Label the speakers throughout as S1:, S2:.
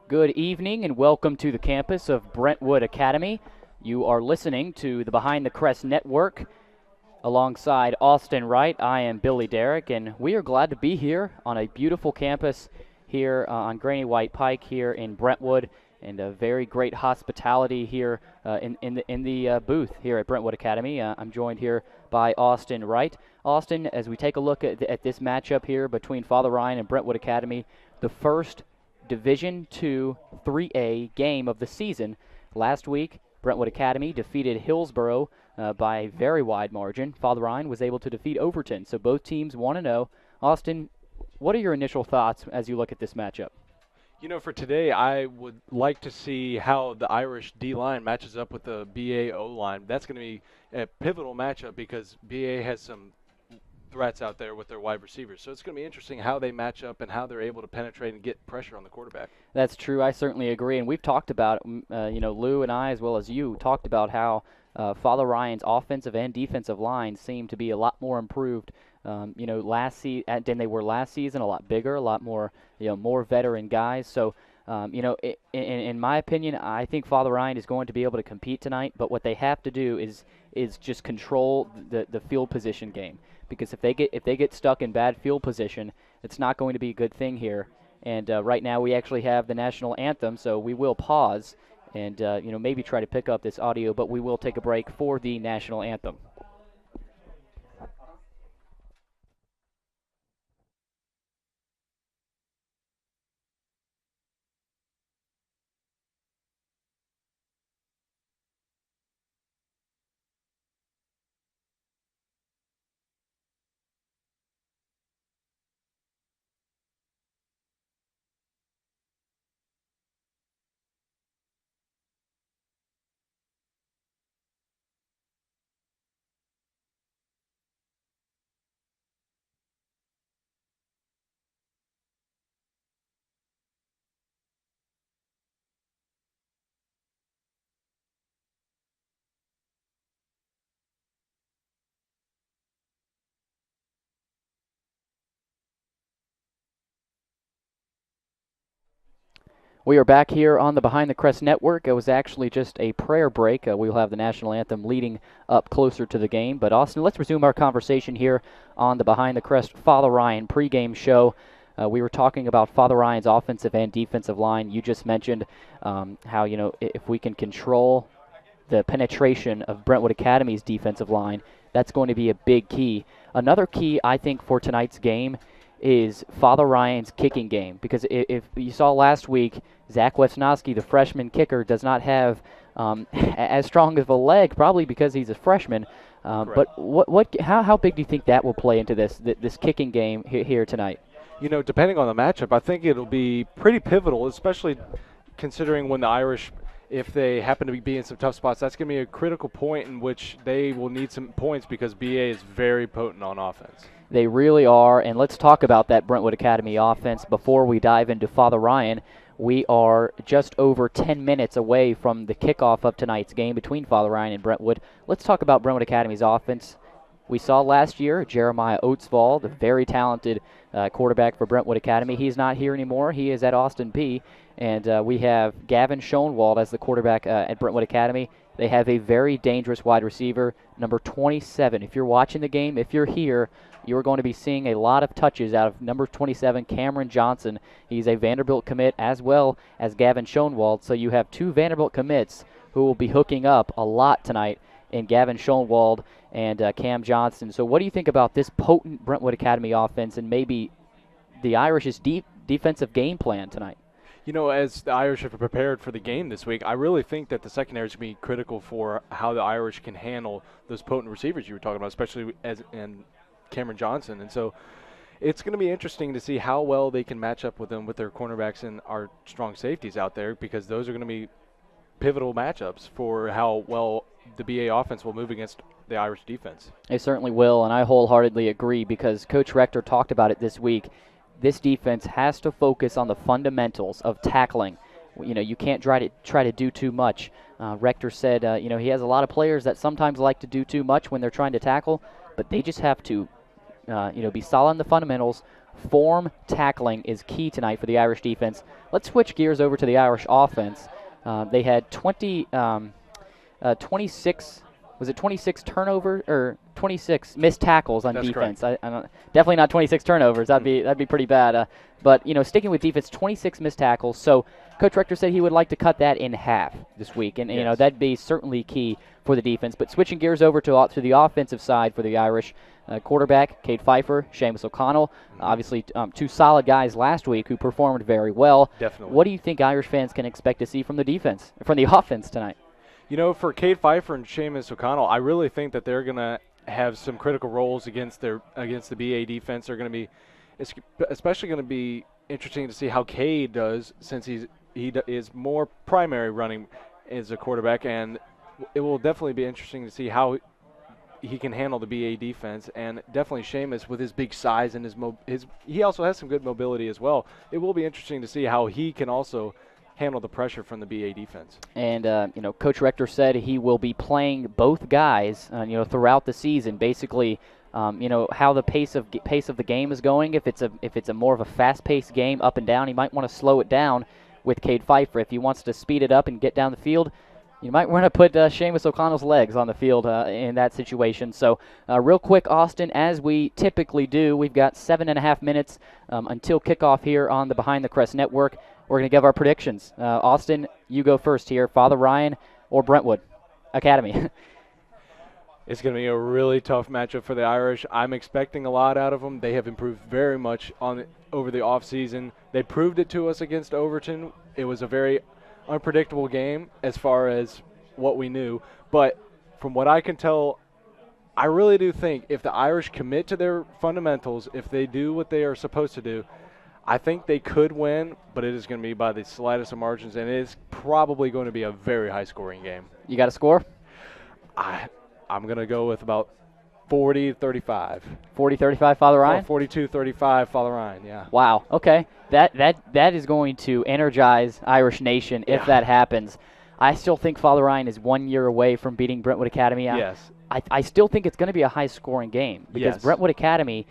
S1: Good evening and welcome to the campus of Brentwood Academy. You are listening to the Behind the Crest Network alongside Austin Wright. I am Billy Derrick, and we are glad to be here on a beautiful campus here on Granny White Pike here in Brentwood, and a very great hospitality here in the booth here at Brentwood Academy. I'm joined here by Austin Wright. Austin, as we take a look at this matchup here between Father Ryan and Brentwood Academy, the first Division II 3A game of the season. Last week, Brentwood Academy defeated Hillsboro by a very wide margin. Father Ryan was able to defeat Overton, so both teams 1-0. Austin, what are your initial thoughts as you look at this matchup?
S2: You know, for today, I would like to see how the Irish D-line matches up with the BA O-line. That's going to be a pivotal matchup because BA has some threats out there with their wide receivers. So it's going to be interesting how they match up and how they're able to penetrate and get pressure on the quarterback.
S1: That's true. I certainly agree. And we've talked about, Lou and I, as well as you, talked about how Father Ryan's offensive and defensive lines seem to be a lot more improved, than they were last season. A lot bigger, a lot more, more veteran guys. So, in my opinion, I think Father Ryan is going to be able to compete tonight. But what they have to do is just control the field position game. Because if they get stuck in bad field position, it's not going to be a good thing here. And right now we actually have the national anthem, so we will pause and maybe try to pick up this audio, but we will take a break for the national anthem. We are back here on the Behind the Crest Network. It was actually just a prayer break. We'll have the national anthem leading up closer to the game. But, Austin, let's resume our conversation here on the Behind the Crest Father Ryan pregame show. We were talking about Father Ryan's offensive and defensive line. You just mentioned how, if we can control the penetration of Brentwood Academy's defensive line, that's going to be a big key. Another key, I think, for tonight's game is Father Ryan's kicking game. Because if you saw last week, Zach Wesnowski, the freshman kicker, does not have as strong of a leg, probably because he's a freshman. But how big do you think that will play into this kicking game here tonight?
S2: Depending on the matchup, I think it'll be pretty pivotal, especially considering when the Irish, if they happen to be in some tough spots, that's going to be a critical point in which they will need some points because BA is very potent on offense.
S1: They really are, and let's talk about that Brentwood Academy offense before we dive into Father Ryan. We are just over 10 minutes away from the kickoff of tonight's game between Father Ryan and Brentwood. Let's talk about Brentwood Academy's offense. We saw last year Jeremiah Oatsvall, the very talented quarterback for Brentwood Academy. He's not here anymore. He is at Austin Peay. And we have Gavin Schoenwald as the quarterback at Brentwood Academy. They have a very dangerous wide receiver, number 27. If you're watching the game, if you're here, you're going to be seeing a lot of touches out of number 27, Cameron Johnson. He's a Vanderbilt commit as well as Gavin Schoenwald. So you have two Vanderbilt commits who will be hooking up a lot tonight in Gavin Schoenwald and Cam Johnson. So what do you think about this potent Brentwood Academy offense and maybe the Irish's defensive game plan tonight?
S2: As the Irish have prepared for the game this week, I really think that the secondary is going to be critical for how the Irish can handle those potent receivers you were talking about, especially and Cameron Johnson. And so it's going to be interesting to see how well they can match up with them with their cornerbacks and our strong safeties out there, because those are going to be pivotal matchups for how well the BA offense will move against the Irish defense.
S1: They certainly will, and I wholeheartedly agree because Coach Rector talked about it this week. This defense has to focus on the fundamentals of tackling. You can't try to do too much. Rector said, he has a lot of players that sometimes like to do too much when they're trying to tackle, but they just have to be solid in the fundamentals. Form tackling is key tonight for the Irish defense. Let's switch gears over to the Irish offense. They had 26. Was it 26 turnovers or 26 missed tackles on
S2: That's
S1: defense?
S2: correct.
S1: I don't, definitely not 26 turnovers. That'd be pretty bad. But sticking with defense, 26 missed tackles. So Coach Rector said he would like to cut that in half this week, and
S2: Yes.
S1: that'd be certainly key for the defense. But switching gears over to the offensive side for the Irish, quarterback Cade Pfeiffer, Seamus O'Connell, obviously two solid guys last week who performed very well.
S2: Definitely.
S1: What do you think Irish fans can expect to see from the offense tonight?
S2: For Cade Pfeiffer and Seamus O'Connell, I really think that they're going to have some critical roles against the BA defense. They're going to be, it's especially going to be interesting to see how Cade does, since he is more primary running as a quarterback, and it will definitely be interesting to see how he can handle the BA defense, and definitely Seamus with his big size and he also has some good mobility as well. It will be interesting to see how he can also handle the pressure from the BA defense.
S1: And Coach Rector said he will be playing both guys, throughout the season. Basically, how the pace of the game is going. If it's a more of a fast-paced game, up and down, he might want to slow it down with Cade Pfeiffer. If he wants to speed it up and get down the field, you might want to put Seamus O'Connell's legs on the field in that situation. So real quick, Austin, as we typically do, we've got 7.5 minutes until kickoff here on the Behind the Crest Network. We're going to give our predictions. Austin, you go first here. Father Ryan or Brentwood Academy?
S2: It's going to be a really tough matchup for the Irish. I'm expecting a lot out of them. They have improved very much over the offseason. They proved it to us against Overton. It was a very unpredictable game as far as what we knew. But from what I can tell, I really do think if the Irish commit to their fundamentals, if they do what they are supposed to do, I think they could win, but it is going to be by the slightest of margins, and it is probably going to be a very high-scoring game.
S1: You got a score?
S2: I'm going to go with about 40-35.
S1: 40-35, Father Ryan?
S2: 42-35, Father Ryan, yeah.
S1: Wow, okay. That is going to energize Irish Nation if that happens. I still think Father Ryan is 1 year away from beating Brentwood Academy.
S2: Yes.
S1: I still think it's going to be a high-scoring game because Brentwood Academy,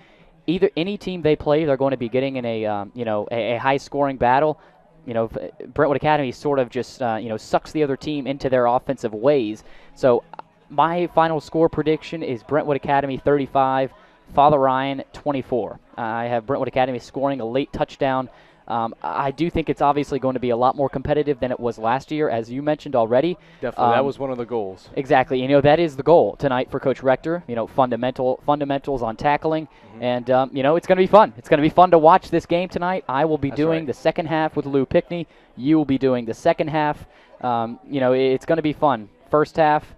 S1: either any team they play, they're going to be getting in a high-scoring battle. Brentwood Academy sort of just sucks the other team into their offensive ways. So my final score prediction is Brentwood Academy 35, Father Ryan 24. I have Brentwood Academy scoring a late touchdown. I do think it's obviously going to be a lot more competitive than it was last year, as you mentioned already.
S2: Definitely, that was one of the goals.
S1: Exactly. That is the goal tonight for Coach Rector. Fundamentals on tackling, and it's going to be fun. It's going to be fun to watch this game tonight. I will be doing the second half with Lou Pickney. You will be doing the second half. It's going to be fun. First half,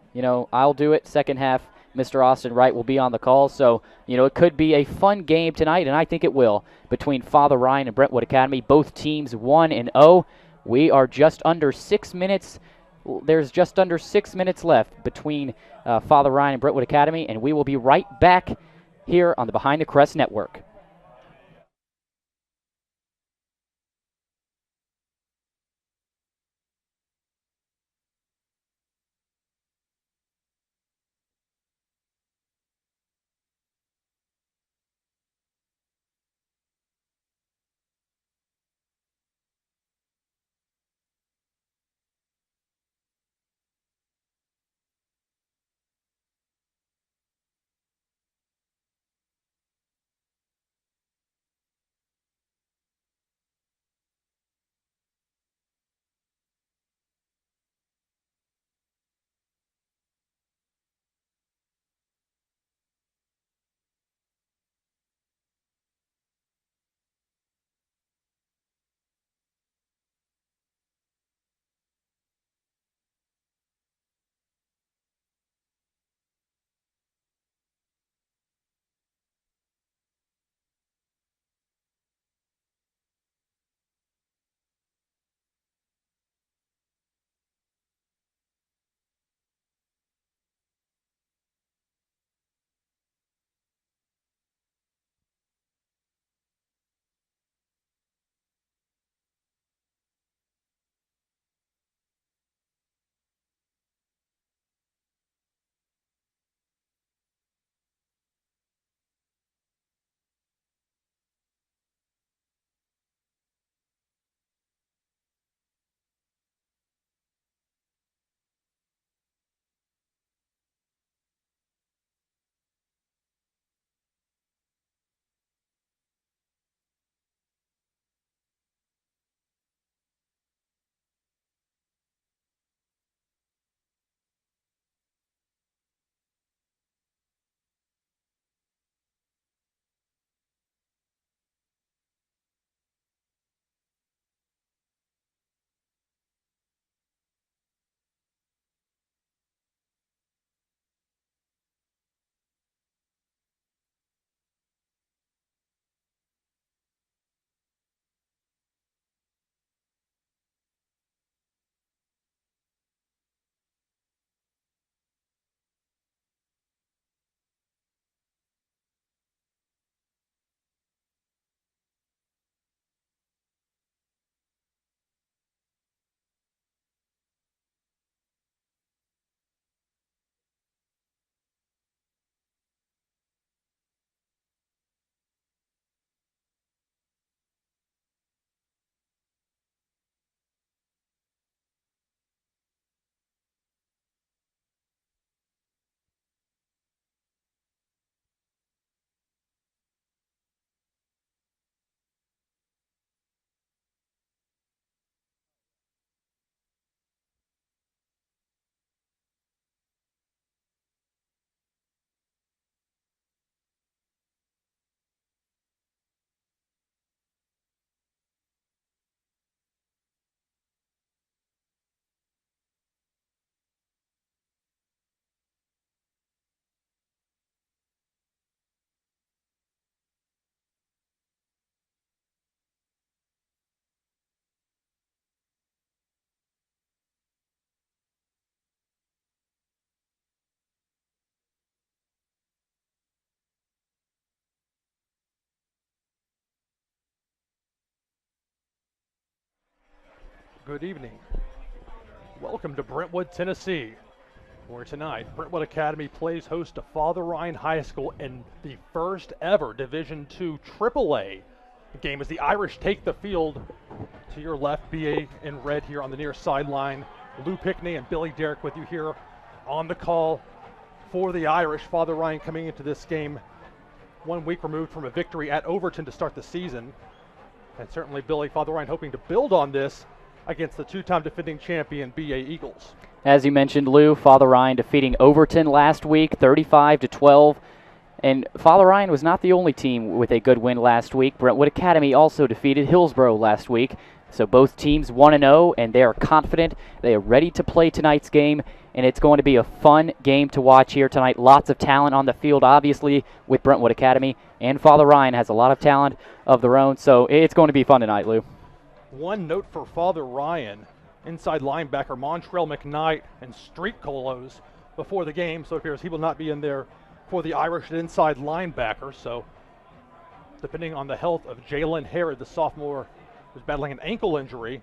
S1: I'll do it. Second half, Mr. Austin Wright will be on the call. So, it could be a fun game tonight, and I think it will, between Father Ryan and Brentwood Academy. Both teams 1-0. We are just under 6 minutes. There's just under 6 minutes left between Father Ryan and Brentwood Academy, and we will be right back here on the Behind the Crest Network.
S3: Good evening. Welcome to Brentwood, Tennessee, where tonight Brentwood Academy plays host to Father Ryan High School in the first ever Division II AAA game as the Irish take the field. To your left, BA in red here on the near sideline. Lou Pickney and Billy Derrick with you here on the call for the Irish. Father Ryan coming into this game 1 week removed from a victory at Overton to start the season. And certainly Billy, Father Ryan hoping to build on this against the two-time defending champion BA Eagles.
S1: As you mentioned, Lou, Father Ryan defeating Overton last week, 35-12. And Father Ryan was not the only team with a good win last week. Brentwood Academy also defeated Hillsborough last week. So both teams 1-0, and they are confident. They are ready to play tonight's game, and it's going to be a fun game to watch here tonight. Lots of talent on the field, obviously, with Brentwood Academy. And Father Ryan has a lot of talent of their own, so it's going to be fun tonight, Lou.
S3: One note for Father Ryan, inside linebacker Montrell McKnight and street colos before the game, so it appears he will not be in there for the Irish inside linebacker. So depending on the health of Jalen Herod, the sophomore who's battling an ankle injury,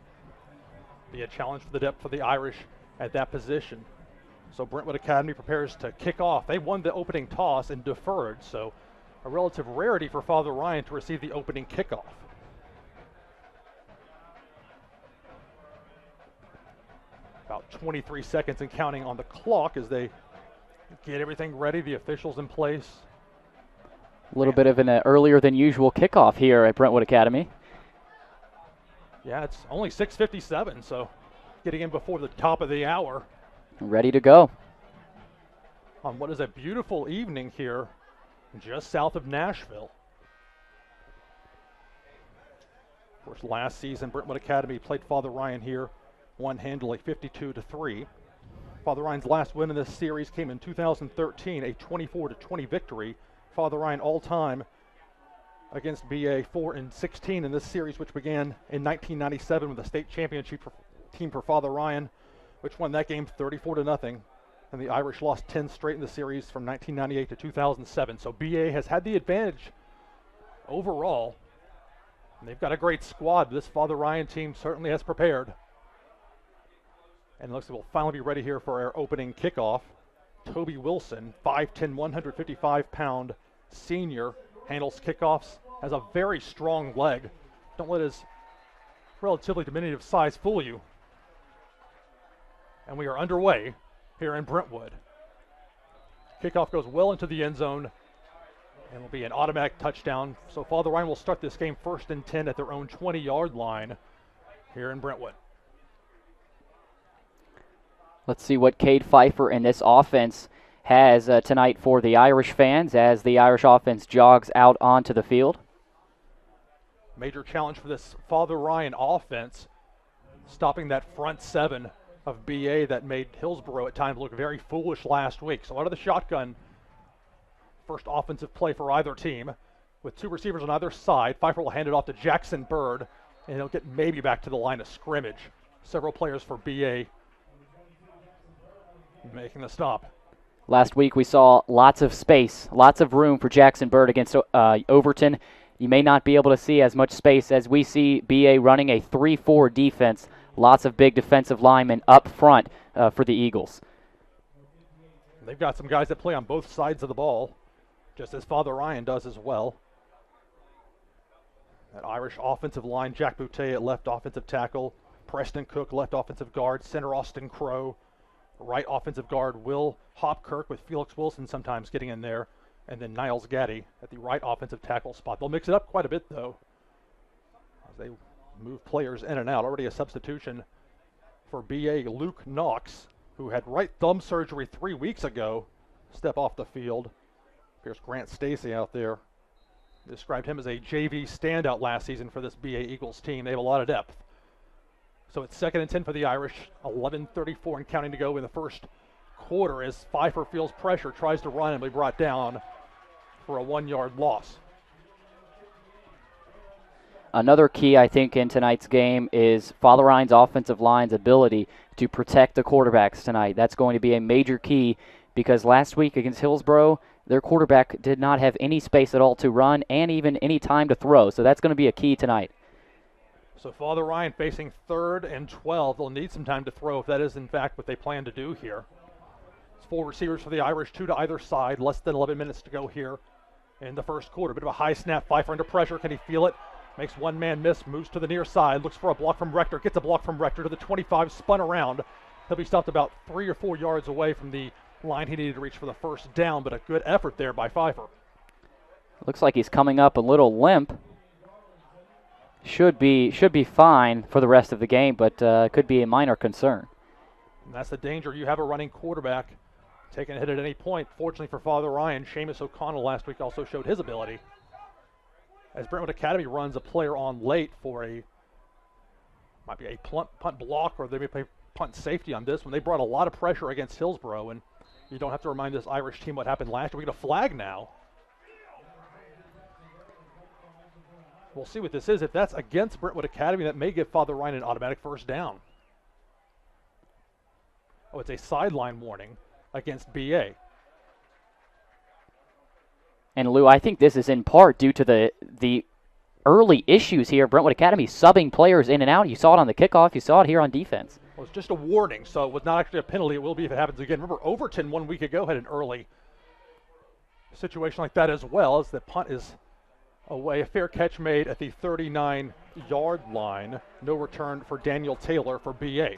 S3: be a challenge for the depth for the Irish at that position. So Brentwood Academy prepares to kick off. They won the opening toss and deferred, so a relative rarity for Father Ryan to receive the opening kickoff. About 23 seconds and counting on the clock as they get everything ready, the officials in place.
S1: A little bit of an earlier than usual kickoff here at Brentwood Academy.
S3: Yeah, it's only 6:57, so getting in before the top of the hour.
S1: Ready to go.
S3: On what is a beautiful evening here just south of Nashville. Of course, last season, Brentwood Academy played Father Ryan here, won handily 52-3. Father Ryan's last win in this series came in 2013, a 24-20 victory. Father Ryan all-time against BA 4-16 in this series, which began in 1997 with a state championship team for Father Ryan, which won that game 34-0. And the Irish lost 10 straight in the series from 1998 to 2007. So BA has had the advantage overall. And they've got a great squad. This Father Ryan team certainly has prepared. And it looks like we'll finally be ready here for our opening kickoff. Toby Wilson, 5'10", 155-pound senior, handles kickoffs, has a very strong leg. Don't let his relatively diminutive size fool you. And we are underway here in Brentwood. Kickoff goes well into the end zone and will be an automatic touchdown. So Father Ryan will start this game 1st and 10 at their own 20-yard line here in Brentwood.
S1: Let's see what Cade Pfeiffer and this offense has tonight for the Irish fans as the Irish offense jogs out onto the field.
S3: Major challenge for this Father Ryan offense, stopping that front seven of BA that made Hillsborough at times look very foolish last week. So out of the shotgun, first offensive play for either team. With two receivers on either side, Pfeiffer will hand it off to Jackson Bird, and he'll get maybe back to the line of scrimmage. Several players for BA making the stop.
S1: Last week we saw lots of space, lots of room for Jackson Bird against Overton. You may not be able to see as much space as we see BA running a 3-4 defense. Lots of big defensive linemen up front for the Eagles.
S3: They've got some guys that play on both sides of the ball, just as Father Ryan does as well. That Irish offensive line, Jack Boutte at left offensive tackle, Preston Cook left offensive guard, center Austin Crow, right offensive guard Will Hopkirk with Felix Wilson sometimes getting in there, and then Niles Gaddy at the right offensive tackle spot. They'll mix it up quite a bit, though, as they move players in and out. Already a substitution for BA Luke Knox, who had right thumb surgery 3 weeks ago, step off the field. Here's Grant Stacy out there. Described him as a JV standout last season for this BA Eagles team. They have a lot of depth. So it's 2nd and 10 for the Irish, 11:34 and counting to go in the first quarter as Pfeiffer feels pressure, tries to run and be brought down for a 1-yard loss.
S1: Another key, I think, in tonight's game is Father Ryan's offensive line's ability to protect the quarterbacks tonight. That's going to be a major key because last week against Hillsborough, their quarterback did not have any space at all to run and even any time to throw. So that's going to be a key tonight.
S3: So Father Ryan facing 3rd and 12. They'll need some time to throw if that is in fact what they plan to do here. It's 4 receivers for the Irish, 2 to either side. Less than 11 minutes to go here in the first quarter. Bit of a high snap. Pfeiffer under pressure. Can he feel it? Makes one man miss. Moves to the near side. Looks for a block from Rector. Gets a block from Rector to the 25. Spun around. He'll be stopped about 3 or 4 yards away from the line he needed to reach for the first down. But a good effort there by Pfeiffer.
S1: Looks like he's coming up a little limp. Should be fine for the rest of the game, but could be a minor concern.
S3: And that's the danger. You have a running quarterback taking a hit at any point. Fortunately for Father Ryan, Seamus O'Connell last week also showed his ability. As Brentwood Academy runs a player on late for might be a punt block, or they may play punt safety on this one. They brought a lot of pressure against Hillsborough, and you don't have to remind this Irish team what happened last year. We get a flag now. We'll see what this is. If that's against Brentwood Academy, that may give Father Ryan an automatic first down. Oh, it's a sideline warning against BA.
S1: And Lou, I think this is in part due to the early issues here. Brentwood Academy subbing players in and out. You saw it on the kickoff. You saw it here on defense.
S3: Well, it's just a warning, so it was not actually a penalty. It will be if it happens again. Remember, Overton 1 week ago had an early situation like that as well, as the punt is away. A fair catch made at the 39-yard line. No return for Daniel Taylor for BA.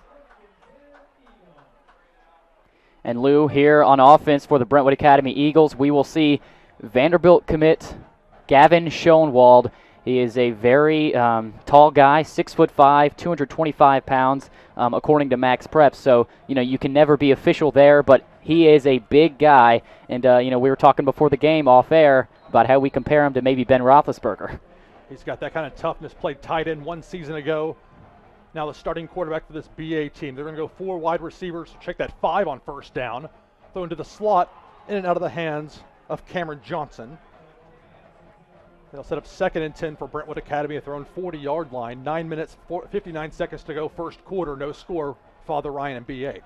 S1: And Lou, here on offense for the Brentwood Academy Eagles, we will see Vanderbilt commit Gavin Schoenwald. He is a very tall guy, 6'5", 225 pounds, according to Max Prep. So, you can never be official there, but he is a big guy. And, we were talking before the game off air about how we compare him to maybe Ben Roethlisberger.
S3: He's got that kind of toughness. Played tight end 1 season ago. Now the starting quarterback for this BA team. They're going to go 4 wide receivers. Check that 5 on first down. Throw into the slot, in and out of the hands of Cameron Johnson. They'll set up 2nd and 10 for Brentwood Academy at their own 40-yard line. 9 minutes, 59 seconds to go. First quarter, no score. Father Ryan and BA.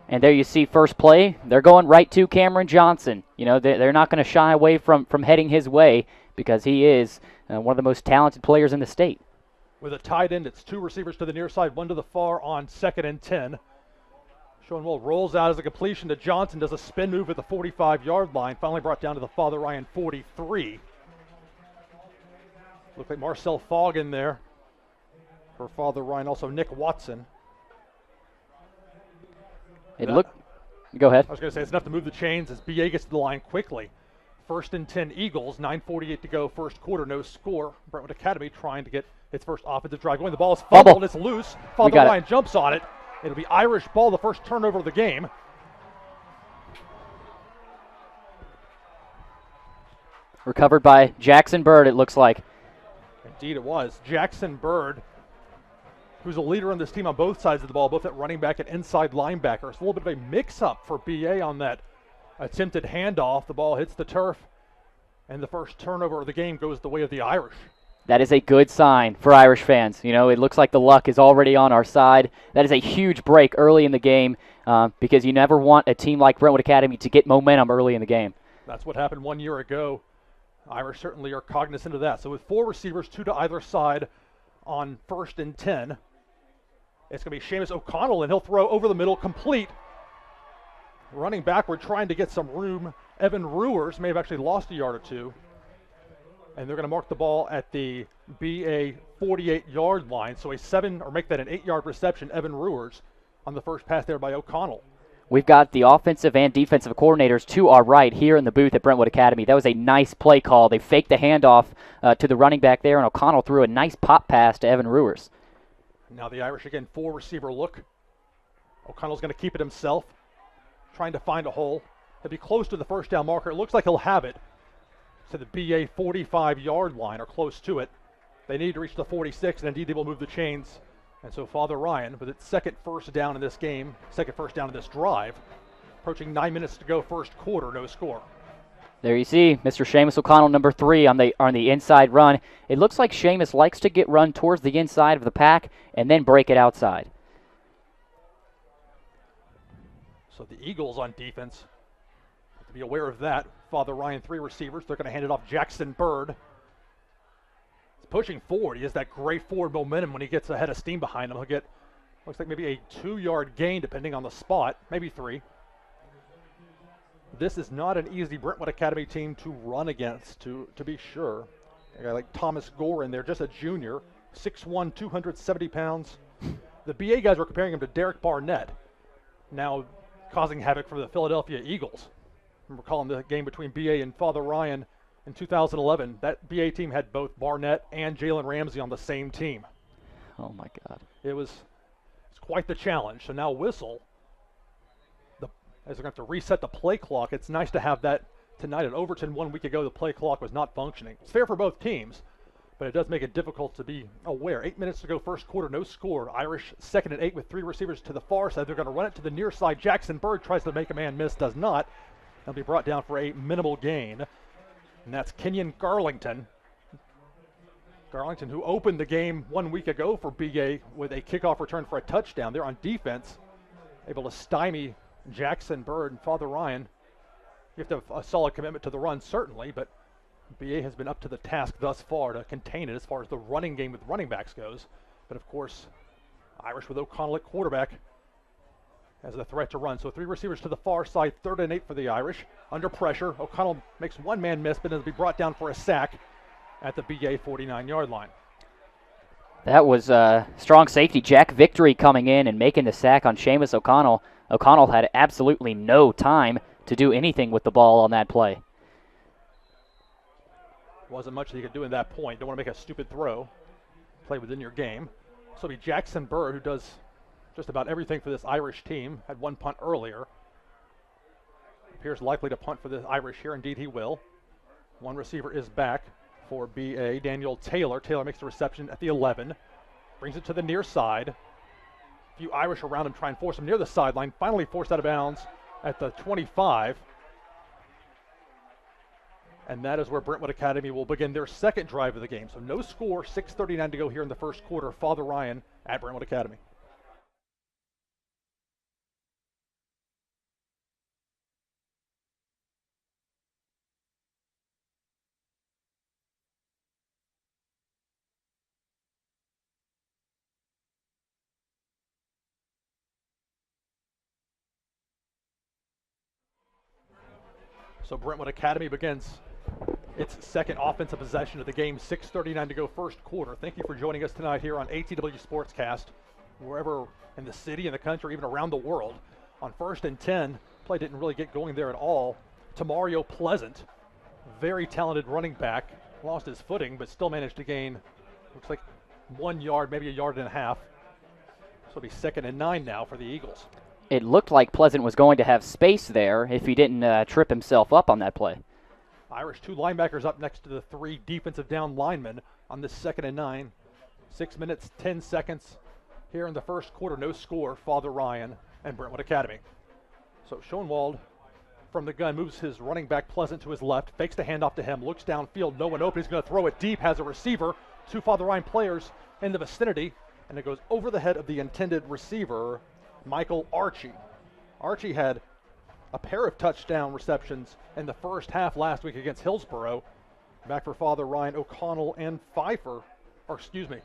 S1: And there you see first play. They're going right to Cameron Johnson. They're not going to shy away from heading his way because he is one of the most talented players in the state.
S3: With a tight end, it's 2 receivers to the near side, 1 to the far on 2nd and 10. Schoenwald rolls out as a completion to Johnson, does a spin move at the 45-yard line, finally brought down to the Father Ryan 43. Looks like Marcel Fogg in there for Father Ryan, also Nick Watson.
S1: Go ahead.
S3: I was going to say it's enough to move the chains as BA gets to the line quickly. 1st and 10 Eagles, 9:48 to go, first quarter, no score. Brentwood Academy trying to get its first offensive drive going. The ball is fumbled and it's loose. Father Ryan jumps on it. It'll be Irish ball, the first turnover of the game.
S1: Recovered by Jackson Bird, it looks like.
S3: Indeed it was. Jackson Bird, who's a leader on this team on both sides of the ball, both at running back and inside linebacker. It's a little bit of a mix-up for BA on that attempted handoff. The ball hits the turf, and the first turnover of the game goes the way of the Irish.
S1: That is a good sign for Irish fans. It looks like the luck is already on our side. That is a huge break early in the game because you never want a team like Brentwood Academy to get momentum early in the game.
S3: That's what happened 1 year ago. Irish certainly are cognizant of that. So with 4 receivers, 2 to either side on 1st and 10, it's going to be Seamus O'Connell, and he'll throw over the middle, complete. Running backward, trying to get some room. Evan Ruers may have actually lost a yard or 2. And they're going to mark the ball at the BA 48-yard line. So make that an 8-yard reception. Evan Ruers on the first pass there by O'Connell.
S1: We've got the offensive and defensive coordinators to our right here in the booth at Brentwood Academy. That was a nice play call. They faked the handoff to the running back there, and O'Connell threw a nice pop pass to Evan Ruers.
S3: Now the Irish again, 4 receiver look. O'Connell's going to keep it himself, trying to find a hole. He'll be close to the first down marker. It looks like he'll have it to the BA 45-yard line, or close to it. They need to reach the 46, and indeed they will move the chains. And so Father Ryan, with its second first down in this game, second first down in this drive, approaching 9 minutes to go, first quarter, no score.
S1: There you see Mr. Seamus O'Connell, number 3 on the inside run. It looks like Seamus likes to get run towards the inside of the pack and then break it outside.
S3: So the Eagles on defense, have to be aware of that. Father Ryan, 3 receivers. They're going to hand it off Jackson Bird. It's pushing forward. He has that great forward momentum when he gets ahead of steam behind him. He'll get, looks like maybe a 2-yard gain depending on the spot, maybe 3. This is not an easy Brentwood Academy team to run against, to be sure. A guy like Thomas Gore in there, just a junior, 6'1", 270 pounds. The BA guys were comparing him to Derrick Barnett, now causing havoc for the Philadelphia Eagles. I'm recalling the game between BA and Father Ryan in 2011. That BA team had both Barnett and Jalen Ramsey on the same team.
S1: Oh my God.
S3: It's quite the challenge. So now Whistle, as they're going to have to reset the play clock, it's nice to have that tonight. At Overton 1 week ago, the play clock was not functioning. It's fair for both teams, but it does make it difficult to be aware. 8 minutes to go, first quarter, no score. Irish 2nd and 8 with 3 receivers to the far side. They're going to run it to the near side. Jackson Bird tries to make a man miss, does not. He'll be brought down for a minimal gain. And that's Kenyon Garlington. Garlington, who opened the game 1 week ago for BA with a kickoff return for a touchdown. They're on defense, able to stymie Jackson Bird and Father Ryan. You have to have a solid commitment to the run, certainly, but BA has been up to the task thus far to contain it as far as the running game with running backs goes. But of course, Irish with O'Connell at quarterback as a threat to run. So 3 receivers to the far side, 3rd and 8 for the Irish. Under pressure, O'Connell makes one man miss, but it'll be brought down for a sack at the BA 49-yard line.
S1: That was strong safety Jack Victory coming in and making the sack on Seamus O'Connell. O'Connell had absolutely no time to do anything with the ball on that play.
S3: Wasn't much that you could do in that point. Don't want to make a stupid throw. Play within your game. So it'll be Jackson Bird, who does just about everything for this Irish team. Had 1 punt earlier. Appears likely to punt for the Irish here. Indeed, he will. 1 receiver is back for BA, Daniel Taylor. Taylor makes the reception at the 11. Brings it to the near side. A few Irish around him try and force him near the sideline. Finally forced out of bounds at the 25. And that is where Brentwood Academy will begin their 2nd drive of the game. So no score, 6:39 to go here in the first quarter. Father Ryan at Brentwood Academy. So Brentwood Academy begins its 2nd offensive possession of the game, 6:39 to go first quarter. Thank you for joining us tonight here on ATW Sportscast, wherever in the city, in the country, even around the world. On 1st and 10, play didn't really get going there at all. Tamario Pleasant, very talented running back, lost his footing, but still managed to gain, looks like 1 yard, maybe a yard and a half. So it'll be 2nd and 9 now for the Eagles.
S1: It looked like Pleasant was going to have space there if he didn't trip himself up on that play.
S3: Irish 2 linebackers up next to the 3 defensive down linemen on this 2nd and 9. 6 minutes, 10 seconds here in the first quarter. No score, Father Ryan and Brentwood Academy. So Schoenwald from the gun moves his running back Pleasant to his left, fakes the handoff to him, looks downfield, no one open. He's going to throw it deep, has a receiver, 2 Father Ryan players in the vicinity, and it goes over the head of the intended receiver, Michael Archie. Archie had a pair of touchdown receptions in the first half last week against Hillsborough. Back for Father Ryan, O'Connell, and Pfeiffer, or excuse me,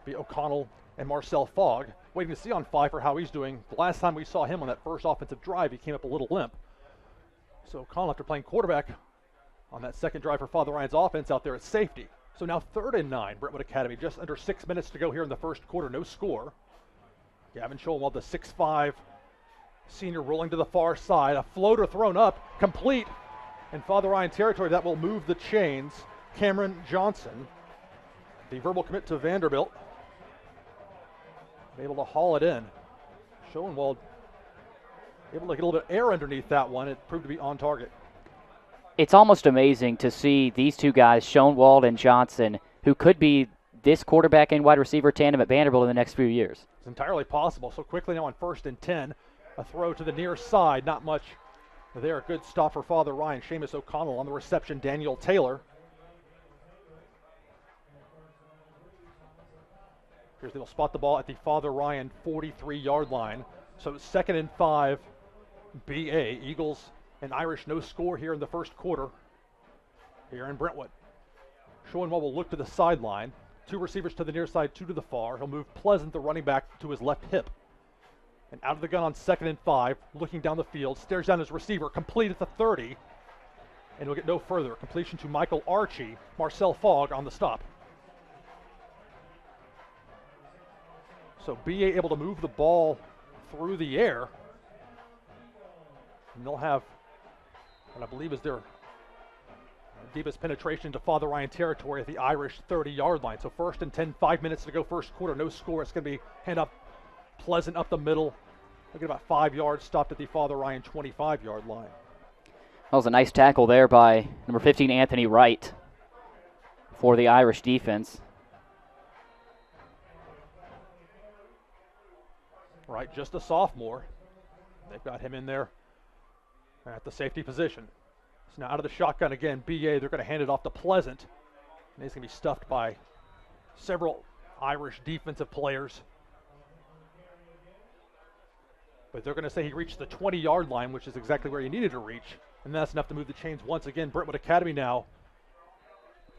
S3: be O'Connell and Marcel Fogg. Waiting to see on Pfeiffer how he's doing. The last time we saw him on that first offensive drive, he came up a little limp. So O'Connell, after playing quarterback on that 2nd drive for Father Ryan's offense, out there at safety. So now 3rd and 9, Brentwood Academy, just under 6 minutes to go here in the first quarter, no score. Gavin Schoenwald, the 6'5", senior, rolling to the far side. A floater thrown up, complete in Father Ryan territory. That will move the chains. Cameron Johnson, the verbal commit to Vanderbilt, able to haul it in. Schoenwald able to get a little bit of air underneath that one. It proved to be on target.
S1: It's almost amazing to see these 2 guys, Schoenwald and Johnson, who could be this quarterback and wide receiver tandem at Vanderbilt in the next few years.
S3: It's entirely possible. So quickly now on 1st and 10, a throw to the near side, not much there. Good stop for Father Ryan. Seamus O'Connell on the reception, Daniel Taylor. Here's they'll spot the ball at the Father Ryan 43-yard line. So 2nd and 5, BA. Eagles and Irish no score here in the first quarter here in Brentwood. Schoenwald will look to the sideline. 2 receivers to the near side, 2 to the far. He'll move Pleasant, the running back, to his left hip. And out of the gun on 2nd and 5, looking down the field, stares down his receiver, complete at the 30. And he'll get no further. Completion to Michael Archie, Marcel Fogg on the stop. So BA able to move the ball through the air. And they'll have what I believe is their deepest penetration into Father Ryan territory at the Irish 30-yard line. So 1st and 10, 5 minutes to go, first quarter, no score. It's going to be hand up Pleasant up the middle. Look at about 5 yards, stopped at the Father Ryan 25-yard line.
S1: That was a nice tackle there by number 15, Anthony Wright, for the Irish defense.
S3: Wright, just a sophomore. They've got him in there at the safety position. So now out of the shotgun again, BA, they're going to hand it off to Pleasant. And he's going to be stuffed by several Irish defensive players. But they're going to say he reached the 20-yard line, which is exactly where he needed to reach. And that's enough to move the chains once again. Brentwood Academy now.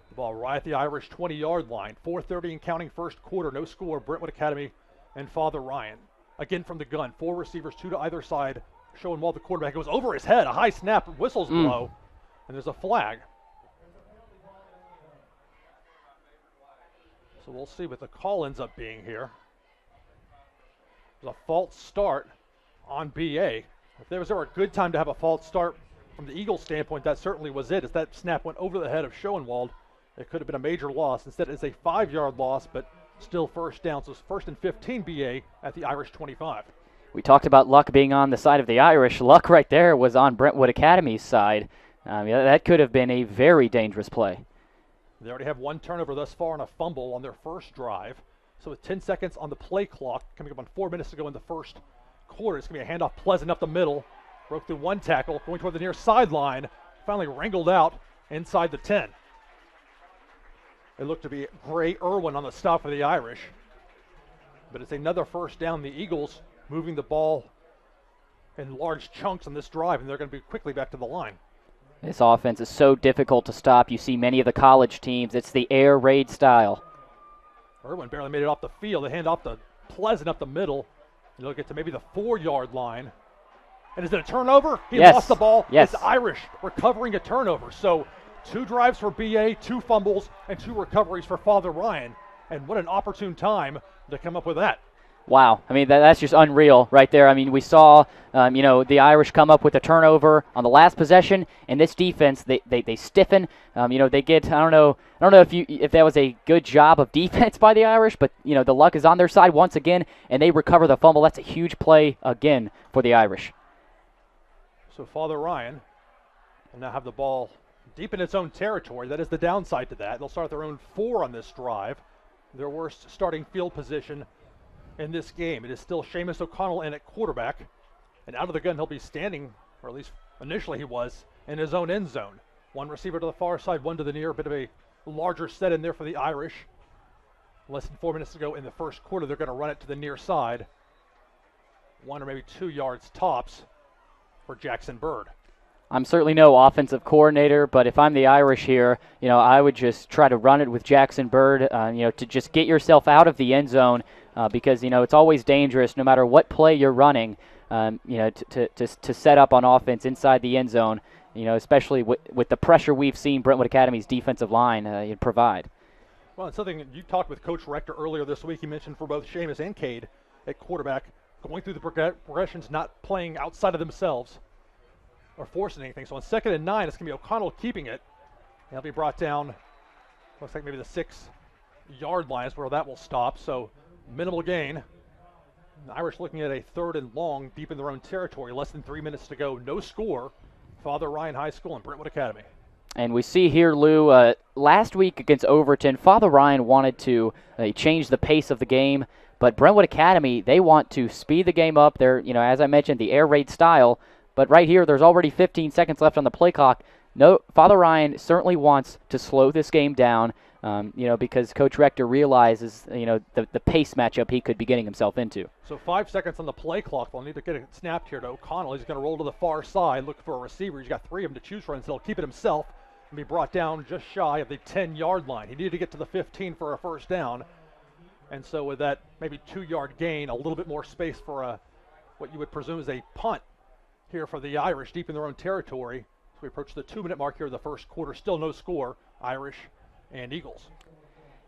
S3: The ball right at the Irish 20-yard line. 4:30 and counting first quarter. No score. Brentwood Academy and Father Ryan. Again from the gun. 4 receivers, 2 to either side. Schoenwald, the quarterback. It was over his head. A high snap. Whistles blow. And there's a flag. So we'll see what the call ends up being here. There's a false start on BA. If there was ever a good time to have a false start from the Eagles' standpoint, that certainly was it. As that snap went over the head of Schoenwald, it could have been a major loss. Instead, it's a 5-yard loss, but still first down. So it's 1st and 15 BA at the Irish 25.
S1: We talked about luck being on the side of the Irish. Luck right there was on Brentwood Academy's side. That could have been a very dangerous play.
S3: They already have 1 turnover thus far and a fumble on their first drive. So with 10 seconds on the play clock, coming up on 4 minutes to go in the first quarter, it's going to be a handoff Pleasant up the middle. Broke through 1 tackle, going toward the near sideline. Finally wrangled out inside the 10. It looked to be Gray Irwin on the stop for the Irish. But it's another first down. The Eagles moving the ball in large chunks on this drive, and they're going to be quickly back to the line.
S1: This offense is so difficult to stop. You see many of the college teams, it's the air raid style.
S3: Irwin barely made it off the field. They hand off to Pleasant up the middle. They'll get to maybe the 4-yard line. And is it a turnover? He lost the ball.
S1: Yes.
S3: It's Irish recovering a turnover. So 2 drives for BA, 2 fumbles, and 2 recoveries for Father Ryan. And what an opportune time to come up with that.
S1: Wow. I mean, that's just unreal right there. I mean, we saw, the Irish come up with a turnover on the last possession, and this defense, they stiffen. They get, I don't know if that was a good job of defense by the Irish, but, the luck is on their side once again, and they recover the fumble. That's a huge play again for the Irish.
S3: So Father Ryan will now have the ball deep in its own territory. That is the downside to that. They'll start their own 4 on this drive. Their worst starting field position in this game. It is still Seamus O'Connell in at quarterback. And out of the gun, he'll be standing, or at least initially he was, in his own end zone. 1 receiver to the far side, 1 to the near. A bit of a larger set in there for the Irish. Less than 4 minutes to go in the first quarter. They're going to run it to the near side. 1 or maybe 2 yards tops for Jackson Bird.
S1: I'm certainly no offensive coordinator, but if I'm the Irish here, I would just try to run it with Jackson Bird, to just get yourself out of the end zone, because, it's always dangerous no matter what play you're running, to set up on offense inside the end zone, especially with the pressure we've seen Brentwood Academy's defensive line provide.
S3: Well, it's something you talked with Coach Rector earlier this week. He mentioned for both Seamus and Cade at quarterback, going through the progressions, not playing outside of themselves or forcing anything. So on 2nd and 9, it's going to be O'Connell keeping it. He'll be brought down, looks like maybe the 6-yard line is where that will stop. So minimal gain. The Irish looking at a 3rd and long deep in their own territory. Less than 3 minutes to go. No score. Father Ryan High School and Brentwood Academy.
S1: And we see here, Lou, last week against Overton, Father Ryan wanted to change the pace of the game. But Brentwood Academy, they want to speed the game up. They're, as I mentioned, the air raid style. But right here, there's already 15 seconds left on the play clock. No, Father Ryan certainly wants to slow this game down, because Coach Rector realizes, the pace matchup he could be getting himself into.
S3: So 5 seconds on the play clock. They'll need to get it snapped here to O'Connell. He's going to roll to the far side, look for a receiver. He's got 3 of them to choose from, so he'll keep it himself. and be brought down just shy of the 10-yard line. He needed to get to the 15 for a first down. And so with that maybe 2-yard gain, a little bit more space for what you would presume is a punt here for the Irish deep in their own territory. So we approach the 2-minute mark here of the first quarter. Still no score, Irish and Eagles.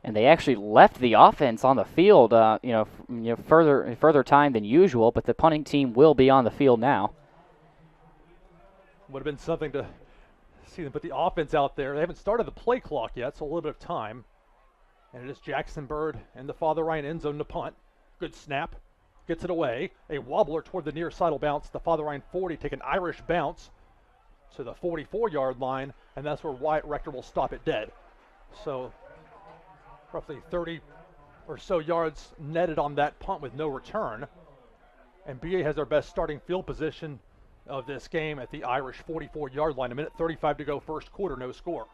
S1: And they actually left the offense on the field, further time than usual, but the punting team will be on the field now.
S3: Would have been something to see them put the offense out there. They haven't started the play clock yet, so a little bit of time. And it is Jackson Bird in the Father Ryan end zone to punt. Good snap. Gets it away. A wobbler toward the near side will bounce. The Father Ryan 40 take an Irish bounce to the 44-yard line, and that's where Wyatt Rector will stop it dead. So roughly 30 or so yards netted on that punt with no return. And BA has their best starting field position of this game at the Irish 44-yard line. 1:35 to go, first quarter, no score.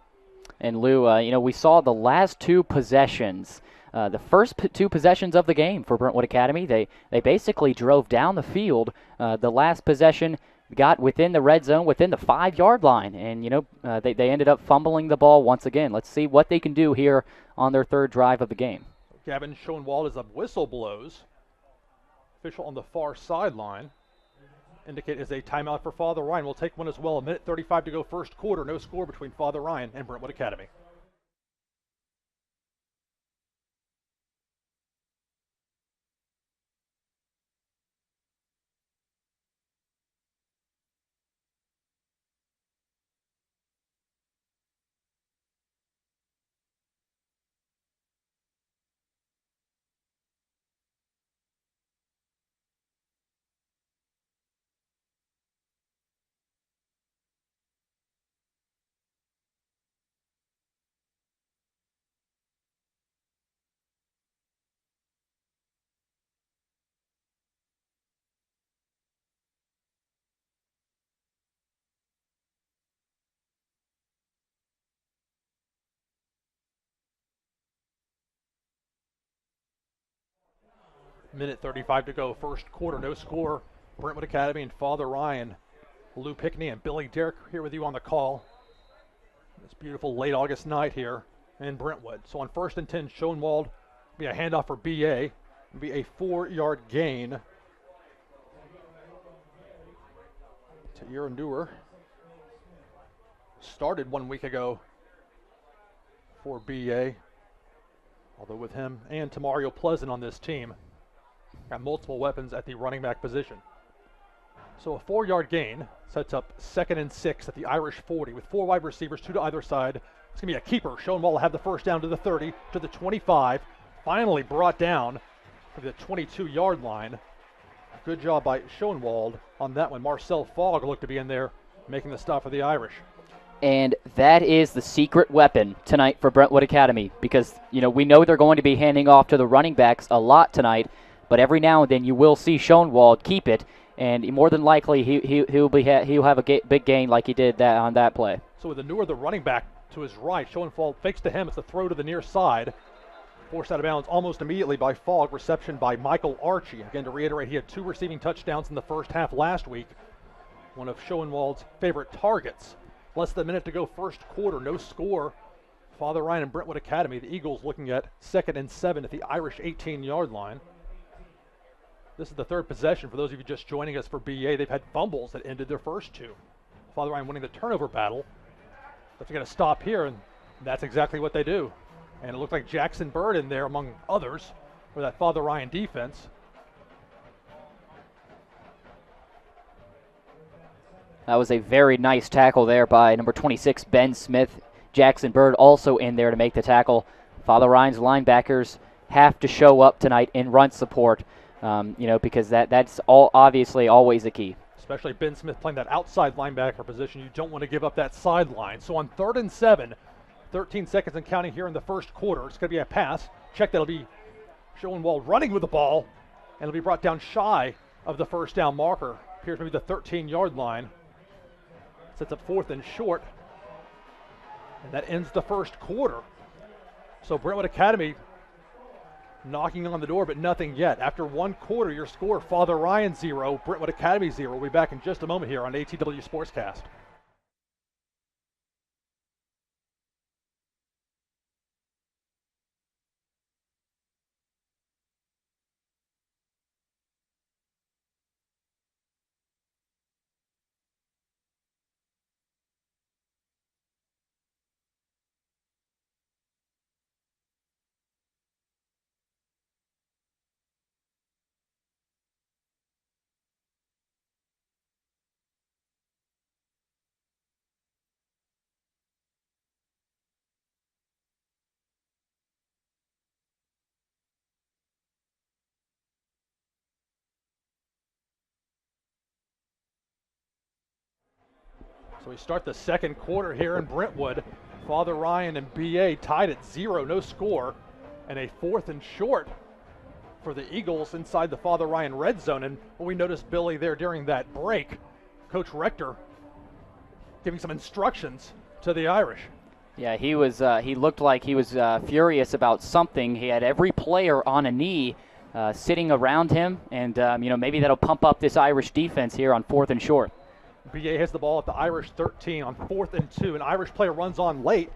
S1: And Lou, we saw the last two possessions, the first two possessions of the game for Brentwood Academy. They basically drove down the field. The last possession got within the red zone, within the 5-yard line, and they ended up fumbling the ball once again. Let's see what they can do here on their third drive of the game.
S3: Gavin Schoenwald as a whistle blows. Official on the far sideline indicate is a timeout for Father Ryan. We'll take one as well. 1:35 to go, first quarter. No score between Father Ryan and Brentwood Academy. Minute 35 to go, first quarter, no score. Brentwood Academy and Father Ryan. Lou Pickney and Billy Derrick here with you on the call. This beautiful late August night here in Brentwood. So on 1st and 10, Schoenwald be a handoff for BA. It'll be a 4-yard gain to Aaron Dewar. Started 1 week ago for BA. Although with him and Tamario Pleasant on this team, got multiple weapons at the running back position. So a 4-yard gain sets up 2nd and 6 at the Irish 40 with 4 wide receivers, 2 to either side. It's going to be a keeper. Schoenwald will have the first down to the 30, to the 25. Finally brought down to the 22-yard line. Good job by Schoenwald on that one. Marcel Fogg looked to be in there making the stop for the Irish.
S1: And that is the secret weapon tonight for Brentwood Academy because, we know they're going to be handing off to the running backs a lot tonight, but every now and then you will see Schoenwald keep it, and more than likely he'll have a big gain like he did on that play.
S3: So with the newer the running back to his right, Schoenwald fakes to him. It's a throw to the near side. Forced out of bounds almost immediately by Fogg. Reception by Michael Archie. Again, to reiterate, he had 2 receiving touchdowns in the first half last week. One of Schoenwald's favorite targets. Less than a minute to go, first quarter, no score. Father Ryan and Brentwood Academy. The Eagles looking at 2nd and 7 at the Irish 18-yard line. This is the third possession for those of you just joining us for BA. They've had fumbles that ended their first 2. Father Ryan winning the turnover battle. But they're going to stop here, and that's exactly what they do. And it looked like Jackson Bird in there, among others, for that Father Ryan defense.
S1: That was a very nice tackle there by number 26, Ben Smith. Jackson Bird also in there to make the tackle. Father Ryan's linebackers have to show up tonight in run support, because that's obviously always a key.
S3: Especially Ben Smith playing that outside linebacker position. You don't want to give up that sideline. So on 3rd and 7, 13 seconds and counting here in the first quarter. It's going to be a pass. Check that'll be Schoenwald running with the ball, and it'll be brought down shy of the first down marker. Appears to be the 13-yard line. Sets up 4th and short, and that ends the first quarter. So Brentwood Academy knocking on the door, but nothing yet. After 1 quarter, your score, Father Ryan 0, Brentwood Academy 0. We'll be back in just a moment here on ATW Sportscast. So we start the second quarter here in Brentwood. Father Ryan and BA tied at 0, no score, and a 4th and short for the Eagles inside the Father Ryan red zone. And we noticed Billy there during that break, Coach Rector giving some instructions to the Irish.
S1: Yeah, he was. He looked like he was furious about something. He had every player on a knee, sitting around him, and maybe that'll pump up this Irish defense here on 4th and short.
S3: BA has the ball at the Irish 13 on 4th and 2. An Irish player runs on late.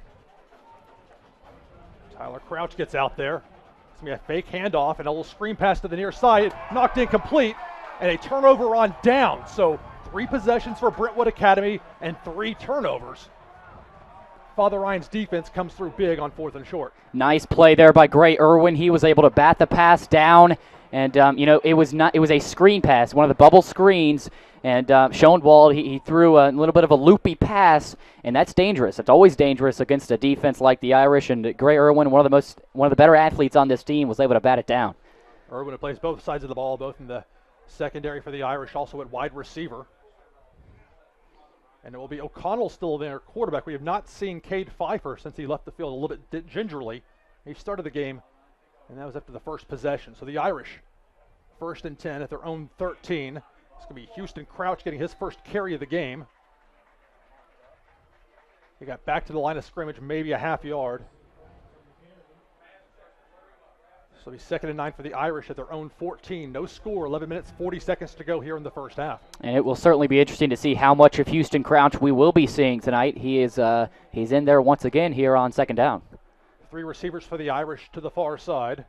S3: Tyler Crouch gets out there. It's going to be a fake handoff and a little screen pass to the near side. Knocked incomplete, and a turnover on down. So 3 possessions for Brentwood Academy and 3 turnovers. Father Ryan's defense comes through big on 4th and short.
S1: Nice play there by Gray Irwin. He was able to bat the pass down, and it was a screen pass, one of the bubble screens. And Schoenwald, he threw a little bit of a loopy pass, and that's dangerous. It's always dangerous against a defense like the Irish. And Gray Irwin, one of the better athletes on this team, was able to bat it down.
S3: Irwin, who plays both sides of the ball, both in the secondary for the Irish, also at wide receiver. And it will be O'Connell still there, quarterback. We have not seen Cade Pfeiffer since he left the field a little bit gingerly. He started the game, and that was after the first possession. So the Irish, 1st and 10 at their own 13. It's going to be Houston Crouch getting his first carry of the game. He got back to the line of scrimmage, maybe a half yard. So it'll be 2nd and 9 for the Irish at their own 14. No score, 11 minutes, 40 seconds to go here in the first half.
S1: And it will certainly be interesting to see how much of Houston Crouch we will be seeing tonight. He's in there once again here on 2nd down.
S3: 3 receivers for the Irish to the far side.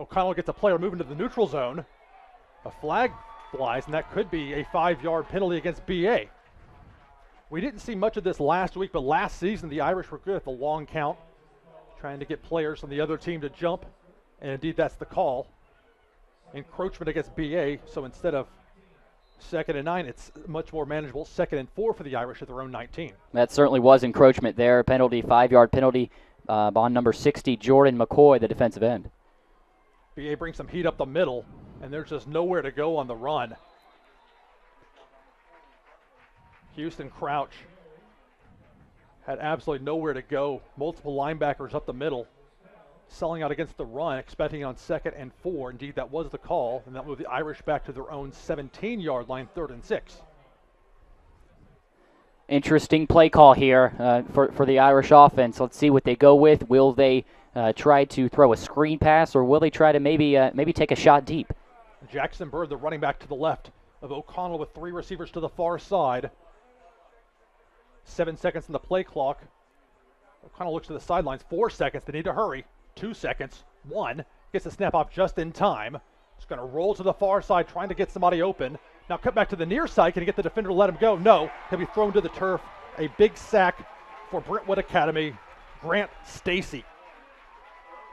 S3: O'Connell gets a player moving to the neutral zone. A flag flies, and that could be a 5-yard penalty against BA. We didn't see much of this last week, but last season the Irish were good at the long count, trying to get players from the other team to jump. And indeed, that's the call. Encroachment against BA, so instead of 2nd and 9, it's much more manageable. 2nd and 4 for the Irish at their own 19.
S1: That certainly was encroachment there. Penalty, 5-yard penalty on number 60, Jordan McCoy, the defensive end.
S3: BA brings some heat up the middle, and there's just nowhere to go on the run. Houston Crouch had absolutely nowhere to go. Multiple linebackers up the middle, selling out against the run, expecting on 2nd and 4. Indeed, that was the call, and that moved the Irish back to their own 17-yard line, 3rd and 6.
S1: Interesting play call here for the Irish offense. Let's see what they go with. Will they try to throw a screen pass, or will they try to maybe take a shot deep?
S3: Jackson Bird, the running back to the left of O'Connell, with 3 receivers to the far side. 7 seconds in the play clock. O'Connell looks to the sidelines. 4 seconds. They need to hurry. 2 seconds. 1. Gets the snap off just in time. It's going to roll to the far side, trying to get somebody open. Now cut back to the near side. Can he get the defender to let him go? No. He'll be thrown to the turf. A big sack for Brentwood Academy. Grant Stacy,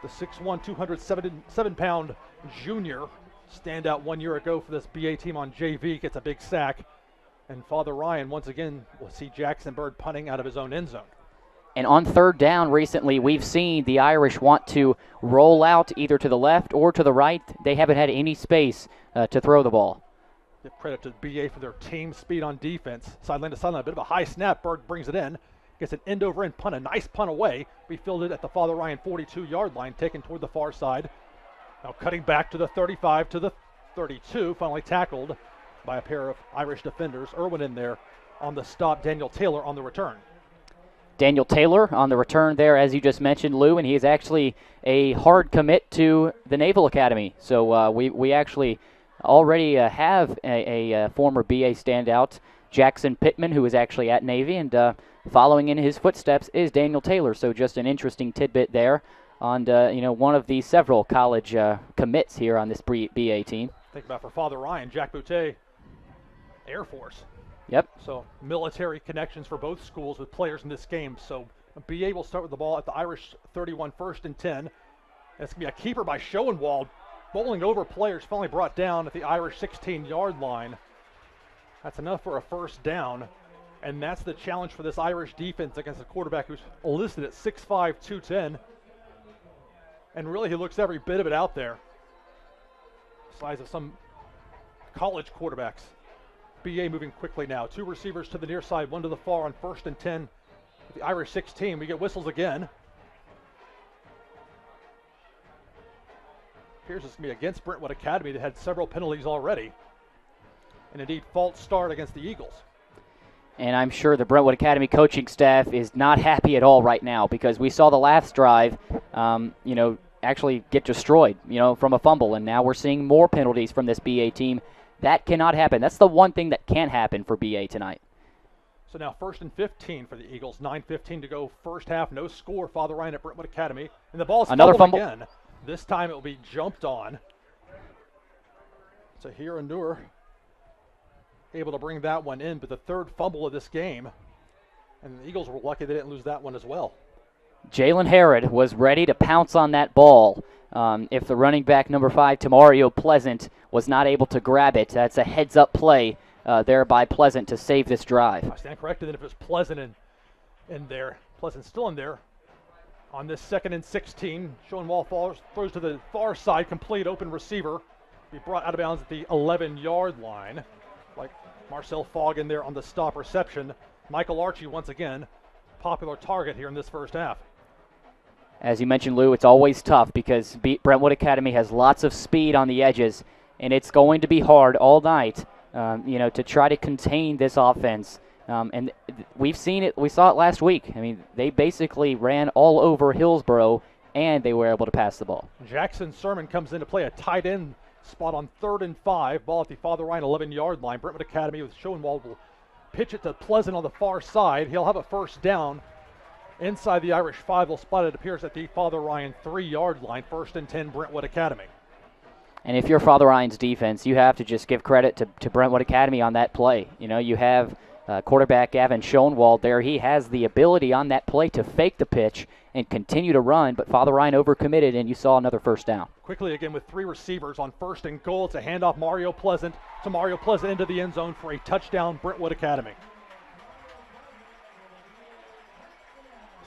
S3: the 6'1", 207-pound junior, standout 1 year ago for this BA team on JV, gets a big sack. And Father Ryan, once again, will see Jackson Bird punting out of his own end zone.
S1: And on 3rd down recently, we've seen the Irish want to roll out either to the left or to the right. They haven't had any space to throw the ball.
S3: Give credit to BA for their team speed on defense. Sideline to sideline, a bit of a high snap. Bird brings it in. Gets an end over end punt, a nice punt away. We fielded at the Father Ryan 42-yard line, taken toward the far side. Now cutting back to the 35 to the 32, finally tackled by a pair of Irish defenders. Irwin in there on the stop, Daniel Taylor on the return.
S1: Daniel Taylor on the return there, as you just mentioned, Lou, and he is actually a hard commit to the Naval Academy. So we actually already have a former BA standout, Jackson Pittman, who is actually at Navy, and following in his footsteps is Daniel Taylor. So just an interesting tidbit there on one of the several college commits here on this BA team.
S3: Think about for Father Ryan, Jack Boutte, Air Force.
S1: Yep.
S3: So military connections for both schools with players in this game. So BA will start with the ball at the Irish 31, 1st and 10. And it's going to be a keeper by Schoenwald, bowling over players, finally brought down at the Irish 16-yard line. That's enough for a 1st down. And that's the challenge for this Irish defense against a quarterback who's listed at 6'5", 210. And really, he looks every bit of it out there. Size of some college quarterbacks. BA moving quickly now. 2 receivers to the near side, 1 to the far on 1st and 10. The Irish 16. We get whistles again. Appears it's going to be against Brentwood Academy that had several penalties already. And indeed, false start against the Eagles.
S1: And I'm sure the Brentwood Academy coaching staff is not happy at all right now, because we saw the last drive, actually get destroyed, from a fumble. And now we're seeing more penalties from this BA team. That cannot happen. That's the one thing that can't happen for BA tonight.
S3: So now 1st and 15 for the Eagles. 9:15 to go first half. No score. Father Ryan at Brentwood Academy. And the ball's
S1: another fumble
S3: again. This time it will be jumped on. So here Nur able to bring that one in, but the 3rd fumble of this game. And the Eagles were lucky they didn't lose that one as well.
S1: Jalen Herod was ready to pounce on that ball. If the running back number 5, Tamario Pleasant, was not able to grab it, that's a heads-up play there by Pleasant to save this drive.
S3: I stand corrected that if it was Pleasant in there, Pleasant still in there. On this 2nd and 16, Schoenwald throws to the far side, complete open receiver. Be brought out of bounds at the 11-yard line. Like Marcel Fogg in there on the stop reception. Michael Archie once again, popular target here in this first half.
S1: As you mentioned, Lou, it's always tough because Brentwood Academy has lots of speed on the edges, and it's going to be hard all night, to try to contain this offense. And we've seen it. We saw it last week. I mean, they basically ran all over Hillsborough, and they were able to pass the ball.
S3: Jackson Sermon comes in to play a tight end spot on 3rd and 5. Ball at the Father Ryan 11-yard line. Brentwood Academy with Schoenwald will pitch it to Pleasant on the far side. He'll have a first down. Inside the Irish 5 will spot it, appears at the Father Ryan 3-yard line. 1st and 10, Brentwood Academy.
S1: And if you're Father Ryan's defense, you have to just give credit to Brentwood Academy on that play. You have quarterback Gavin Schoenwald there. He has the ability on that play to fake the pitch and continue to run, but Father Ryan overcommitted, and you saw another first down.
S3: Quickly again with 3 receivers on 1st and goal. It's a handoff Mario Pleasant to Mario Pleasant into the end zone for a touchdown, Brentwood Academy.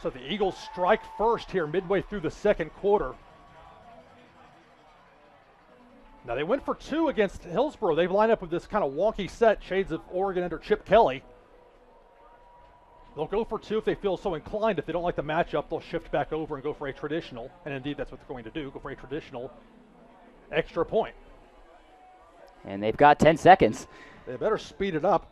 S3: So the Eagles strike first here midway through the 2nd quarter. Now they went for 2 against Hillsborough. They've lined up with this kind of wonky set, shades of Oregon under Chip Kelly. They'll go for 2 if they feel so inclined. If they don't like the matchup, they'll shift back over and go for a traditional, and indeed that's what they're going to do, go for a traditional extra point.
S1: And they've got 10 seconds.
S3: They better speed it up.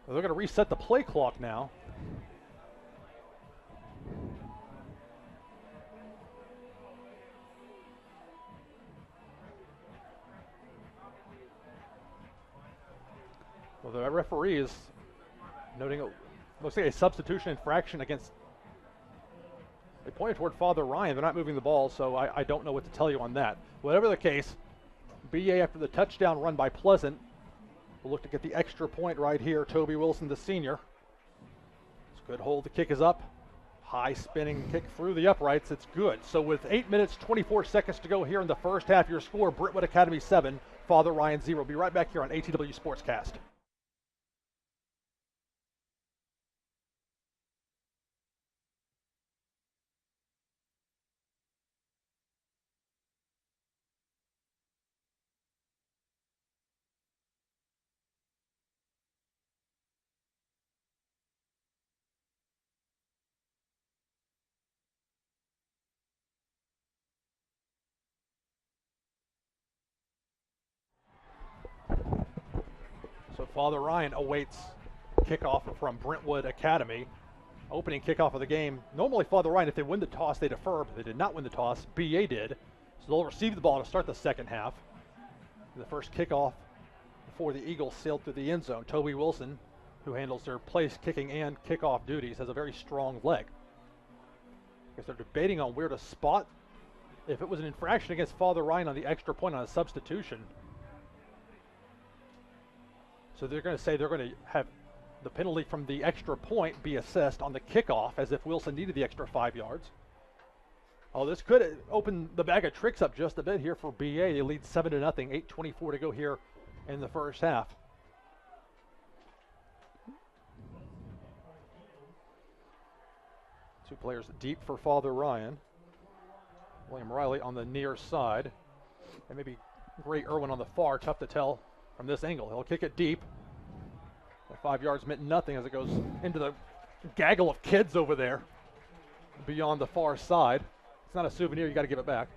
S3: Well, they're going to reset the play clock now. Well, the referee is noting looks like a substitution infraction against. They pointed toward Father Ryan. They're not moving the ball, so I don't know what to tell you on that. Whatever the case, BA after the touchdown run by Pleasant will look to get the extra point right here. Toby Wilson, the senior. It's a good hold. The kick is up. High spinning kick through the uprights. It's good. So with 8 minutes, 24 seconds to go here in the first half, your score, Brentwood Academy 7, Father Ryan 0. Be right back here on ATW Sportscast. So Father Ryan awaits kickoff from Brentwood Academy. Opening kickoff of the game. Normally Father Ryan, if they win the toss, they defer, but they did not win the toss. BA did. So they'll receive the ball to start the second half. The first kickoff before the Eagles sailed through the end zone. Toby Wilson, who handles their place kicking and kickoff duties, has a very strong leg. I guess they're debating on where to spot. If it was an infraction against Father Ryan on the extra point on a substitution, so they're going to say they're going to have the penalty from the extra point be assessed on the kickoff as if Wilson needed the extra 5 yards. Oh, this could open the bag of tricks up just a bit here for BA. They lead 7-0, 8:24 to go here in the first half. Two players deep for Father Ryan. William Riley on the near side. And maybe Gray Irwin on the far. Tough to tell from this angle. He'll kick it deep. The 5 yards meant nothing as it goes into the gaggle of kids over there beyond the far side. It's not a souvenir. You got to give it back.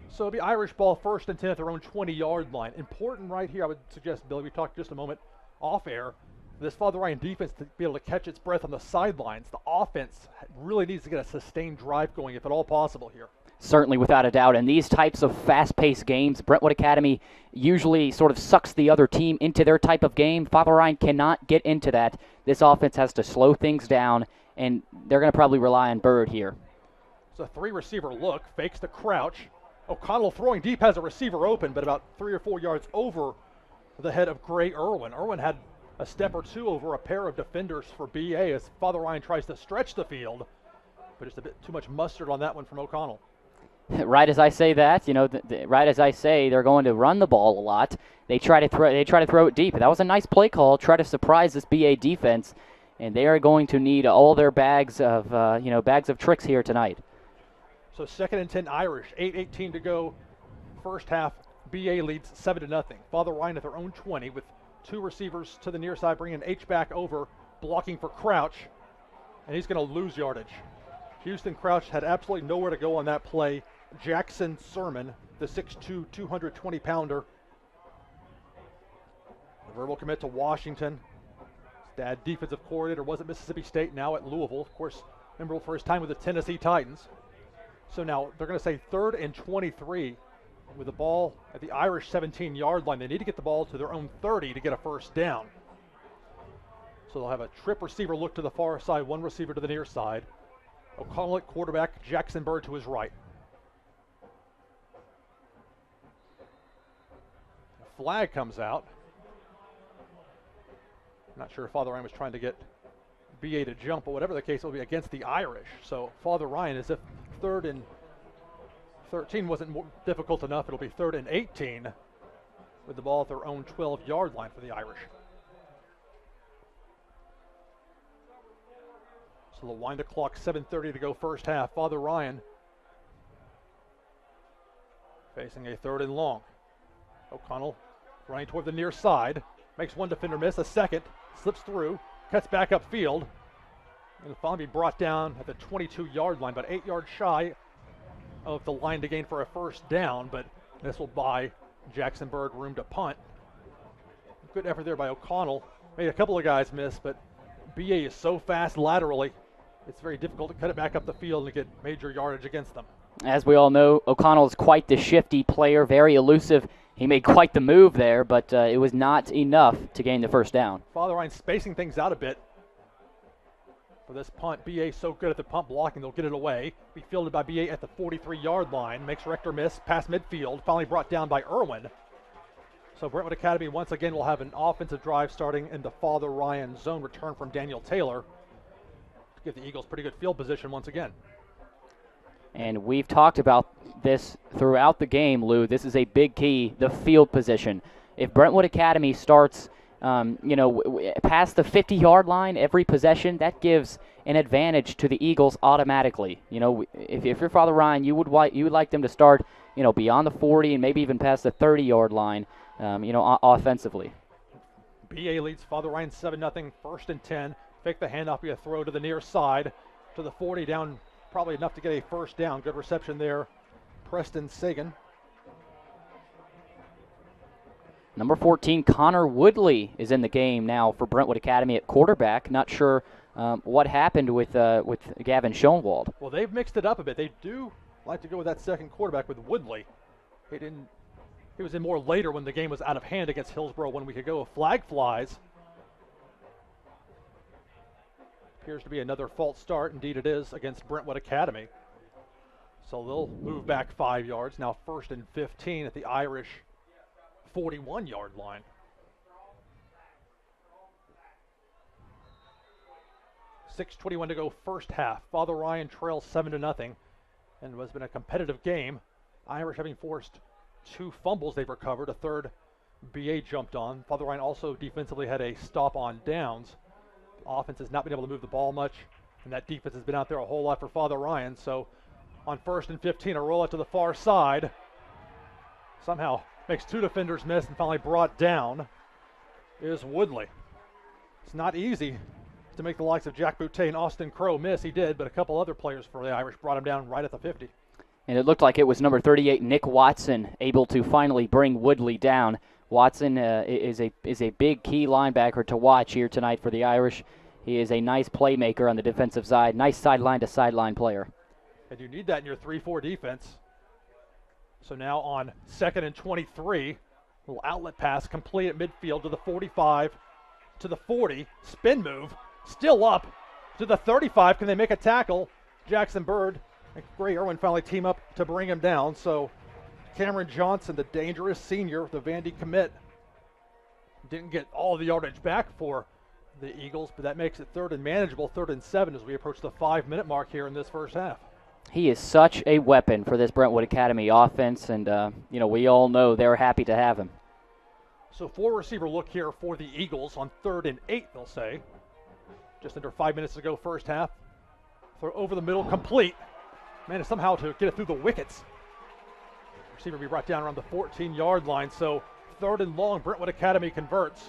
S3: So it'll be Irish ball, 1st and 10 at their own 20-yard line. Important right here, I would suggest, Billy, we talked just a moment off air, this Father Ryan defense to be able to catch its breath on the sidelines. The offense really needs to get a sustained drive going, if at all possible here.
S1: Certainly, without a doubt. In these types of fast-paced games, Brentwood Academy usually sort of sucks the other team into their type of game. Father Ryan cannot get into that. This offense has to slow things down, and they're going to probably rely on Bird here.
S3: It's a 3-receiver look, fakes the crouch. O'Connell throwing deep, has a receiver open, but about 3 or 4 yards over the head of Gray Irwin. Irwin had a step or two over a pair of defenders for BA as Father Ryan tries to stretch the field, but just a bit too much mustard on that one from O'Connell.
S1: Right as I say that, right as I say they're going to run the ball a lot, they try to throw it deep. That was a nice play call, try to surprise this BA defense, and they are going to need all their bags of tricks here tonight.
S3: So 2nd and 10 Irish, 8:18 to go. First half, BA leads 7-0. Father Ryan at their own 20 with 2 receivers to the near side, bringing H-back over, blocking for Crouch, and he's going to lose yardage. Houston Crouch had absolutely nowhere to go on that play. Jackson Sermon, the 6'2", 220-pounder. The verbal commit to Washington. His dad, defensive coordinator, was at Mississippi State, now at Louisville. Of course, memorable for his time with the Tennessee Titans. So now they're going to say 3rd and 23 with the ball at the Irish 17-yard line. They need to get the ball to their own 30 to get a first down. So they'll have a trip receiver look to the far side, 1 receiver to the near side. O'Connell at quarterback, Jackson Bird to his right. A flag comes out. Not sure if Father Ryan was trying to get BA to jump, but whatever the case, it will be against the Irish. So Father Ryan, as if 3rd and 13 wasn't more difficult enough, it'll be 3rd and 18 with the ball at their own 12-yard line for the Irish. So they'll wind the clock, 7:30 to go first half. Father Ryan facing a 3rd and long. O'Connell running toward the near side, makes 1 defender miss, a second, slips through, cuts back upfield, and will finally be brought down at the 22-yard line, about 8 yards shy of the line to gain for a first down, but this will buy Jackson Bird room to punt. Good effort there by O'Connell. Made a couple of guys miss, but BA is so fast laterally, it's very difficult to cut it back up the field and get major yardage against them.
S1: As we all know, O'Connell is quite the shifty player, very elusive. He made quite the move there, but it was not enough to gain the first down.
S3: Father Ryan spacing things out a bit for this punt. BA so good at the punt blocking, they'll get it away. Be fielded by BA at the 43-yard line. Makes Rector miss, past midfield. Finally brought down by Irwin. So Brentwood Academy once again will have an offensive drive starting in the Father Ryan zone. Return from Daniel Taylor to give the Eagles pretty good field position once again.
S1: And we've talked about this throughout the game, Lou. This is a big key, the field position. If Brentwood Academy starts, past the 50-yard line every possession, that gives an advantage to the Eagles automatically. If you're Father Ryan, you would like them to start, beyond the 40 and maybe even past the 30-yard line, offensively.
S3: BA leads Father Ryan 7-0, 1st and 10. Fake the handoff, be a throw to the near side to the 40, down probably enough to get a first down. Good reception there, Preston Sagan.
S1: Number 14, Connor Woodley is in the game now for Brentwood Academy at quarterback. Not sure what happened with Gavin Schoenwald.
S3: Well, they've mixed it up a bit. They do like to go with that second quarterback with Woodley. He was in more later when the game was out of hand against Hillsborough 1 week ago. A flag flies. Appears to be another false start. Indeed it is against Brentwood Academy. So they'll move back 5 yards. Now 1st and 15 at the Irish 41-yard line. .6:21 to go first half. Father Ryan trails 7-0 and has been a competitive game. Irish having forced 2 fumbles they've recovered. A third BA jumped on. Father Ryan also defensively had a stop on downs. The offense has not been able to move the ball much, and that defense has been out there a whole lot for Father Ryan. So on 1st and 15, a roll out to the far side. Somehow makes two defenders miss, and finally brought down is Woodley. It's not easy to make the likes of Jack Boutte and Austin Crow miss. He did, but a couple other players for the Irish brought him down right at the 50.
S1: And it looked like it was number 38, Nick Watson, able to finally bring Woodley down. Watson is a big key linebacker to watch here tonight for the Irish. He is a nice playmaker on the defensive side, nice sideline-to-sideline player.
S3: And you need that in your 3-4 defense. So now on 2nd and 23, little outlet pass complete at midfield to the 45, to the 40, spin move, still up to the 35. Can they make a tackle? Jackson Bird and Gray Irwin finally team up to bring him down. So Cameron Johnson, the dangerous senior, the Vandy commit, didn't get all the yardage back for the Eagles, but that makes it 3rd and manageable, 3rd and 7 as we approach the 5-minute mark here in this first half.
S1: He is such a weapon for this Brentwood Academy offense, and we all know they're happy to have him.
S3: So 4-receiver look here for the Eagles on 3rd and 8, they'll say. Just under 5 minutes to go first half. Throw over the middle, complete. Managed somehow to get it through the wickets. Receiver be brought down around the 14-yard line, so 3rd and long, Brentwood Academy converts.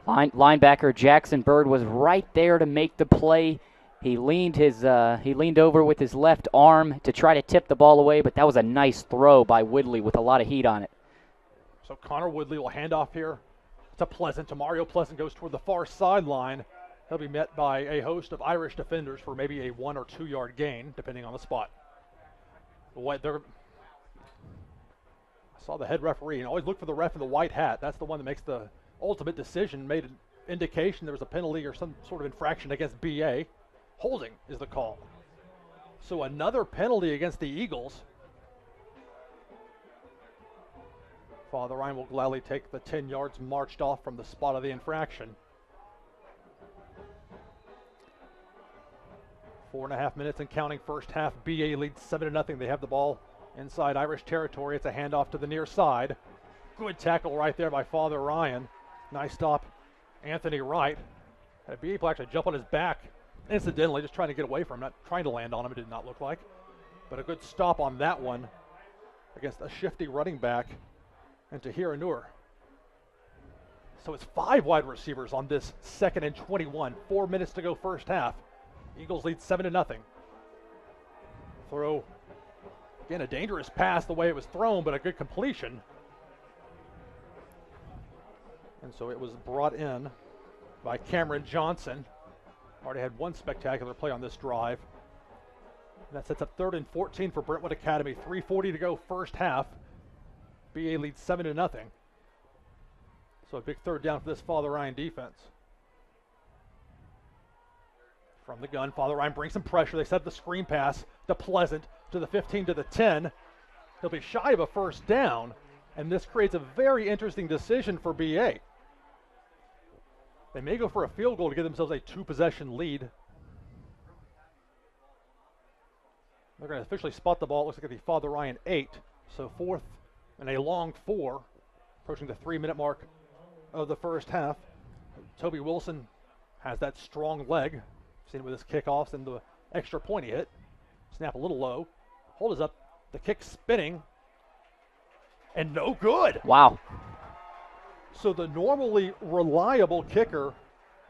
S1: Linebacker Jackson Bird was right there to make the play. He leaned over with his left arm to try to tip the ball away, but that was a nice throw by Woodley with a lot of heat on it.
S3: So Connor Woodley will hand off here to Pleasant. Mario Pleasant goes toward the far sideline. He'll be met by a host of Irish defenders for maybe a 1 or 2 yard gain, depending on the spot. I saw the head referee, and always look for the ref in the white hat. That's the one that makes the ultimate decision. Made an indication there was a penalty or some sort of infraction against BA. Holding is the call. So another penalty against the Eagles. Father Ryan will gladly take the 10 yards marched off from the spot of the infraction. 4.5 minutes and counting first half. BA leads 7-0. They have the ball inside Irish territory. It's a handoff to the near side. Good tackle right there by Father Ryan. Nice stop, Anthony Wright. Had a BA player actually jump on his back, incidentally, just trying to get away from him, not trying to land on him, it did not look like. But a good stop on that one against a shifty running back and Tahir Anur. So it's 5 wide receivers on this 2nd and 21. 4 minutes to go first half. Eagles lead 7-0. Throw, again, a dangerous pass the way it was thrown, but a good completion. And so it was brought in by Cameron Johnson. Already had one spectacular play on this drive. That sets up 3rd and 14 for Brentwood Academy. 3:40 to go first half. BA leads 7-0. So a big 3rd down for this Father Ryan defense. From the gun, Father Ryan brings some pressure. They set the screen pass to Pleasant, to the 15, to the 10. He'll be shy of a first down, and this creates a very interesting decision for BA. They may go for a field goal to give themselves a 2-possession lead. They're going to officially spot the ball. It looks like it'll be Father Ryan 8. So 4th and a long 4, approaching the 3-minute mark of the first half. Toby Wilson has that strong leg. Seen it with his kickoffs and the extra point he hit. Snap a little low. Hold is up. The kick spinning. And no good.
S1: Wow.
S3: So the normally reliable kicker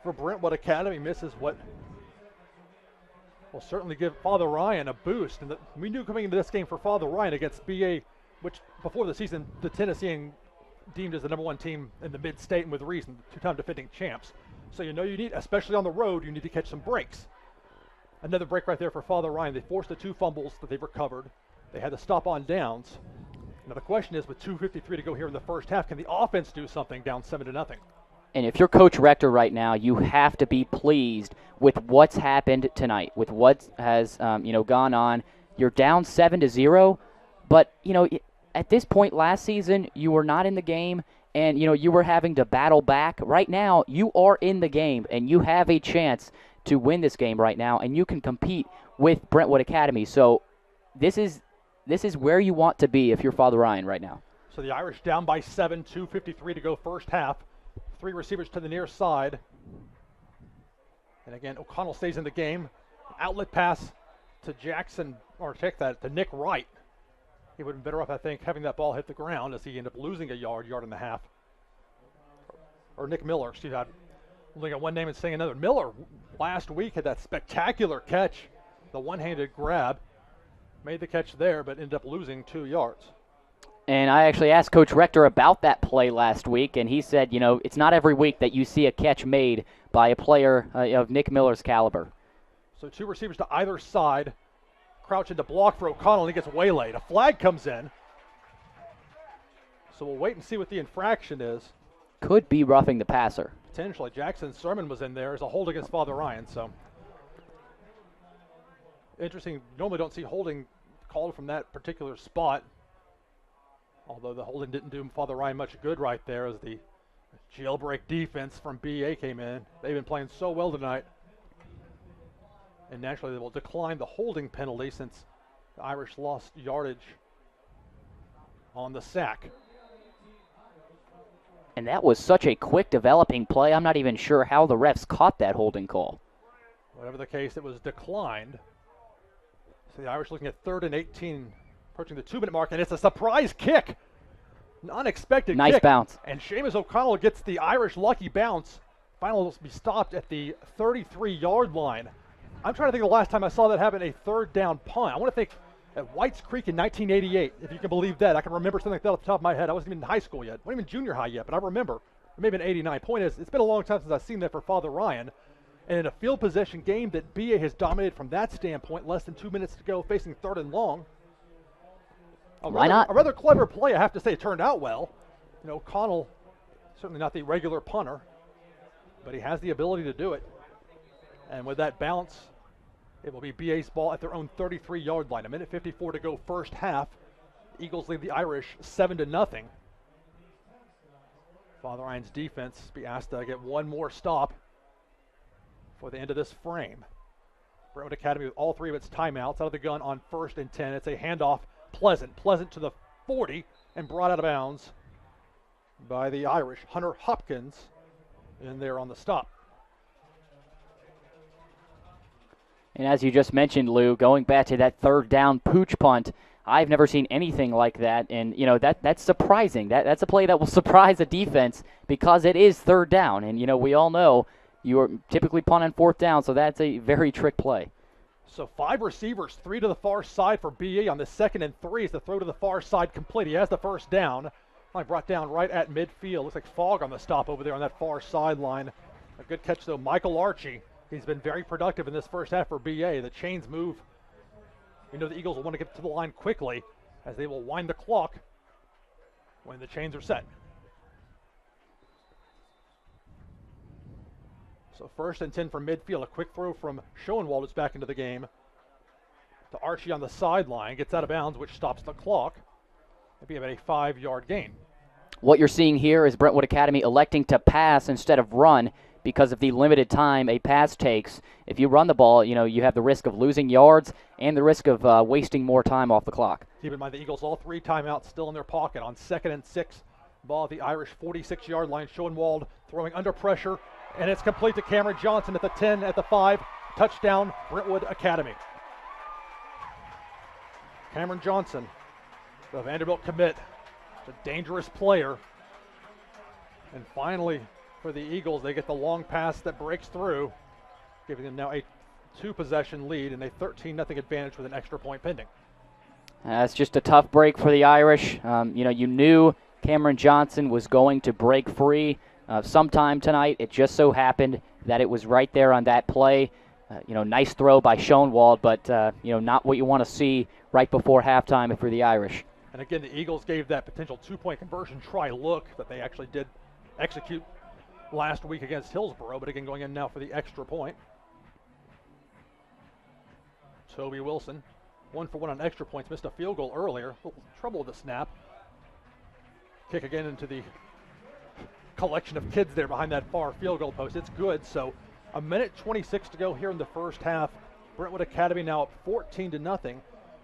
S3: for Brentwood Academy misses what will certainly give Father Ryan a boost. And we knew coming into this game for Father Ryan against BA, which before the season, the Tennessean deemed as the #1 team in the mid-state, and with reason, 2-time defending champs. So you know you need, especially on the road, you need to catch some breaks. Another break right there for Father Ryan. They forced the 2 fumbles that they've recovered. They had to stop on downs. Now the question is, with 2:53 to go here in the first half, can the offense do something down 7-0?
S1: And if you're Coach Rector right now, you have to be pleased with what's happened tonight, with what has gone on. You're down 7-0, but at this point last season, you were not in the game, and you were having to battle back. Right now, you are in the game, and you have a chance to win this game right now, and you can compete with Brentwood Academy. So this is where you want to be if you're Father Ryan right now.
S3: So the Irish down by 7, 2:53 to go first half. 3 receivers to the near side. And again, O'Connell stays in the game. Outlet pass to Jackson, or check that, to Nick Wright. He would have been better off, I think, having that ball hit the ground as he ended up losing a yard and a half. Or Nick Miller, excuse me. I'm looking at one name and saying another. Miller last week had that spectacular catch, the one-handed grab. Made the catch there, but ended up losing 2 yards.
S1: And I actually asked Coach Rector about that play last week, and he said, it's not every week that you see a catch made by a player of Nick Miller's caliber.
S3: So 2 receivers to either side. Crouch into block for O'Connell, and he gets waylaid. A flag comes in. So we'll wait and see what the infraction is.
S1: Could be roughing the passer.
S3: Potentially. Jackson Sermon was in there as a hold against Father Ryan. So interesting. Normally don't see holding called from that particular spot. Although the holding didn't do Father Ryan much good right there as the jailbreak defense from BA came in. They've been playing so well tonight. And naturally, they will decline the holding penalty since the Irish lost yardage on the sack.
S1: And that was such a quick developing play. I'm not even sure how the refs caught that holding call.
S3: Whatever the case, it was declined. So the Irish looking at 3rd and 18, approaching the 2-minute mark, and it's a surprise kick. An unexpected kick.
S1: Nice bounce.
S3: And Seamus O'Connell gets the Irish lucky bounce. Finally will be stopped at the 33-yard line. I'm trying to think of the last time I saw that happen, a 3rd down punt. I want to think at White's Creek in 1988, if you can believe that. I can remember something like that off the top of my head. I wasn't even in high school yet. I wasn't even junior high yet, but I remember. It may have been 89. Point is, it's been a long time since I've seen that for Father Ryan. And in a field possession game that BA has dominated from that standpoint, less than 2 minutes to go, facing 3rd and long.
S1: Why not?
S3: A rather clever play, I have to say. It turned out well. O'Connell, certainly not the regular punter, but he has the ability to do it. And with that bounce, it will be BA's ball at their own 33-yard line. 1:54 to go first half. Eagles lead the Irish 7-0. Father Ryan's defense be asked to get one more stop for the end of this frame. Brentwood Academy with all 3 of its timeouts out of the gun on 1st and 10. It's a handoff. Pleasant to the 40 and brought out of bounds by the Irish. Hunter Hopkins in there on the stop.
S1: And as you just mentioned, Lou, going back to that 3rd down pooch punt, I've never seen anything like that. And, that's surprising. That's a play that will surprise a defense because it is 3rd down. And, we all know you are typically punting 4th down, so that's a very trick play.
S3: So 5 receivers, 3 to the far side for BA on the 2nd and 3 as the throw to the far side complete. He has the 1st down. Finally brought down right at midfield. Looks like fog on the stop over there on that far sideline. A good catch, though. Michael Archie. He's been very productive in this first half for BA. The chains move. We know the Eagles will want to get to the line quickly as they will wind the clock when the chains are set. So 1st and 10 from midfield. A quick throw from Schoenwald is back into the game to Archie on the sideline. Gets out of bounds, which stops the clock. It'd be about a 5-yard gain.
S1: What you're seeing here is Brentwood Academy electing to pass instead of run because of the limited time a pass takes. If you run the ball, you have the risk of losing yards and the risk of wasting more time off the clock.
S3: Keep in mind the Eagles all 3 timeouts still in their pocket on 2nd and 6. Ball at the Irish 46-yard line. Schoenwald throwing under pressure, and it's complete to Cameron Johnson at the 10, at the 5. Touchdown, Brentwood Academy. Cameron Johnson, the Vanderbilt commit. It's a dangerous player. And finally, for the Eagles, they get the long pass that breaks through, giving them now a 2-possession lead and a 13-0 advantage with an extra point pending.
S1: It's just a tough break for the Irish. You knew Cameron Johnson was going to break free sometime tonight. It just so happened that it was right there on that play. Nice throw by Schoenwald, but not what you want to see right before halftime for the Irish.
S3: And again, the Eagles gave that potential 2-point conversion try look that they actually did execute last week against Hillsborough, but again going in now for the extra point. Toby Wilson, 1 for 1 on extra points, missed a field goal earlier. A little trouble with the snap. Kick again into the collection of kids there behind that far field goal post. It's good. So 1:26 to go here in the first half. Brentwood Academy now up 14-0.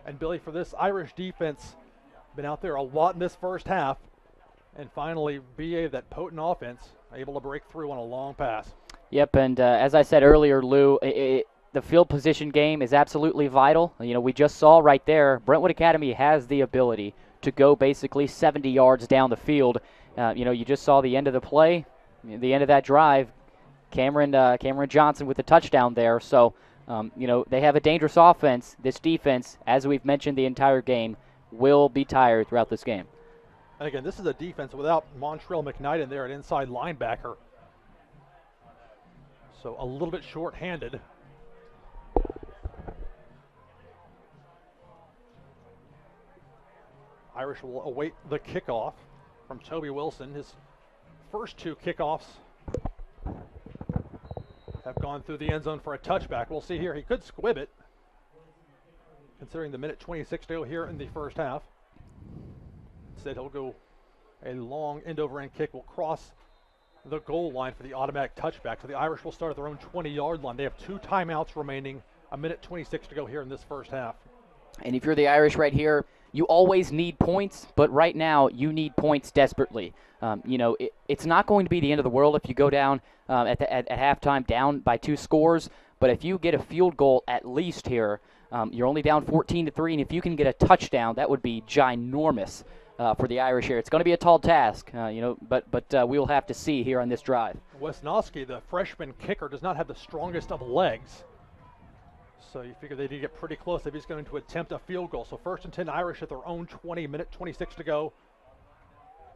S3: And Billy, for this Irish defense, been out there a lot in this first half. And finally, BA, that potent offense, able to break through on a long pass.
S1: Yep, and as I said earlier, Lou, the field position game is absolutely vital. We just saw right there, Brentwood Academy has the ability to go basically 70 yards down the field. You just saw the end of the play, the end of that drive. Cameron Johnson with the touchdown there. So, they have a dangerous offense. This defense, as we've mentioned the entire game, will be tired throughout this game.
S3: And again, this is a defense without Montrell McKnight in there, an inside linebacker. So a little bit short-handed. Irish will await the kickoff from Toby Wilson. His first 2 kickoffs have gone through the end zone for a touchback. We'll see here. He could squib it, considering the minute 26 to go here in the first half. Instead, he'll go a long end-over-end kick. Will cross the goal line for the automatic touchback. So the Irish will start at their own 20-yard line. They have 2 timeouts remaining, a minute 26 to go here in this first half.
S1: And if you're the Irish right here, you always need points, but right now you need points desperately. It's not going to be the end of the world if you go down at halftime down by 2 scores, but if you get a field goal at least here, you're only down 14-3, and if you can get a touchdown, that would be ginormous for the Irish here. It's going to be a tall task, but we'll have to see here on this drive.
S3: Wesnowski, the freshman kicker, does not have the strongest of legs. So you figure they need to get pretty close if he's going to attempt a field goal. So 1st and 10 Irish at their own 20, minute 26 to go.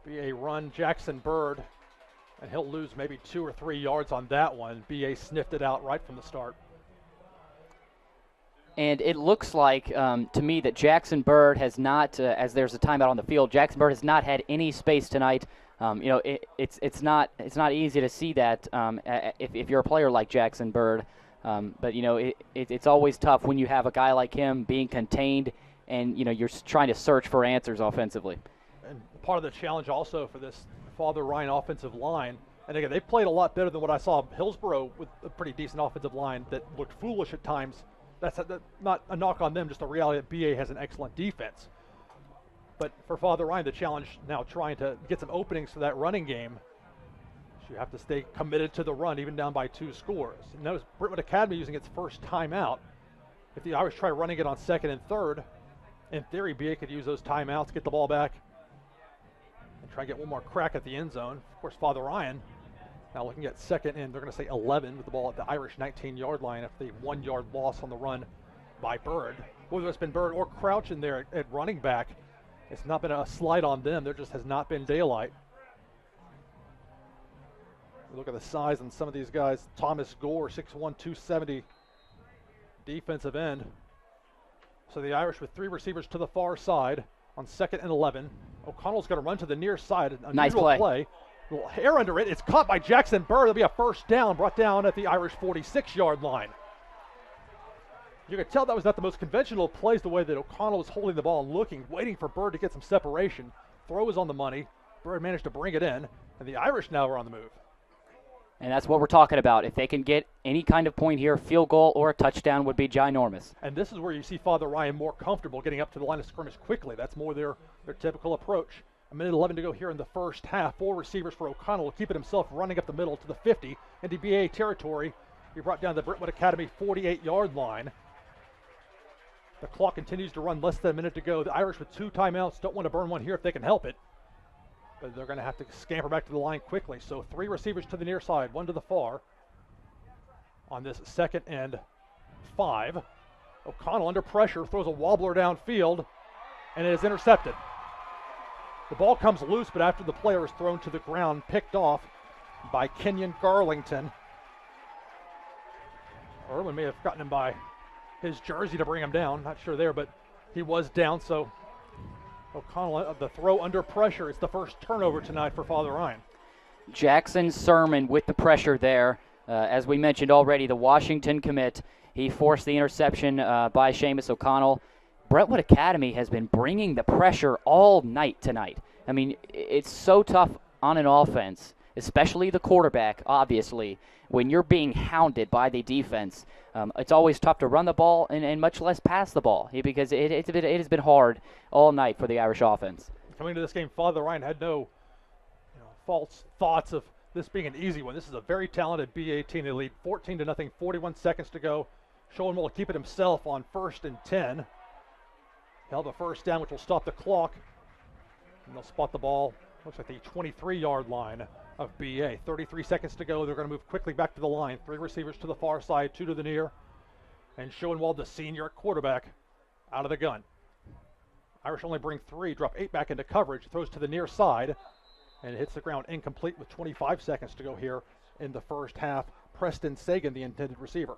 S3: Be a run, Jackson Bird, and he'll lose maybe 2 or 3 yards on that one. BA sniffed it out right from the start.
S1: And it looks like to me that Jackson Bird has not, as there's a timeout on the field, Jackson Bird has not had any space tonight. It's not easy to see that if you're a player like Jackson Bird. But it's always tough when you have a guy like him being contained, and you're trying to search for answers offensively.
S3: And part of the challenge also for this Father Ryan offensive line, and again, they played a lot better than what I saw Hillsborough with a pretty decent offensive line that looked foolish at times. That's not a knock on them, just a reality that BA has an excellent defense. But for Father Ryan, the challenge now trying to get some openings for that running game. You have to stay committed to the run, even down by 2 scores. Notice Brentwood Academy using its first timeout. If the Irish try running it on 2nd and 3rd, in theory, BA could use those timeouts, get the ball back, and try and get one more crack at the end zone. Of course, Father Ryan now looking at 2nd and they're going to say 11 with the ball at the Irish 19-yard line after the 1-yard loss on the run by Bird. Whether it's been Bird or Crouch in there at running back, it's not been a slide on them. There just has not been daylight. Look at the size on some of these guys. Thomas Gore, 6'1", 270, defensive end. So the Irish with 3 receivers to the far side on 2nd and 11. O'Connell's going to run to the near side.
S1: Nice play.
S3: A little hair under it. It's caught by Jackson Bird. It'll be a first down, brought down at the Irish 46-yard line. You can tell that was not the most conventional plays, the way that O'Connell was holding the ball and looking, waiting for Bird to get some separation. Throw was on the money. Bird managed to bring it in, and the Irish now are on the move.
S1: And that's what we're talking about. If they can get any kind of point here, field goal or a touchdown would be ginormous.
S3: And this is where you see Father Ryan more comfortable getting up to the line of scrimmage quickly. That's more their typical approach. A minute 11 to go here in the first half. 4 receivers for O'Connell, keeping himself running up the middle to the 50 into BA territory. He brought down the Brentwood Academy 48-yard line. The clock continues to run, less than a minute to go. The Irish with 2 timeouts, don't want to burn one here if they can help it. But they're going to have to scamper back to the line quickly. So 3 receivers to the near side, 1 to the far. On this 2nd and 5. O'Connell under pressure, throws a wobbler downfield, and it is intercepted. The ball comes loose, but after the player is thrown to the ground, picked off by Kenyon Garlington. Irwin may have gotten him by his jersey to bring him down. Not sure there, but he was down, so O'Connell, the throw under pressure. It's the first turnover tonight for Father Ryan.
S1: Jackson Sermon with the pressure there. As we mentioned already, the Washington commit, he forced the interception by Seamus O'Connell. Brentwood Academy has been bringing the pressure all night tonight. I mean, it's so tough on an offense, especially the quarterback, obviously, when you're being hounded by the defense. It's always tough to run the ball and much less pass the ball because it has been hard all night for the Irish offense.
S3: Coming to this game, Father Ryan had no false thoughts of this being an easy one. This is a very talented BA team. They lead 14-0, 41 seconds to go. Schoenwald will keep it himself on 1st and 10. Held a first down, which will stop the clock. And they'll spot the ball, looks like the 23-yard line of BA. 33 seconds to go. They're going to move quickly back to the line. 3 receivers to the far side, 2 to the near. And Schoenwald, the senior quarterback, out of the gun. Irish only bring 3, drop 8 back into coverage, throws to the near side, and hits the ground incomplete with 25 seconds to go here in the first half. Preston Sagan, the intended receiver.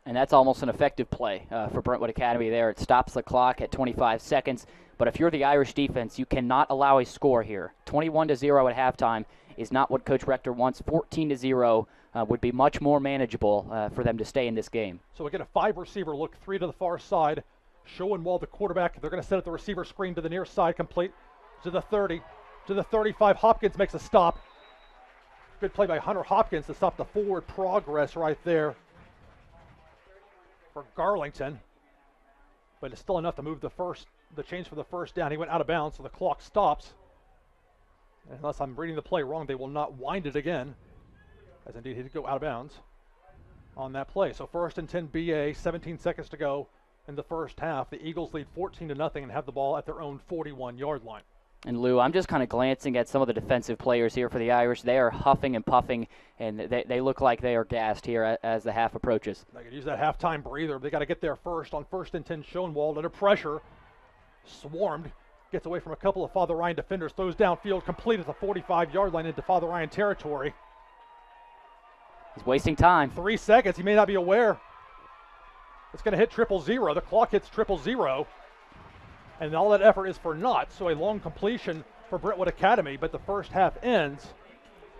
S1: And that's almost an effective play for Brentwood Academy there. It stops the clock at 25 seconds. But if you're the Irish defense, you cannot allow a score here. 21-0 at halftime is not what Coach Rector wants. 14-0 would be much more manageable for them to stay in this game.
S3: So we get a 5-receiver look, 3 to the far side. Schoenwald, the quarterback. They're going to set up the receiver screen to the near side, complete to the 30, to the 35. Hopkins makes a stop. Good play by Hunter Hopkins to stop the forward progress right there for Garlington, but it's still enough to move the chains for the first down. He went out of bounds, so the clock stops. And unless I'm reading the play wrong, they will not wind it again, as indeed he did go out of bounds on that play. So 1st and 10 BA, 17 seconds to go in the first half. The Eagles lead 14-0 and have the ball at their own 41-yard line.
S1: And Lou, I'm just kind of glancing at some of the defensive players here for the Irish. They are huffing and puffing, and they look like they are gassed here as the half approaches.
S3: They could use that halftime breather. They got to get there first on 1st and 10. Schoenwald under pressure, swarmed, gets away from a couple of Father Ryan defenders, throws downfield, complete at the 45-yard line into Father Ryan territory.
S1: He's wasting time.
S3: 3 seconds. He may not be aware. It's going to hit 000. The clock hits 000. And all that effort is for naught. So a long completion for Brentwood Academy, but the first half ends.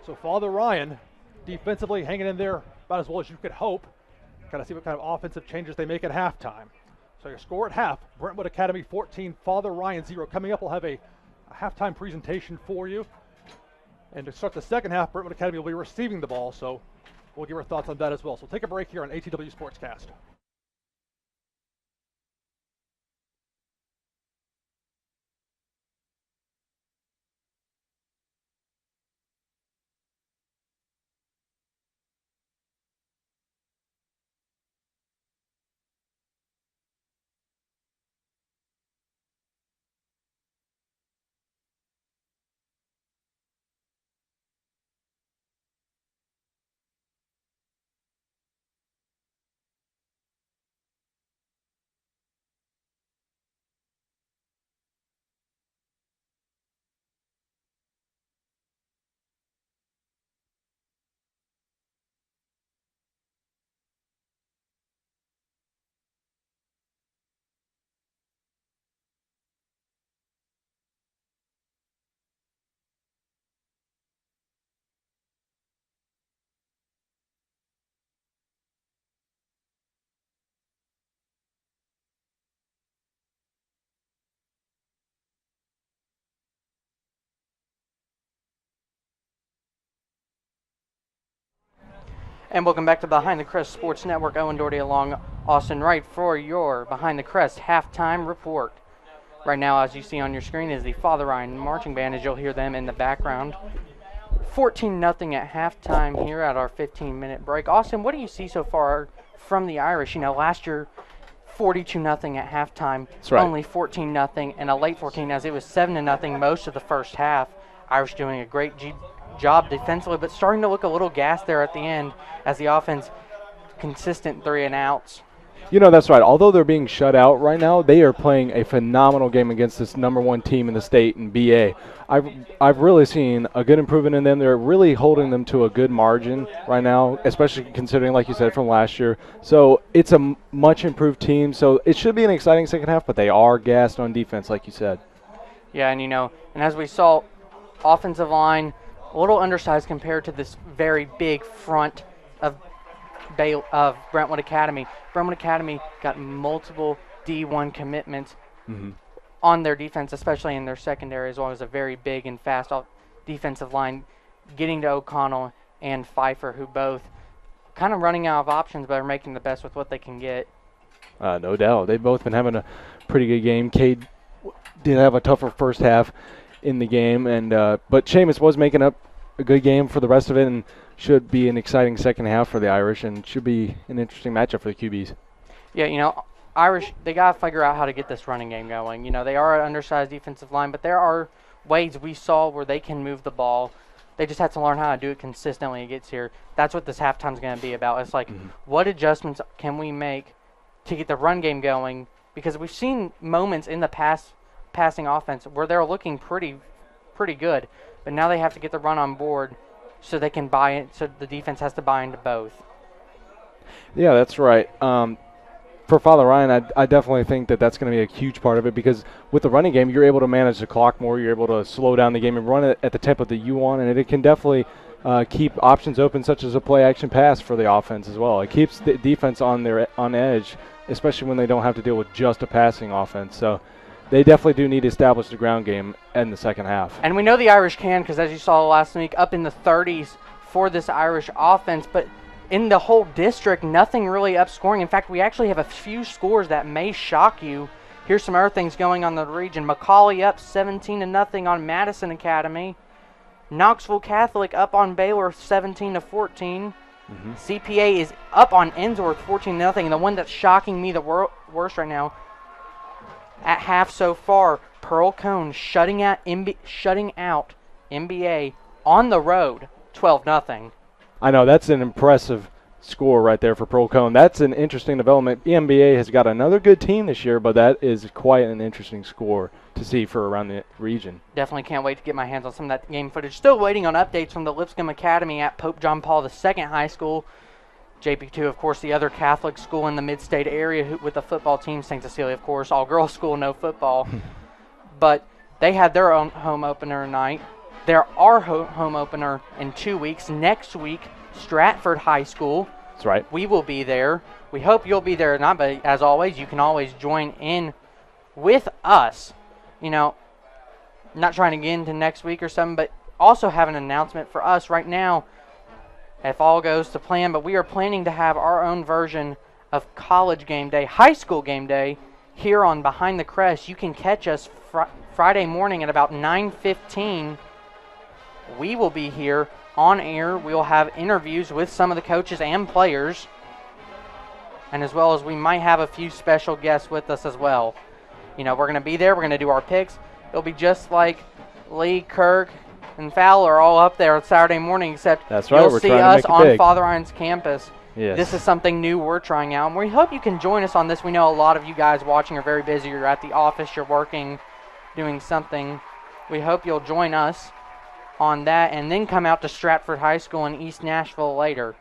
S3: So Father Ryan defensively hanging in there about as well as you could hope. Got to see what kind of offensive changes they make at halftime. So your score at half, Brentwood Academy 14, Father Ryan 0. Coming up, we'll have a halftime presentation for you. And to start the second half, Brentwood Academy will be receiving the ball. So we'll give our thoughts on that as well. So take a break here on ATW Sportscast.
S4: And welcome back to Behind the Crest Sports Network. Owen Doherty along Austin Wright for your Behind the Crest halftime report. Right now, as you see on your screen, is the Father Ryan Marching Band, as you'll hear them in the background. 14-0 at halftime here at our 15-minute break. Austin, what do you see so far from the Irish? You know, last year, 42-0 at halftime.
S2: That's right.
S4: Only 14-0 and a late 14, as it was 7-0 most of the first half. Irish doing a great job defensively, but starting to look a little gassed there at the end as the offense consistent 3-and-outs.
S2: You know, that's right. Although they're being shut out right now, they are playing a phenomenal game against this #1 team in the state in BA. I've really seen a good improvement in them. They're really holding them to a good margin right now, especially considering, like you said, from last year. So it's a much improved team. So it should be an exciting second half, but they are gassed on defense, like you said.
S4: Yeah, and you know, and as we saw, offensive line a little undersized compared to this very big front of Brentwood Academy. Brentwood Academy got multiple D1 commitments on their defense, especially in their secondary, as well as a very big and fast defensive line, getting to O'Connell and Pfeiffer, who both kind of running out of options but are making the best with what they can get.
S2: No doubt. They've both been having a pretty good game. Cade did have a tougher first half in the game, and but Seamus was making up a good game for the rest of it, and should be an exciting second half for the Irish and should be an interesting matchup for the QBs.
S4: Yeah, Irish, they got to figure out how to get this running game going. They are an undersized defensive line, but there are ways we saw where they can move the ball. They just have to learn how to do it consistently when it gets here. That's what this halftime is going to be about. It's like, what adjustments can we make to get the run game going? Because we've seen moments in the passing offense where they're looking pretty good, but now they have to get the run on board so they can buy it, so the defense has to buy into both.
S2: Yeah, that's right. For Father Ryan, I definitely think that's going to be a huge part of it, because with the running game, you're able to manage the clock more. You're able to slow down the game and run it at the tempo that you want, and it can definitely keep options open, such as a play-action pass for the offense as well. It keeps the defense on edge, especially when they don't have to deal with just a passing offense. So they definitely do need to establish the ground game in the second half.
S4: And we know the Irish can, because as you saw last week, up in the 30s for this Irish offense, but in the whole district, nothing really up scoring. In fact, we actually have a few scores that may shock you. Here's some other things going on in the region. Macaulay up 17-0 on Madison Academy. Knoxville Catholic up on Baylor 17-14. CPA is up on Ensworth 14-0. And the one that's shocking me the worst right now, at half so far, Pearl Cone shutting out MBA on the road 12-0.
S2: I know, that's an impressive score right there for Pearl Cone. That's an interesting development. The NBA has got another good team this year, but that is quite an interesting score to see for around the region.
S4: Definitely can't wait to get my hands on some of that game footage. Still waiting on updates from the Lipscomb Academy at Pope John Paul II High School. JP2, of course, the other Catholic school in the mid-state area with the football team. St. Cecilia, of course, all-girls school, no football. But they had their own home opener tonight. There are home opener in 2 weeks. Next week, Stratford High School.
S2: That's right.
S4: We will be there. We hope you'll be there or not, but as always, you can always join in with us. Not trying to get into next week or something, but also have an announcement for us right now, if all goes to plan. But we are planning to have our own version of college game day, high school game day, here on Behind the Crest. You can catch us Friday morning at about 9:15. We will be here on air. We'll have interviews with some of the coaches and players, and as well as we might have a few special guests with us as well. We're going to be there. We're going to do our picks. It'll be just like Lee, Kirk, and Fowler all up there on Saturday morning, except
S2: that's right.
S4: You'll see us on Father Ryan's campus.
S2: Yes.
S4: This is something new we're trying out, and we hope you can join us on this. We know a lot of you guys watching are very busy. You're at the office. You're working, doing something. We hope you'll join us on that, and then come out to Stratford High School in East Nashville later.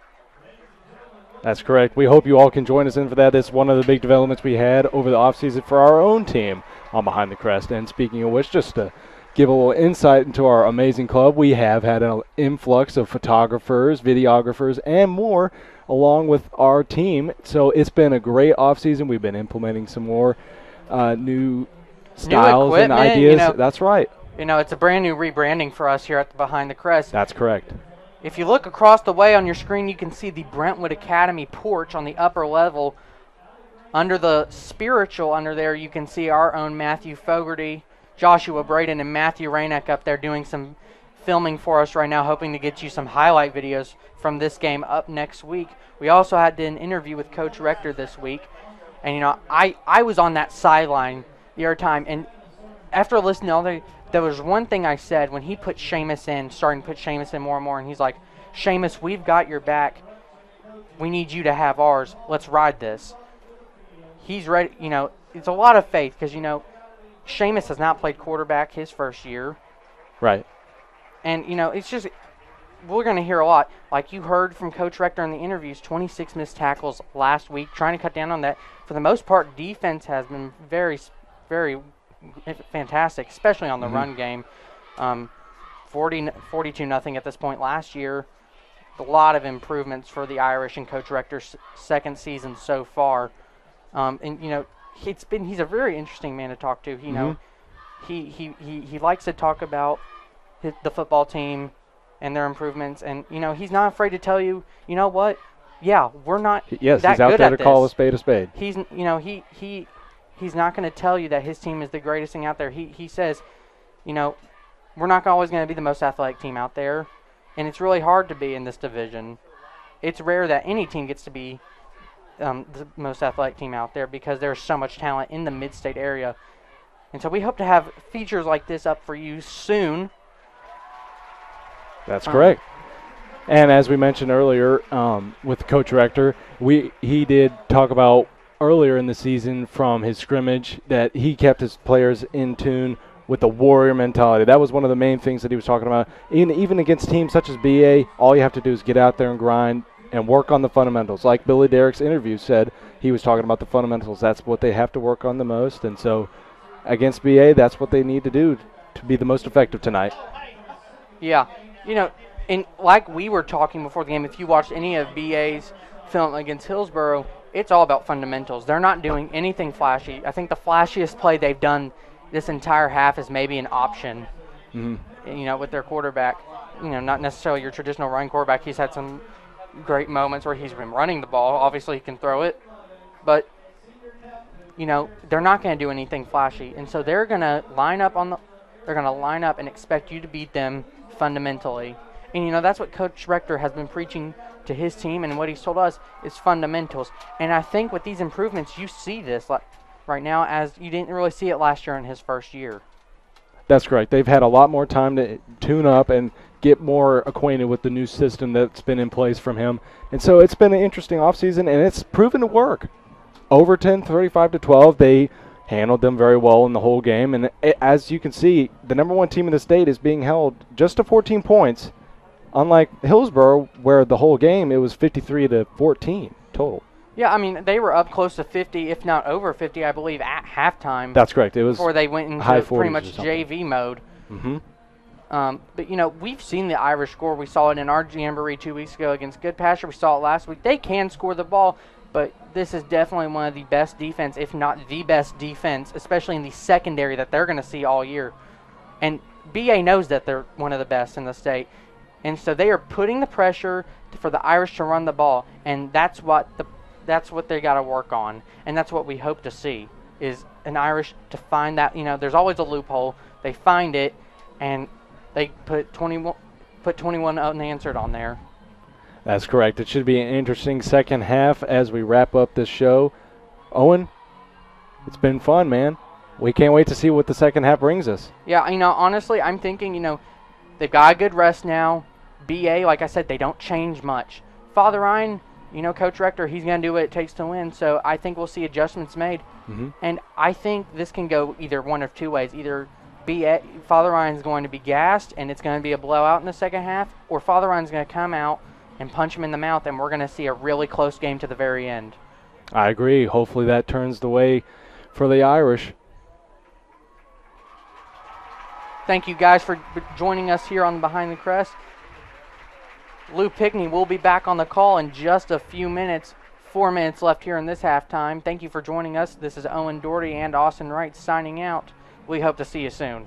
S2: That's correct. We hope you all can join us in for that. It's one of the big developments we had over the offseason for our own team on Behind the Crest. And speaking of which, just to give a little insight into our amazing club, we have had an influx of photographers, videographers, and more along with our team. So it's been a great offseason. We've been implementing some more new styles and ideas. That's right.
S4: It's a brand new rebranding for us here at the Behind the Crest.
S2: That's correct.
S4: If you look across the way on your screen, you can see the Brentwood Academy porch on the upper level. Under the spiritual under there, you can see our own Matthew Fogarty, Joshua Braden, and Matthew Rainek up there doing some filming for us right now, hoping to get you some highlight videos from this game up next week. We also had an interview with Coach Rector this week. And, I was on that sideline the other time, and after listening to all there was one thing I said when he put Seamus in, starting to put Seamus in more and more, and he's like, Seamus, we've got your back. We need you to have ours. Let's ride this. He's ready. It's a lot of faith because, Seamus has not played quarterback his first year.
S2: Right.
S4: And, it's just, we're going to hear a lot. Like you heard from Coach Rector in the interviews, 26 missed tackles last week, trying to cut down on that. For the most part, defense has been very, very fantastic, especially on the run game. 42-0 at this point last year. A lot of improvements for the Irish in Coach Rector's second season so far. He's a very interesting man to talk to. He likes to talk about the football team and their improvements, and he's not afraid to tell you, what? Yeah, we're not.
S2: Yes,
S4: that
S2: he's out
S4: good
S2: there
S4: at
S2: to call a
S4: this.
S2: spade a spade.
S4: He's not going to tell you that his team is the greatest thing out there. He says, we're not always going to be the most athletic team out there. and it's really hard to be in this division. It's rare that any team gets to be the most athletic team out there because there's so much talent in the mid-state area. And so we hope to have features like this up for you soon.
S2: That's correct. And as we mentioned earlier with Coach Rector, he did talk about earlier in the season from his scrimmage that he kept his players in tune with the warrior mentality. That was one of the main things that he was talking about. Even against teams such as BA, all you have to do is get out there and grind and work on the fundamentals. Like Billy Derrick's interview said, he was talking about the fundamentals. That's what they have to work on the most. And so against BA, that's what they need to do to be the most effective tonight.
S4: Yeah. And like we were talking before the game, if you watched any of BA's film against Hillsborough, it's all about fundamentals. They're not doing anything flashy. I think the flashiest play they've done this entire half is maybe an option, with their quarterback. Not necessarily your traditional running quarterback. He's had some great moments where he's been running the ball. Obviously, he can throw it. But, they're not going to do anything flashy. And so they're going to line up and expect you to beat them fundamentally. And, that's what Coach Rector has been preaching to his team, and what he's told us is fundamentals. And I think with these improvements, you see this right now as you didn't really see it last year in his first year.
S2: That's correct. They've had a lot more time to tune up and get more acquainted with the new system that's been in place from him. And so it's been an interesting offseason, and it's proven to work. Overton, 35-12, they handled them very well in the whole game. And as you can see, the number one team in the state is being held just to 14 points, unlike Hillsborough, where the whole game it was 53-14 total.
S4: Yeah, they were up close to 50, if not over 50, I believe, at halftime.
S2: That's correct. It was
S4: before they went into pretty much JV mode.
S2: Mm-hmm.
S4: But, we've seen the Irish score. We saw it in our jamboree 2 weeks ago against Goodpasture. We saw it last week. They can score the ball, but this is definitely one of the best defense, if not the best defense, especially in the secondary that they're going to see all year. And BA knows that they're one of the best in the state. And so they are putting the pressure for the Irish to run the ball, and that's what they got to work on. And that's what we hope to see is an Irish to find that, there's always a loophole. They find it, and they put 21 unanswered on there.
S2: That's correct. It should be an interesting second half as we wrap up this show. Owen, it's been fun, man. We can't wait to see what the second half brings us.
S4: Yeah, honestly, I'm thinking, they've got a good rest now. BA, like I said, they don't change much. Father Ryan, Coach Rector, he's going to do what it takes to win. So I think we'll see adjustments made.
S2: Mm-hmm.
S4: And I think this can go either one of two ways. Either Father Ryan's going to be gassed and it's going to be a blowout in the second half, or Father Ryan's going to come out and punch him in the mouth, and we're going to see a really close game to the very end.
S2: I agree. Hopefully that turns the way for the Irish.
S4: Thank you guys for joining us here on Behind the Crest. Lou Pickney will be back on the call in just a few minutes. 4 minutes left here in this halftime. Thank you for joining us. This is Owen Doherty and Austin Wright signing out. We hope to see you soon.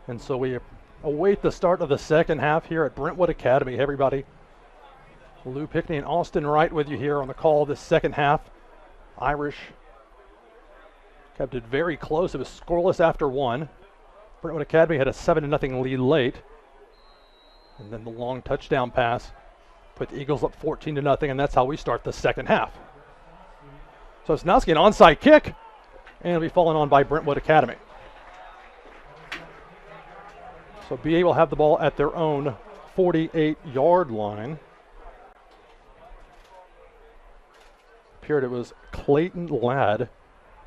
S3: And so we await the start of the second half here at Brentwood Academy. Hey, everybody. Lou Pickney and Austin Wright with you here on the call this second half. Irish kept it very close. It was scoreless after one. Brentwood Academy had a 7-0 lead late. And then the long touchdown pass put the Eagles up 14-0, and that's how we start the second half. So it's now an onside kick, and it'll be fallen on by Brentwood Academy. So BA will have the ball at their own 48-yard line. Appeared it was Clayton Ladd,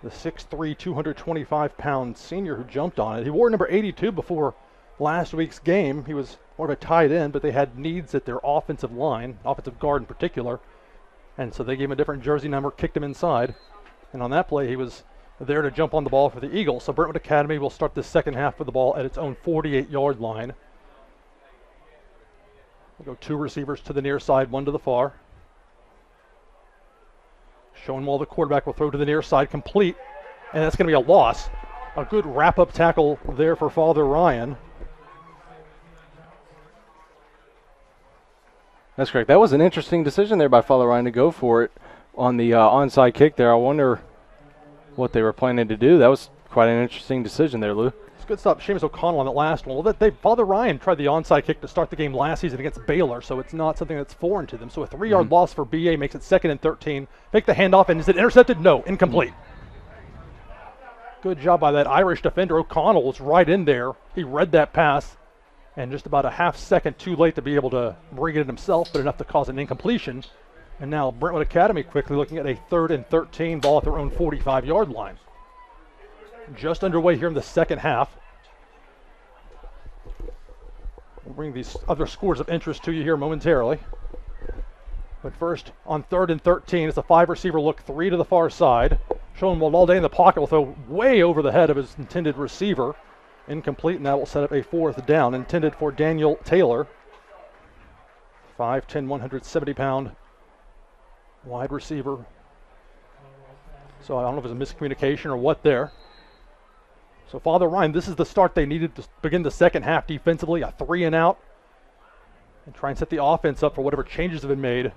S3: the 6'3", 225-pound senior who jumped on it. He wore number 82 before last week's game. He was more of a tight end, but they had needs at their offensive line, offensive guard in particular. And so they gave him a different jersey number, kicked him inside. And on that play, he was there to jump on the ball for the Eagles. So Brentwood Academy will start the second half with the ball at its own 48-yard line. We'll go two receivers to the near side, one to the far. Schoenwald, the quarterback, will throw to the near side, complete. And that's going to be a loss. A good wrap-up tackle there for Father Ryan.
S2: That's correct. That was an interesting decision there by Father Ryan to go for it on the onside kick there. I wonder what they were planning to do. That was quite an interesting decision there, Lou.
S3: It's good stuff. Seamus O'Connell on that last one. Well, Father Ryan tried the onside kick to start the game last season against Baylor, so it's not something that's foreign to them. So a 3-yard loss for BA makes it 2nd and 13. Make the handoff, and is it intercepted? No, incomplete. Good job by that Irish defender. O'Connell was right in there. He read that pass, and just about a half second too late to be able to bring it in himself, but enough to cause an incompletion. And now Brentwood Academy quickly looking at a 3rd and 13, ball at their own 45-yard line. Just underway here in the second half. We'll bring these other scores of interest to you here momentarily. But first, on 3rd and 13, it's a 5-receiver look, 3 to the far side. Schoenwald all day in the pocket will throw way over the head of his intended receiver. Incomplete, and that will set up a 4th down, intended for Daniel Taylor. 5'10", 170-pound wide receiver. So I don't know if it was a miscommunication or what there. So Father Ryan, this is the start they needed to begin the second half defensively, a 3-and-out, and try and set the offense up for whatever changes have been made.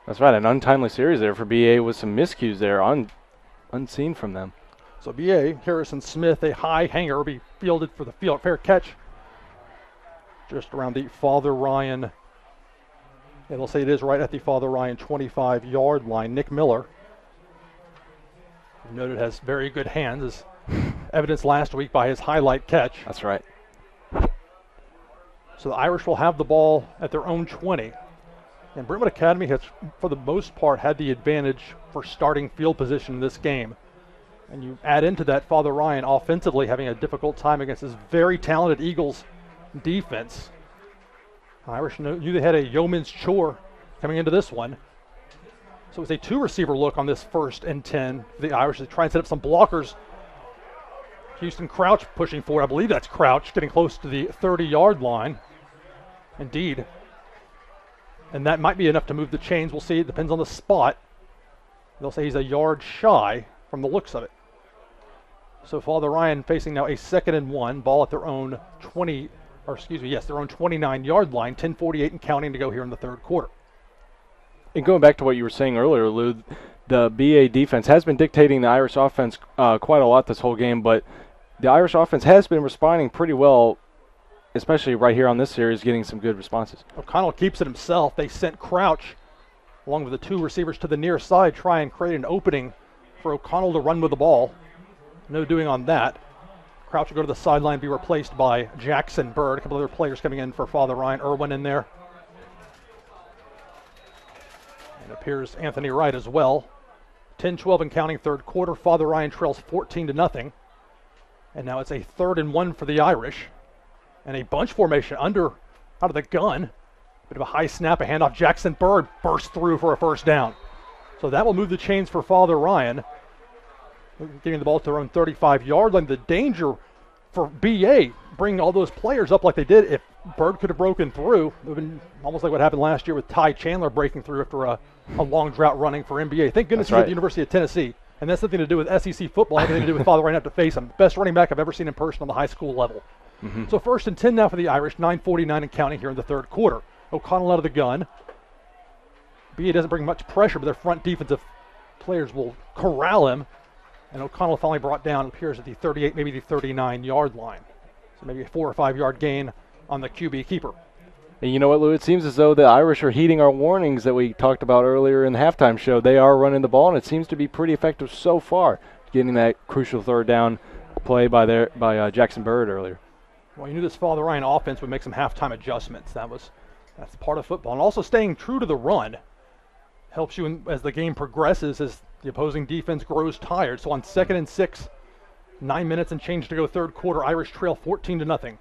S2: That's right, an untimely series there for BA with some miscues there, unseen from them.
S3: So BA, Harrison Smith, a high hanger, will be fielded for the field fair catch. Just around the Father Ryan, and they'll say it is right at the Father Ryan 25-yard line. Nick Miller, you noted, has very good hands, as evidenced last week by his highlight catch.
S2: That's right.
S3: So the Irish will have the ball at their own 20. And Brentwood Academy has, for the most part, had the advantage for starting field position in this game. And you add into that Father Ryan offensively having a difficult time against this very talented Eagles defense. Irish knew they had a yeoman's chore coming into this one. So it's a 2-receiver look on this 1st and 10 for the Irish to try and set up some blockers. Houston Crouch pushing forward. I believe that's Crouch getting close to the 30-yard line. Indeed. And that might be enough to move the chains. We'll see. It depends on the spot. They'll say he's a yard shy from the looks of it. So Father Ryan facing now a 2nd and 1, ball at their own their own 29-yard line, 10:48 and counting to go here in the 3rd quarter.
S2: And going back to what you were saying earlier, Lou, the BA defense has been dictating the Irish offense quite a lot this whole game, but the Irish offense has been responding pretty well, especially right here on this series, getting some good responses.
S3: O'Connell keeps it himself. They sent Crouch, along with the 2 receivers, to the near side, try and create an opening for O'Connell to run with the ball. No doing on that. Crouch will go to the sideline, be replaced by Jackson Bird. A couple other players coming in for Father Ryan. Irwin in there. And appears Anthony Wright as well. 10-12 and counting, 3rd quarter. Father Ryan trails 14-0. And now it's a 3rd and 1 for the Irish. And a bunch formation out of the gun. Bit of a high snap, a handoff. Jackson Bird bursts through for a 1st down. So that will move the chains for Father Ryan. Getting the ball to their own 35-yard line. The danger for BA, bringing all those players up like they did, if Bird could have broken through, it would have been almost like what happened last year with Ty Chandler breaking through after a long drought running for NBA. Thank goodness he's at the University of Tennessee. And that's nothing to do with SEC football, everything to do with Father Ryan have to face him. Best running back I've ever seen in person on the high school level. So 1st and 10 now for the Irish, 9:49 and counting here in the third quarter. O'Connell out of the gun. BA doesn't bring much pressure, but their front defensive players will corral him. And O'Connell finally brought down, it appears at the 38, maybe the 39-yard line. So maybe a 4 or 5 yard gain on the QB keeper.
S2: And you know what, Lou? It seems as though the Irish are heeding our warnings that we talked about earlier in the halftime show. They are running the ball, and it seems to be pretty effective so far, getting that crucial third down play by Jackson Bird earlier.
S3: Well, you knew this Father Ryan offense would make some halftime adjustments. That's part of football. And also staying true to the run helps you as the game progresses, as the opposing defense grows tired. So on 2nd and 6, 9 minutes and change to go third quarter, Irish trail 14-0.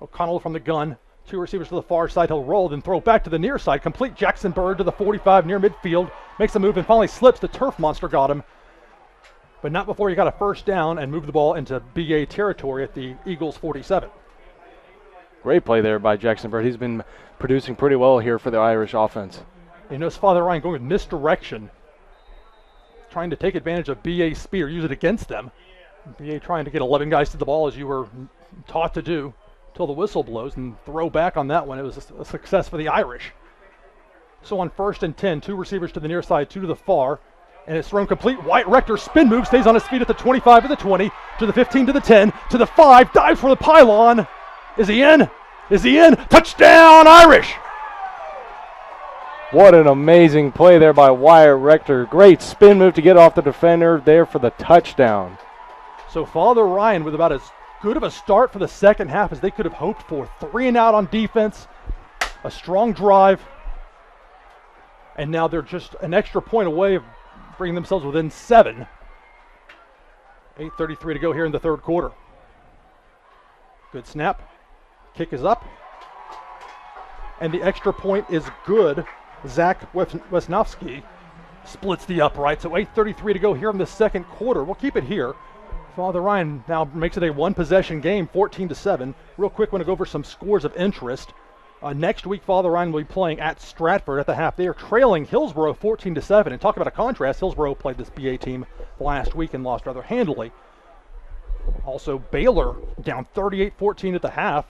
S3: O'Connell from the gun, 2 receivers to the far side. He'll roll, then throw back to the near side. Complete Jackson Bird to the 45 near midfield. Makes a move and finally slips. The turf monster got him. But not before he got a first down and moved the ball into BA territory at the Eagles 47.
S2: Great play there by Jackson Bird. He's been producing pretty well here for the Irish offense.
S3: You notice Father Ryan going with misdirection, trying to take advantage of BA's speed or use it against them. BA trying to get 11 guys to the ball as you were taught to do till the whistle blows, and throw back on that one. It was a success for the Irish. So on 1st and 10, 2 receivers to the near side, 2 to the far, and it's thrown complete. Wyatt Rector spin move, stays on his feet at the 25 to the 20, to the 15 to the 10, to the 5, dives for the pylon. Is he in? Is he in? Touchdown, Irish!
S2: What an amazing play there by Wyatt Rector. Great spin move to get off the defender there for the touchdown.
S3: So Father Ryan with about as good of a start for the second half as they could have hoped for. 3 and out on defense, a strong drive, and now they're just an extra point away of bringing themselves within 7. 8:33 to go here in the third quarter. Good snap. Kick is up. And the extra point is good. Zach Wesnowski splits the upright. So 8:33 to go here in the second quarter. We'll keep it here. Father Ryan now makes it a one-possession game, 14-7. Real quick, want to go over some scores of interest. Next week, Father Ryan will be playing at Stratford at the half. They are trailing Hillsborough 14-7. And talk about a contrast, Hillsborough played this BA team last week and lost rather handily. Also, Baylor down 38-14 at the half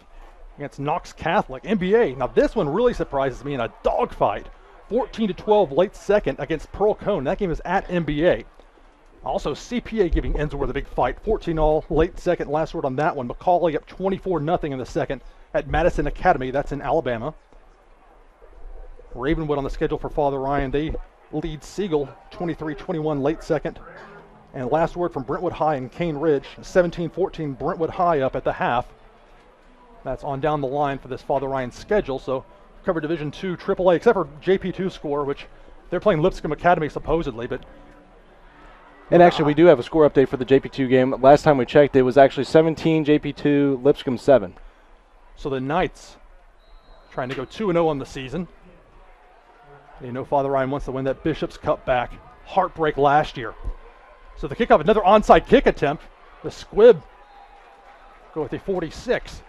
S3: against Knox Catholic. NBA, now this one really surprises me in a dogfight. 14-12 late second against Pearl Cone. That game is at NBA. Also, CPA giving Ensworth a big fight. 14-all late second. Last word on that one. McCauley up 24-0 in the second at Madison Academy. That's in Alabama. Ravenwood on the schedule for Father Ryan. They lead Siegel 23-21 late second. And last word from Brentwood High and Cane Ridge. 17-14 Brentwood High up at the half. That's on down the line for this Father Ryan schedule. So cover Division II AAA, except for JP2 score, which they're playing Lipscomb Academy supposedly, but.
S2: And actually, we do have a score update for the JP2 game. Last time we checked, it was actually 17 JP2, Lipscomb 7.
S3: So the Knights trying to go 2-0 on the season. You know Father Ryan wants to win that Bishop's Cup back. Heartbreak last year. So the kickoff, another onside kick attempt. The Squib go with a 46.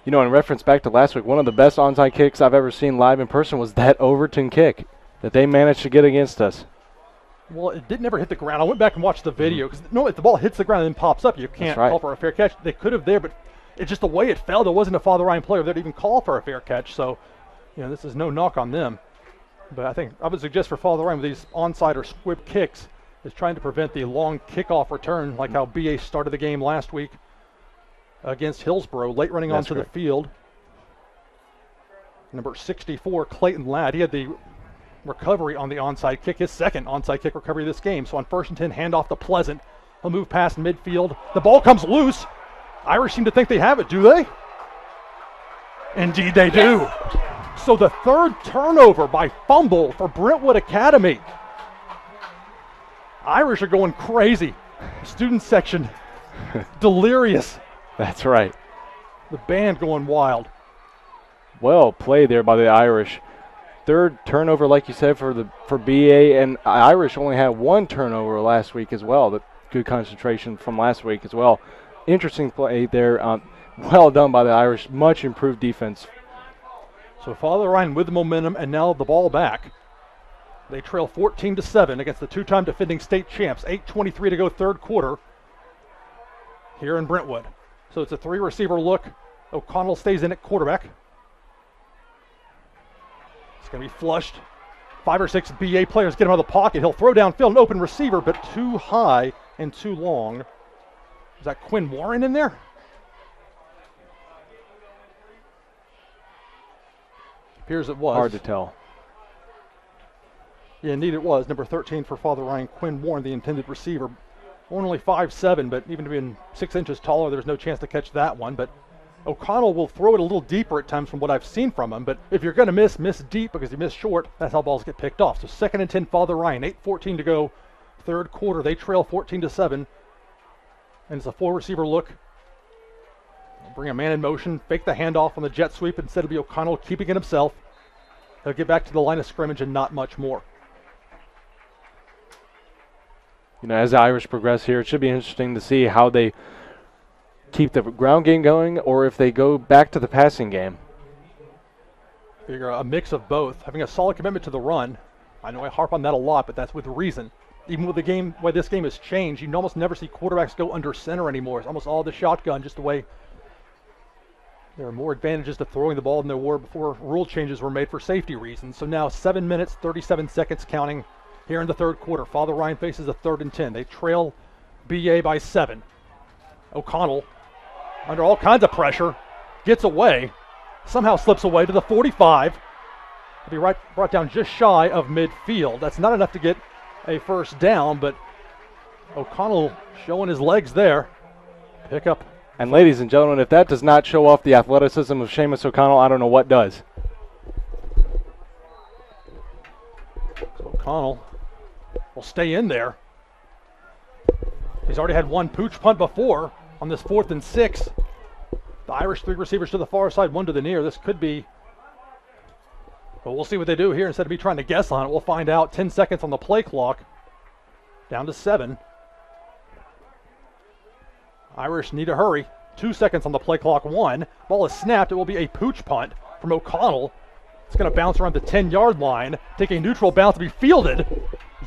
S2: You know, in reference back to last week, one of the best onside kicks I've ever seen live in person was that Overton kick that they managed to get against us.
S3: Well, it did never hit the ground. I went back and watched the video because no, if the ball hits the ground and then pops up, you can't call for a fair catch. They could have there, but it's just the way it fell. There wasn't a Father Ryan player that even call for a fair catch. So, you know, this is no knock on them. But I think I would suggest for Father Ryan with these onside or squib kicks is trying to prevent the long kickoff return, like how BA started the game last week against Hillsborough, late running onto the field. Number 64, Clayton Ladd. He had the recovery on the onside kick, his second onside kick recovery of this game. So on 1st and 10, handoff to Pleasant. He'll move past midfield. The ball comes loose. Irish seem to think they have it, do they? Indeed they do. So the third turnover by fumble for Brentwood Academy. Irish are going crazy. Student section delirious.
S2: That's right.
S3: The band going wild.
S2: Well played there by the Irish. Third turnover, like you said, for BA, and Irish only had one turnover last week as well. The good concentration from last week as well. Interesting play there. Well done by the Irish. Much improved defense.
S3: So Father Ryan with the momentum, and now the ball back. They trail 14-7 against the two-time defending state champs. 8:23 to go third quarter here in Brentwood. So it's a three-receiver look. O'Connell stays in at quarterback. It's going to be flushed. 5 or 6 BA players get him out of the pocket. He'll throw downfield, an open receiver, but too high and too long. Is that Quinn Warren in there? Appears it was.
S2: Hard to tell.
S3: Yeah, indeed it was. Number 13 for Father Ryan, Quinn Warren, the intended receiver. Only 5'7", but even being 6 inches taller, there's no chance to catch that one. But O'Connell will throw it a little deeper at times from what I've seen from him. But if you're going to miss deep because you miss short, that's how balls get picked off. So 2nd and 10, Father Ryan. 8:14 to go, third quarter. They trail 14-7. And it's a 4-receiver look. Bring a man in motion, fake the handoff on the jet sweep. Instead it'll be O'Connell keeping it himself. He'll get back to the line of scrimmage and not much more.
S2: You know, as the Irish progress here, it should be interesting to see how they keep the ground game going or if they go back to the passing game.
S3: Figure a mix of both. Having a solid commitment to the run. I know I harp on that a lot, but that's with reason. Even with the game, why this game has changed, you almost never see quarterbacks go under center anymore. It's almost all the shotgun, just the way there are more advantages to throwing the ball than there were before rule changes were made for safety reasons. So now 7 minutes, 37 seconds counting here in the third quarter. Father Ryan faces a 3rd and 10. They trail BA by 7. O'Connell, under all kinds of pressure, gets away, somehow slips away to the 45. He'll be brought down just shy of midfield. That's not enough to get a first down, but O'Connell showing his legs there. Pick up.
S2: And ladies and gentlemen, if that does not show off the athleticism of Seamus O'Connell, I don't know what does.
S3: So O'Connell will stay in there. He's already had one pooch punt before on this 4th and 6. The Irish 3 receivers to the far side, 1 to the near. This could be, but we'll see what they do here. Instead of me trying to guess on it, we'll find out. 10 seconds on the play clock. Down to 7. Irish need to hurry. 2 seconds on the play clock. 1. Ball is snapped. It will be a pooch punt from O'Connell. It's going to bounce around the 10-yard line. Take a neutral bounce to be fielded.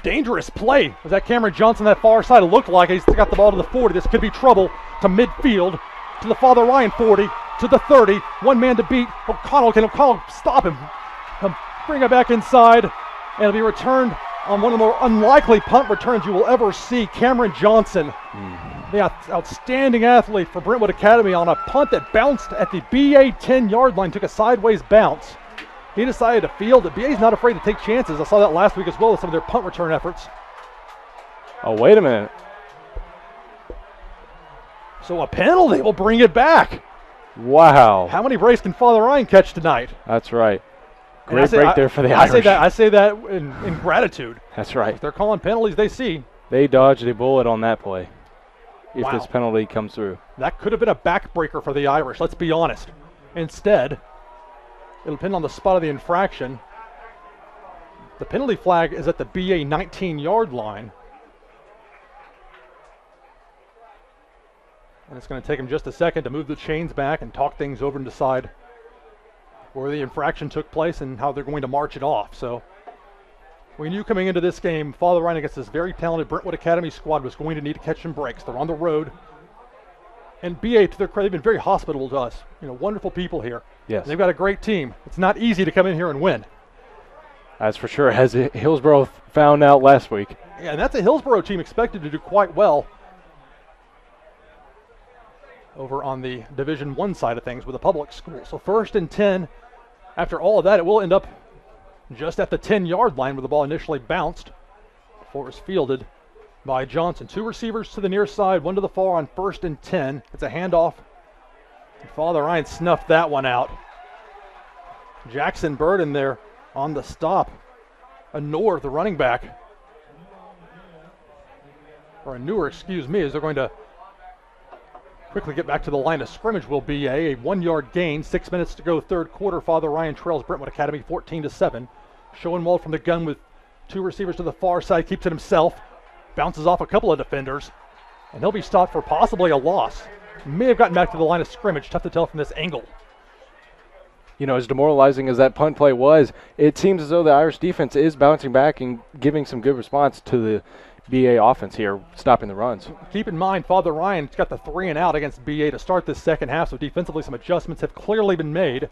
S3: Dangerous play. Was that Cameron Johnson that far side? It looked like he's got the ball to the 40. This could be trouble to midfield. To the Father Ryan 40. To the 30. One man to beat. O'Connell. Can O'Connell stop him? He'll bring it back inside. And it'll be returned on one of the more unlikely punt returns you will ever see. Cameron Johnson. The outstanding athlete for Brentwood Academy on a punt that bounced at the BA 10-yard line, took a sideways bounce. He decided to field it. BA's not afraid to take chances. I saw that last week as well with some of their punt return efforts.
S2: Oh, wait a minute.
S3: So a penalty will bring it back.
S2: Wow.
S3: How many breaks can Father Ryan catch tonight?
S2: That's right. Great break there for the Irish.
S3: I say that in gratitude.
S2: That's right.
S3: If they're calling penalties, they see.
S2: They dodged a bullet on that play. If
S3: Wow.
S2: this penalty comes through.
S3: That could have been a backbreaker for the Irish, let's be honest. Instead, it'll depend on the spot of the infraction. The penalty flag is at the BA 19-yard line. And it's going to take him just a second to move the chains back and talk things over and decide where the infraction took place and how they're going to march it off. So we knew coming into this game, Father Ryan against this very talented Brentwood Academy squad was going to need to catch some breaks. They're on the road. And BA, to their credit, they've been very hospitable to us. You know, wonderful people here.
S2: Yes.
S3: They've got a great team. It's not easy to come in here and win.
S2: That's for sure, as Hillsborough found out last week.
S3: Yeah, and that's a Hillsborough team expected to do quite well over on the Division I side of things with a public school. So 1st and 10. After all of that, it will end up just at the 10-yard line where the ball initially bounced before it was fielded by Johnson. 2 receivers to the near side, 1 to the far on 1st and 10. It's a handoff. And Father Ryan snuffed that one out. Jackson Burden there on the stop. Newer, the running back. Or a Newer, excuse me, as they're going to quickly get back to the line of scrimmage will be a 1-yard gain. 6 minutes to go, third quarter. Father Ryan trails Brentwood Academy 14-7. Schoenwald from the gun with 2 receivers to the far side, keeps it himself, bounces off a couple of defenders, and he'll be stopped for possibly a loss. May have gotten back to the line of scrimmage. Tough to tell from this angle.
S2: as demoralizing as that punt play was, it seems as though the Irish defense is bouncing back and giving some good response to the BA offense here, stopping the runs.
S3: Keep in mind, Father Ryan's got the 3 and out against BA to start this second half, so defensively some adjustments have clearly been made.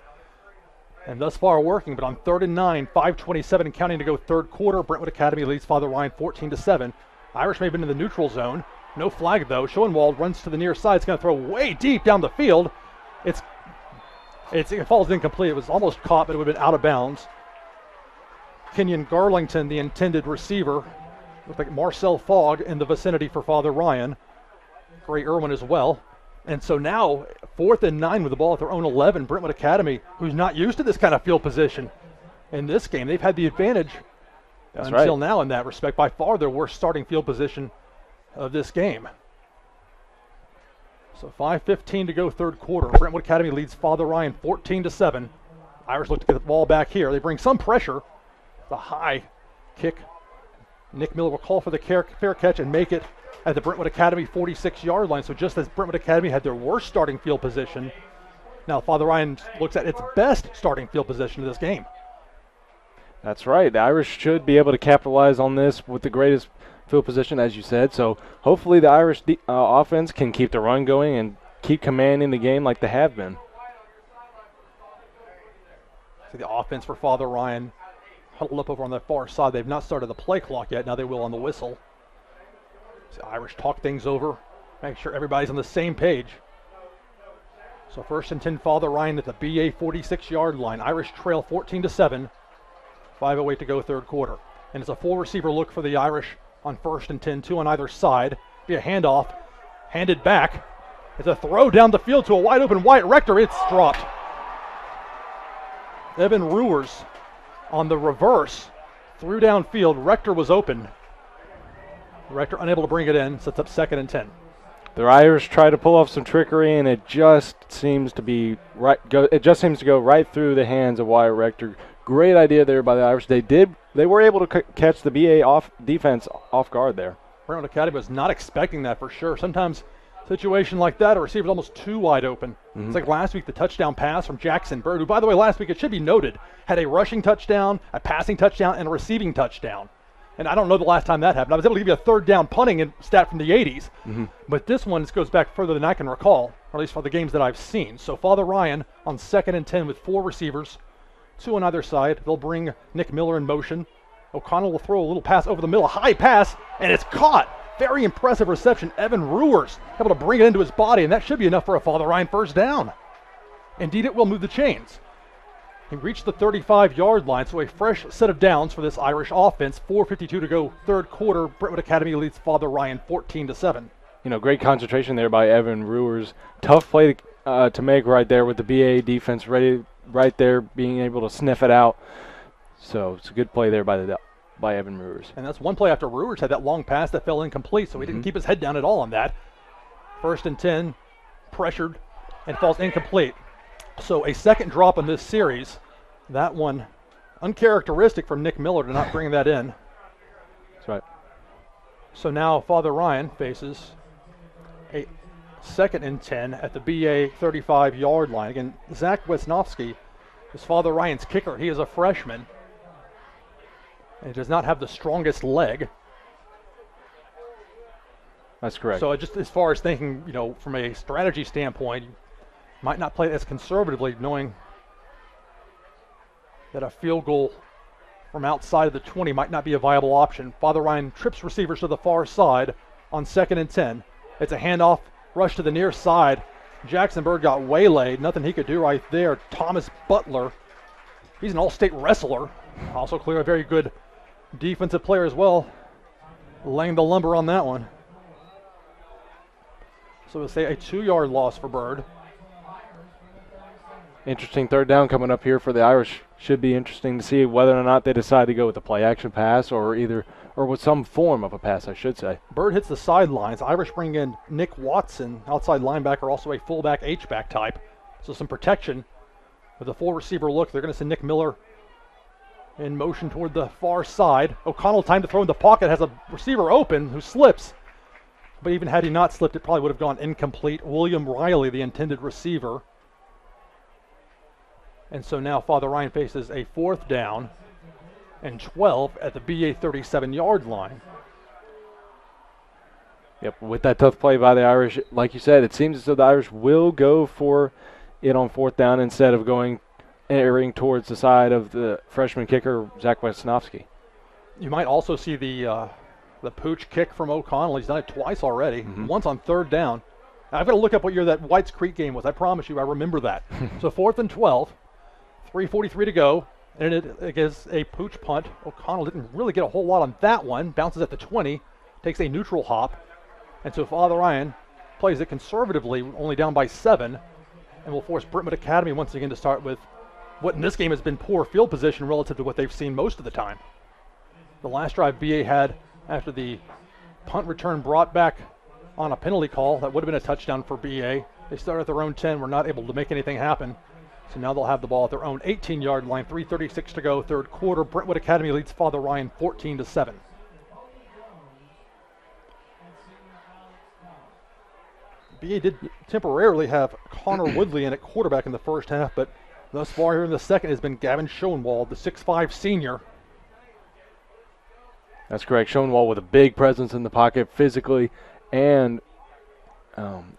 S3: And thus far working, but on 3rd and 9, 5:27 counting to go third quarter, Brentwood Academy leads Father Ryan 14-7. Irish may have been in the neutral zone. No flag though. Schoenwald runs to the near side. It's going to throw way deep down the field. It falls incomplete. It was almost caught, but it would have been out of bounds. Kenyon Garlington, the intended receiver. Looked like Marcel Fogg in the vicinity for Father Ryan. Gray Irwin as well. And so now, 4th and 9 with the ball at their own 11. Brentwood Academy, who's not used to this kind of field position in this game. They've had the advantage until now in that respect. By far their worst starting field position of this game. So 5:15 to go third quarter. Brentwood Academy leads Father Ryan 14-7. Irish look to get the ball back here. They bring some pressure. The high kick. Nick Miller will call for the fair catch and make it at the Brentwood Academy 46-yard line. So just as Brentwood Academy had their worst starting field position, now Father Ryan looks at its best starting field position of this game.
S2: That's right. The Irish should be able to capitalize on this with the greatest field position, as you said. So hopefully the Irish offense can keep the run going and keep commanding the game like they have been.
S3: See the offense for Father Ryan huddled up over on the far side. They've not started the play clock yet. Now they will on the whistle. So Irish talk things over, make sure everybody's on the same page. So 1st and 10, Father Ryan at the BA 46-yard line. Irish trail 14-7. 5:08 to go third quarter. And it's a full receiver look for the Irish on 1st and 10, 2 on either side. Be a handoff, handed back. It's a throw down the field to a wide open Wyatt Rector. It's dropped. Evan Ruers on the reverse threw downfield. Rector was open. Rector unable to bring it in. Sets up 2nd and 10.
S2: The Irish try to pull off some trickery, and it just seems to be it just seems to go right through the hands of Wyatt Rector. Great idea there by the Irish. They were able to catch the BA defense off guard there.
S3: Brentwood Academy was not expecting that for sure. Sometimes a situation like that, a receiver's almost too wide open. It's like last week, the touchdown pass from Jackson Bird, who, by the way, last week, it should be noted, had a rushing touchdown, a passing touchdown, and a receiving touchdown. And I don't know the last time that happened. I was able to give you a third down punting stat from the 80s. But this one goes back further than I can recall, or at least for the games that I've seen. So Father Ryan on 2nd and 10 with 4 receivers, 2 on either side. They'll bring Nick Miller in motion. O'Connell will throw a little pass over the middle, a high pass, and it's caught. Very impressive reception. Evan Ruers able to bring it into his body, and that should be enough for a Father Ryan first down. Indeed, it will move the chains. He reached the 35-yard line, so a fresh set of downs for this Irish offense. 4:52 to go third quarter. Brentwood Academy leads Father Ryan 14-7.
S2: Great concentration there by Evan Ruers. Tough play to make right there with the BA defense ready right there, being able to sniff it out. So it's a good play there by Evan Ruers.
S3: And that's one play after Ruers had that long pass that fell incomplete, so he didn't keep his head down at all on that. 1st and 10, pressured, and falls incomplete. So a second drop in this series. That one uncharacteristic from Nick Miller to not bring that in.
S2: That's right.
S3: So now Father Ryan faces a 2nd and 10 at the BA 35-yard line. Again, Zach Wesnowski is Father Ryan's kicker. He is a freshman. And he does not have the strongest leg.
S2: That's correct.
S3: So just as far as thinking, from a strategy standpoint, you might not play as conservatively, knowing that a field goal from outside of the 20 might not be a viable option. Father Ryan trips receivers to the far side on 2nd and 10. It's a handoff, rush to the near side. Jackson Bird got waylaid. Nothing he could do right there. Thomas Butler, he's an all-state wrestler. Also clear a very good defensive player as well, laying the lumber on that one. So we'll say a 2-yard loss for Bird.
S2: Interesting third down coming up here for the Irish. Should be interesting to see whether or not they decide to go with the play action pass or with some form of a pass, I should say.
S3: Bird hits the sidelines. Irish bring in Nick Watson, outside linebacker, also a fullback H-back type. So some protection with a full receiver look. They're going to send Nick Miller in motion toward the far side. O'Connell time to throw in the pocket, has a receiver open who slips. But even had he not slipped, it probably would have gone incomplete. William Riley, the intended receiver. And so now Father Ryan faces a 4th down and 12 at the BA 37-yard line.
S2: Yep, with that tough play by the Irish, like you said, it seems as though the Irish will go for it on 4th down instead of erring towards the side of the freshman kicker, Zach Wesnowski.
S3: You might also see the pooch kick from O'Connell. He's done it twice already, once on 3rd down. Now, I've got to look up what year that White's Creek game was. I promise you, I remember that. So 4th and 12, 3:43 to go, and it gives a pooch punt. O'Connell didn't really get a whole lot on that one. Bounces at the 20, takes a neutral hop. And so Father Ryan plays it conservatively, only down by 7, and will force Brentwood Academy once again to start with what in this game has been poor field position relative to what they've seen most of the time. The last drive BA had after the punt return brought back on a penalty call, that would have been a touchdown for BA. They started at their own 10, were not able to make anything happen. So now they'll have the ball at their own 18-yard line, 3:36 to go, 3rd quarter. Brentwood Academy leads Father Ryan 14-7. BA did temporarily have Connor Woodley in at quarterback in the first half, but thus far here in the second has been Gavin Schoenwald, the 6'5 senior.
S2: That's correct. Schoenwald with a big presence in the pocket physically and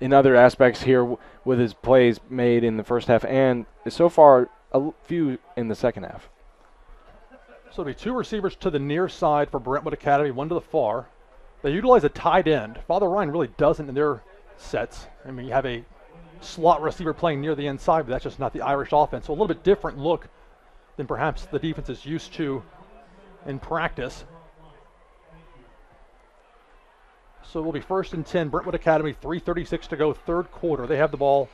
S2: in other aspects here with his plays made in the first half and so far a few in the second half.
S3: So it'll be 2 receivers to the near side for Brentwood Academy, 1 to the far. They utilize a tight end. Father Ryan really doesn't in their sets. I mean, you have a slot receiver playing near the inside, but that's just not the Irish offense. So a little bit different look than perhaps the defense is used to in practice. So we'll be 1st and 10, Brentwood Academy, 3:36 to go, 3rd quarter. They have the ball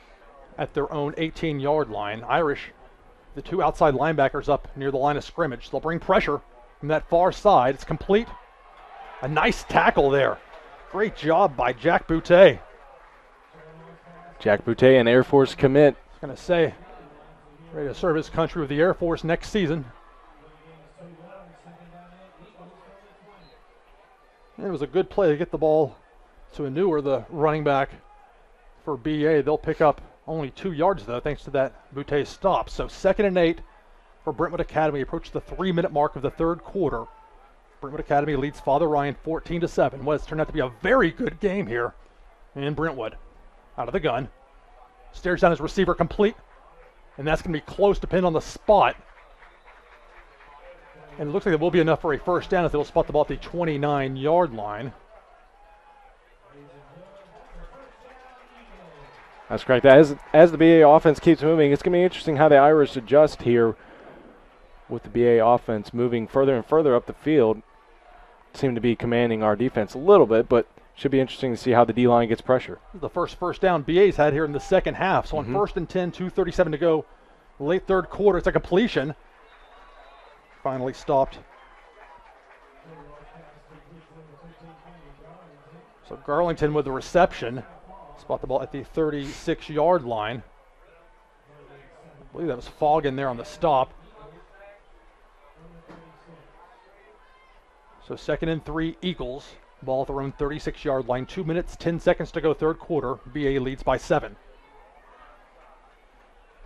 S3: at their own 18-yard line. Irish, the 2 outside linebackers up near the line of scrimmage. They'll bring pressure from that far side. It's complete. A nice tackle there. Great job by Jack Boutte.
S2: Jack Boutte, an Air Force commit.
S3: I was going to say, ready to serve his country with the Air Force next season. And it was a good play to get the ball to Anua, the running back for BA. They'll pick up only 2 yards, though, thanks to that Boutte stop. So 2nd and 8 for Brentwood Academy. Approach the 3-minute mark of the 3rd quarter. Brentwood Academy leads Father Ryan 14-7. What has turned out to be a very good game here in Brentwood. Out of the gun. Stares down his receiver, complete. And that's going to be close to pin on the spot. And it looks like it will be enough for a 1st down as they'll spot the ball at the 29-yard line.
S2: That's correct. As the BA offense keeps moving, it's going to be interesting how the Irish adjust here with the BA offense moving further and further up the field. Seem to be commanding our defense a little bit, but should be interesting to see how the D-line gets pressure.
S3: The first down BA's had here in the second half. So on 1st and 10, 2:37 to go, late 3rd quarter, it's a completion. Finally stopped. So Garlington with the reception. Spot the ball at the 36-yard line. I believe that was Fogg in there on the stop. So 2nd and 3, Eagles. Ball at their own 36-yard line. 2 minutes, 10 seconds to go, 3rd quarter. BA leads by 7.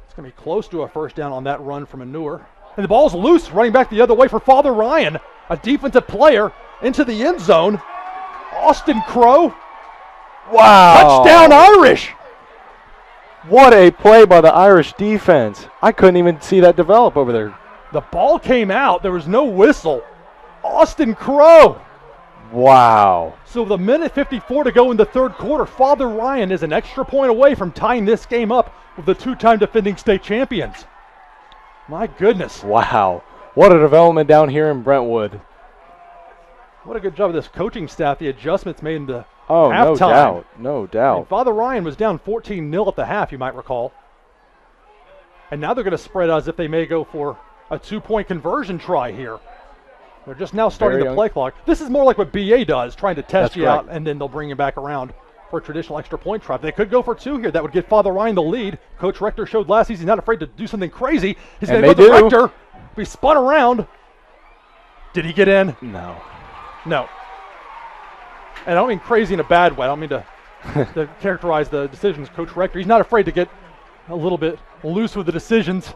S3: It's going to be close to a 1st down on that run from Anua. And the ball's loose, running back the other way for Father Ryan. A defensive player into the end zone. Austin Crow.
S2: Wow.
S3: Touchdown Irish.
S2: What a play by the Irish defense. I couldn't even see that develop over there.
S3: The ball came out. There was no whistle. Austin Crow.
S2: Wow.
S3: So with 1:54 to go in the 3rd quarter, Father Ryan is an extra point away from tying this game up with the 2-time defending state champions. My goodness.
S2: Wow. What a development down here in Brentwood.
S3: What a good job of this coaching staff, the adjustments made in the
S2: Oh,
S3: halftime.
S2: no doubt. No doubt.
S3: And Father Ryan was down 14-0 at the half, you might recall. And now they're going to spread as if they may go for a 2-point conversion try here. They're just now starting the play clock. This is more like what BA does, trying to test you out, and then they'll bring you back around for a traditional extra point try. They could go for 2 here. That would give Father Ryan the lead. Coach Rector showed last season he's not afraid to do something crazy. He's going to go to Rector. Be spun around. Did he get in?
S2: No.
S3: No. And I don't mean crazy in a bad way. I don't mean to characterize the decisions. Coach Rector, he's not afraid to get a little bit loose with the decisions.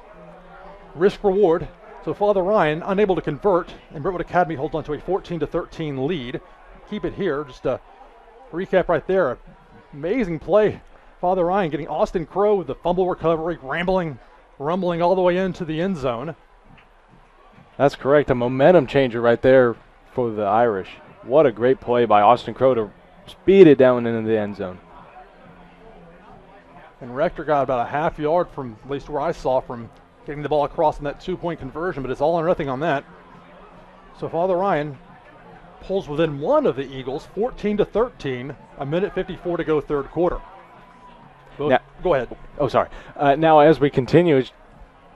S3: risk reward. So Father Ryan unable to convert, and Brentwood Academy holds on to a 14-13 lead. Keep it here. Just a recap right there. Amazing play. Father Ryan getting Austin Crow with the fumble recovery, rumbling all the way into the end zone.
S2: That's correct. A momentum changer right there for the Irish. What a great play by Austin Crow to speed it down into the end zone.
S3: And Rector got about a half yard from, at least where I saw, from getting the ball across in that 2-point conversion, but it's all or nothing on that. So Father Ryan pulls within one of the Eagles, 14-13, a minute 54 to go third quarter. Go ahead.
S2: Oh, sorry. Now, as we continue,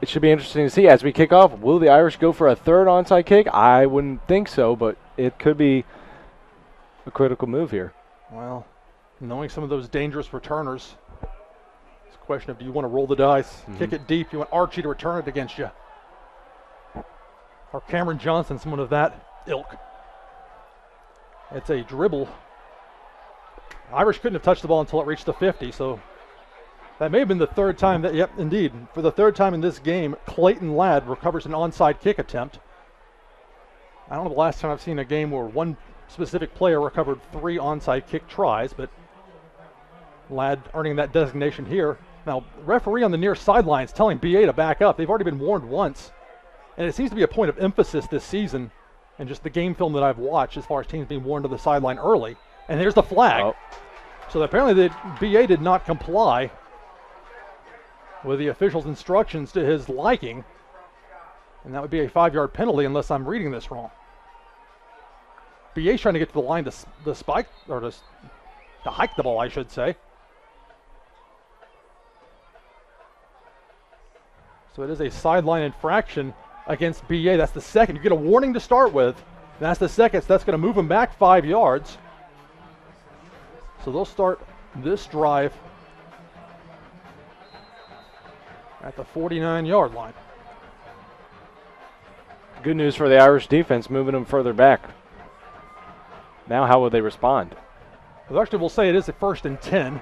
S2: it should be interesting to see as we kick off. Will the Irish go for a third onside kick? I wouldn't think so, but it could be a critical move here.
S3: Well, knowing some of those dangerous returners, it's a question of, do you want to roll the dice, kick it deep, you want Archie to return it against you, or Cameron Johnson, someone of that ilk. It's a dribble. Irish couldn't have touched the ball until it reached the 50, so that may have been the third time that, yep, indeed. For the third time in this game, Clayton Ladd recovers an onside kick attempt. I don't know the last time I've seen a game where one specific player recovered 3 onside kick tries, but Ladd earning that designation here. Now, referee on the near sidelines telling BA to back up. They've already been warned once, and it seems to be a point of emphasis this season and just the game film that I've watched as far as teams being warned to the sideline early. And there's the flag.
S2: Oh.
S3: So apparently the BA did not comply with the official's instructions to his liking, and that would be a 5-yard penalty unless I'm reading this wrong. BA's trying to get to the line to spike, or to hike the ball, I should say. So it is a sideline infraction against BA. That's the second. You get a warning to start with. That's the second, so that's going to move them back 5 yards. So they'll start this drive at the 49-yard line.
S2: Good news for the Irish defense, moving them further back. Now how will they respond?
S3: Well, actually, we'll say it is a 1st and 10,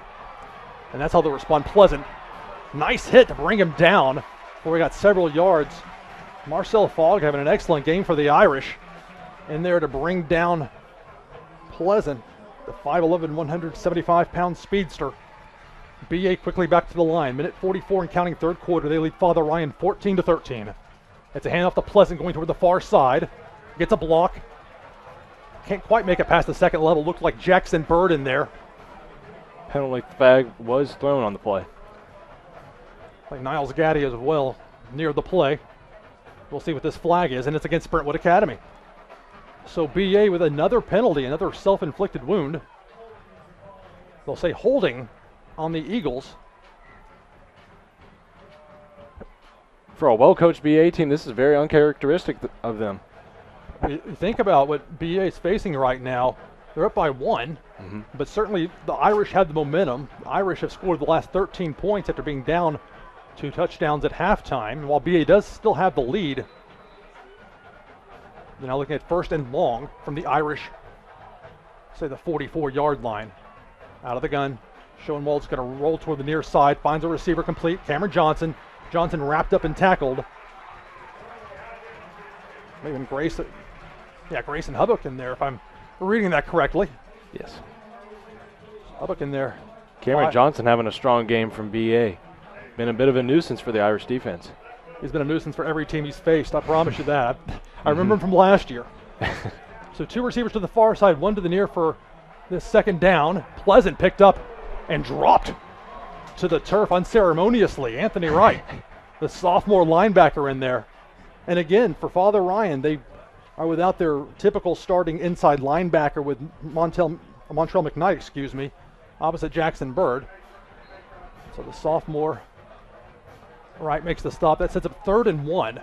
S3: and that's how they'll respond. Pleasant. Nice hit to bring him down where we got several yards. Marcel Fogg having an excellent game for the Irish in there to bring down Pleasant, the 5'11", 175-pound speedster. BA quickly back to the line. Minute 44 and counting, third quarter. They lead Father Ryan 14-13. It's a handoff to Pleasant going toward the far side. Gets a block. Can't quite make it past the second level. Looked like Jackson Bird in there.
S2: Penalty flag was thrown on the play.
S3: Like Niles Gaddy as well near the play. We'll see what this flag is, and it's against Brentwood Academy. So BA with another penalty, another self-inflicted wound. They'll say holding on the Eagles.
S2: For a well-coached BA team, this is very uncharacteristic of them.
S3: You think about what BA is facing right now. They're up by 1, but certainly the Irish had the momentum. The Irish have scored the last 13 points after being down 2 touchdowns at halftime. And while BA does still have the lead, they're now looking at 1st and long from the Irish, say the 44-yard line. Out of the gun. Schoenwald's going to roll toward the near side, finds a receiver complete. Cameron Johnson. Johnson wrapped up and tackled. Maybe Grayson Hubbock in there, if I'm reading that correctly.
S2: Yes.
S3: Hubbock in there.
S2: Cameron Johnson having a strong game from BA. Been a bit of a nuisance for the Irish defense.
S3: He's been a nuisance for every team he's faced, I promise you that. I remember him from last year. So 2 receivers to the far side, 1 to the near for this second down. Pleasant picked up and dropped to the turf unceremoniously. Anthony Wright, the sophomore linebacker in there. And again, for Father Ryan, they are without their typical starting inside linebacker with Montrell McKnight, opposite Jackson Bird. So the sophomore Wright makes the stop. That sets up 3rd and 1.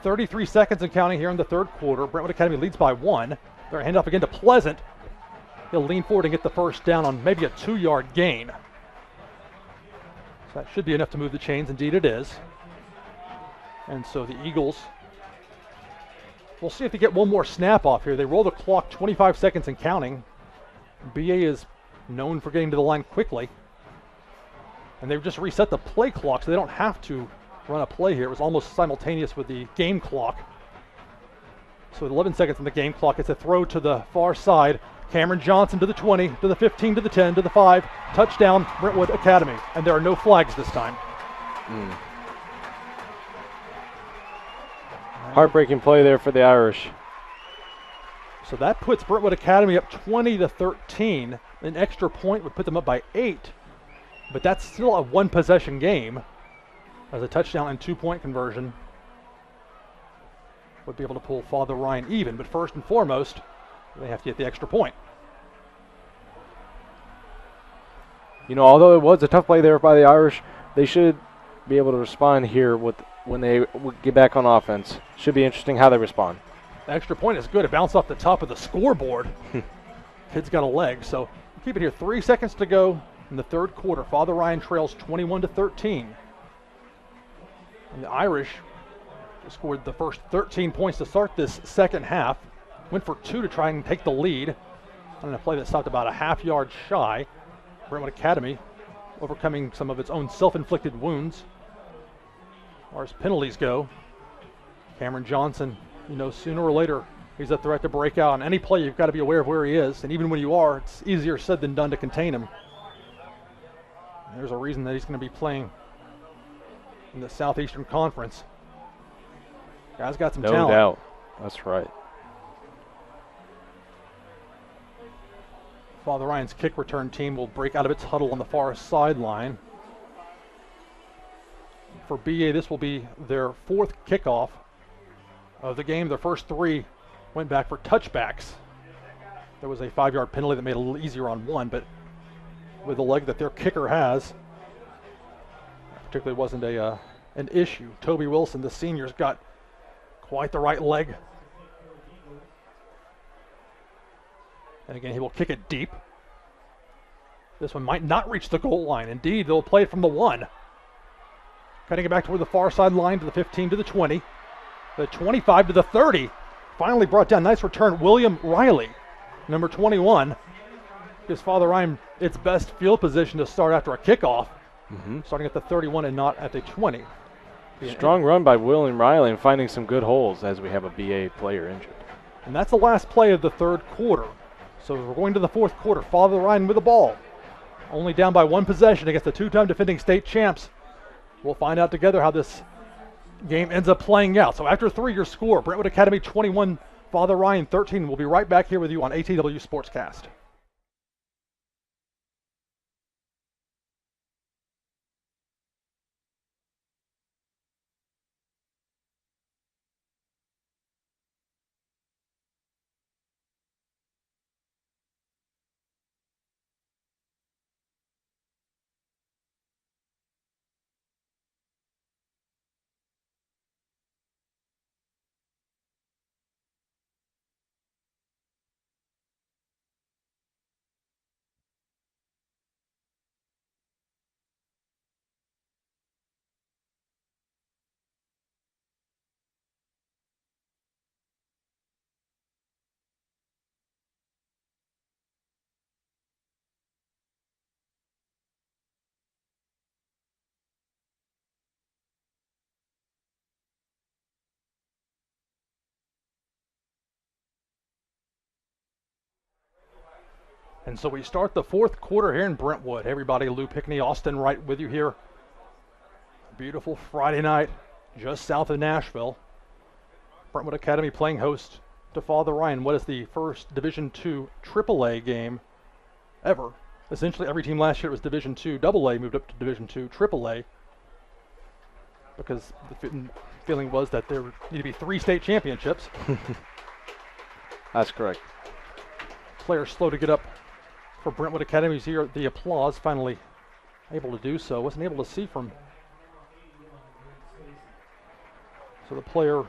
S3: 33 seconds and counting here in the third quarter. Brentwood Academy leads by 1. They're hand off again to Pleasant. He'll lean forward and get the first down on maybe a 2-yard gain. So that should be enough to move the chains. Indeed it is. And so the Eagles, we'll see if they get one more snap off here. They roll the clock 25 seconds and counting. BA is known for getting to the line quickly. And they've just reset the play clock so they don't have to run a play here. It was almost simultaneous with the game clock. So with 11 seconds in the game clock, it's a throw to the far side. Cameron Johnson to the 20, to the 15, to the 10, to the 5. Touchdown, Brentwood Academy. And there are no flags this time.
S2: Heartbreaking play there for the Irish.
S3: So that puts Brentwood Academy up 20-13. An extra point would put them up by 8. But that's still a one-possession game, as a touchdown and 2-point conversion would be able to pull Father Ryan even. But first and foremost, they have to get the extra point.
S2: You know, although it was a tough play there by the Irish, they should be able to respond here when they get back on offense. Should be interesting how they respond.
S3: The extra point is good. It bounced off the top of the scoreboard. Kid's got a leg. So keep it here. 3 seconds to go in the third quarter. Father Ryan trails 21-13. And the Irish scored the first 13 points to start this second half. Went for 2 to try and take the lead on a play that stopped about a half-yard shy. Brentwood Academy overcoming some of its own self-inflicted wounds. As far as penalties go, Cameron Johnson, you know, sooner or later he's a threat to break out. On any play, you've got to be aware of where he is. And even when you are, it's easier said than done to contain him. There's a reason that he's going to be playing in the Southeastern Conference. Guy's got some talent.
S2: No doubt. That's right.
S3: Father Ryan's kick return team will break out of its huddle on the far sideline. For BA, this will be their 4th kickoff of the game. Their first 3 went back for touchbacks. There was a 5-yard penalty that made it a little easier on one, but with the leg that their kicker has, that particularly wasn't an issue. Toby Wilson, the senior's got quite the right leg. And again, he will kick it deep. This one might not reach the goal line. Indeed, they'll play it from the 1. Cutting it back toward the far sideline to the 15, to the 20, the 25 to the 30. Finally brought down. Nice return. William Riley, number 21. Gives Father Ryan its best field position to start after a kickoff. Starting at the 31 and not at the 20.
S2: Strong run by William Riley and finding some good holes as we have a BA player injured.
S3: And that's the last play of the third quarter. So we're going to the fourth quarter. Father Ryan with the ball. Only down by 1 possession against the 2-time defending state champs. We'll find out together how this game ends up playing out. So after 3, your score, Brentwood Academy 21, Father Ryan 13. We'll be right back here with you on ATW Sportscast. And so we start the fourth quarter here in Brentwood. Hey everybody, Lou Pickney, Austin Wright with you here. Beautiful Friday night, just south of Nashville. Brentwood Academy playing host to Father Ryan. What is the first Division II AAA game ever? Essentially every team last year was Division II AA moved up to Division II AAA because the feeling was that there need to be 3 state championships.
S2: That's correct.
S3: Players slow to get up for Brentwood Academy's here. The applause finally able to do so. Wasn't able to see from. So the player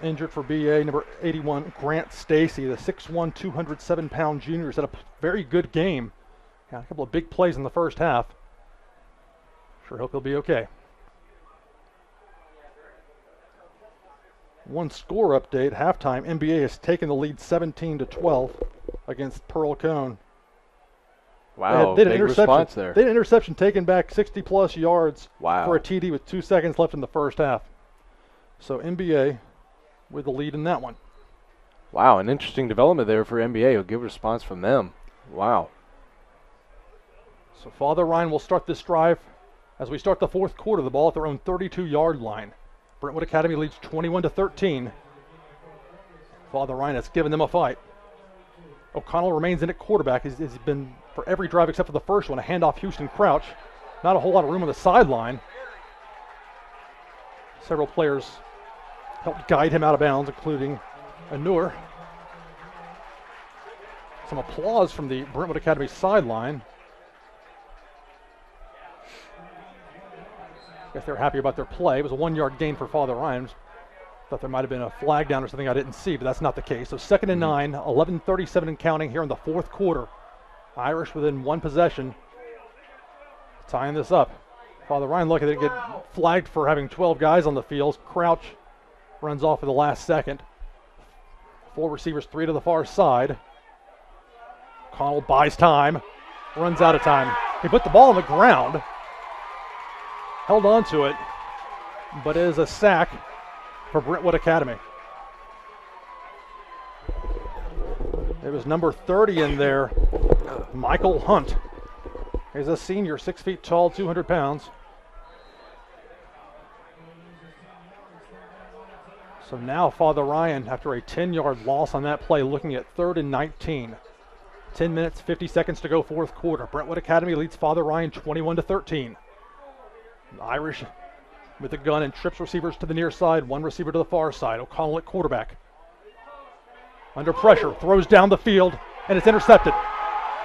S3: injured for BA, number 81, Grant Stacy, the 6'1", 207-pound junior, has had a very good game. Got a couple of big plays in the first half. Sure hope he'll be okay. One score update, halftime. NBA has taken the lead 17-12 against Pearl Cone.
S2: Wow,
S3: They had an
S2: big
S3: interception.
S2: response there.
S3: They had an interception taken back 60-plus yards
S2: Wow.
S3: for a TD with 2 seconds left in the first half. So NBA with the lead in that one.
S2: Wow, an interesting development there for NBA. A good response from them. Wow.
S3: So Father Ryan will start this drive as we start the fourth quarter. The ball at their own 32-yard line. Brentwood Academy leads 21-13. Father Ryan has given them a fight. O'Connell remains in at quarterback. He's been for every drive except for the first one. A handoff Houston Crouch. Not a whole lot of room on the sideline. Several players helped guide him out of bounds, including Anur. Some applause from the Brentwood Academy sideline. Guess they're happy about their play. It was a 1-yard gain for Father Ryan. Thought there might have been a flag down or something I didn't see, but that's not the case. So 2nd and 9, 11:37 and counting here in the fourth quarter. Irish within one possession, tying this up. Father Ryan lucky they didn't get flagged for having 12 guys on the field. Crouch runs off at the last second. 4 receivers, 3 to the far side. Connell buys time, runs out of time. He put the ball on the ground, held on to it, but it is a sack for Brentwood Academy. It was number 30 in there, Michael Hunt. He's a senior, 6 feet tall, 200 pounds. So now Father Ryan, after a 10-yard loss on that play, looking at 3rd and 19. 10 minutes, 50 seconds to go, fourth quarter. Brentwood Academy leads Father Ryan 21-13. The Irish with the gun and trips receivers to the near side, 1 receiver to the far side. O'Connell at quarterback. Under pressure, throws down the field, and it's intercepted.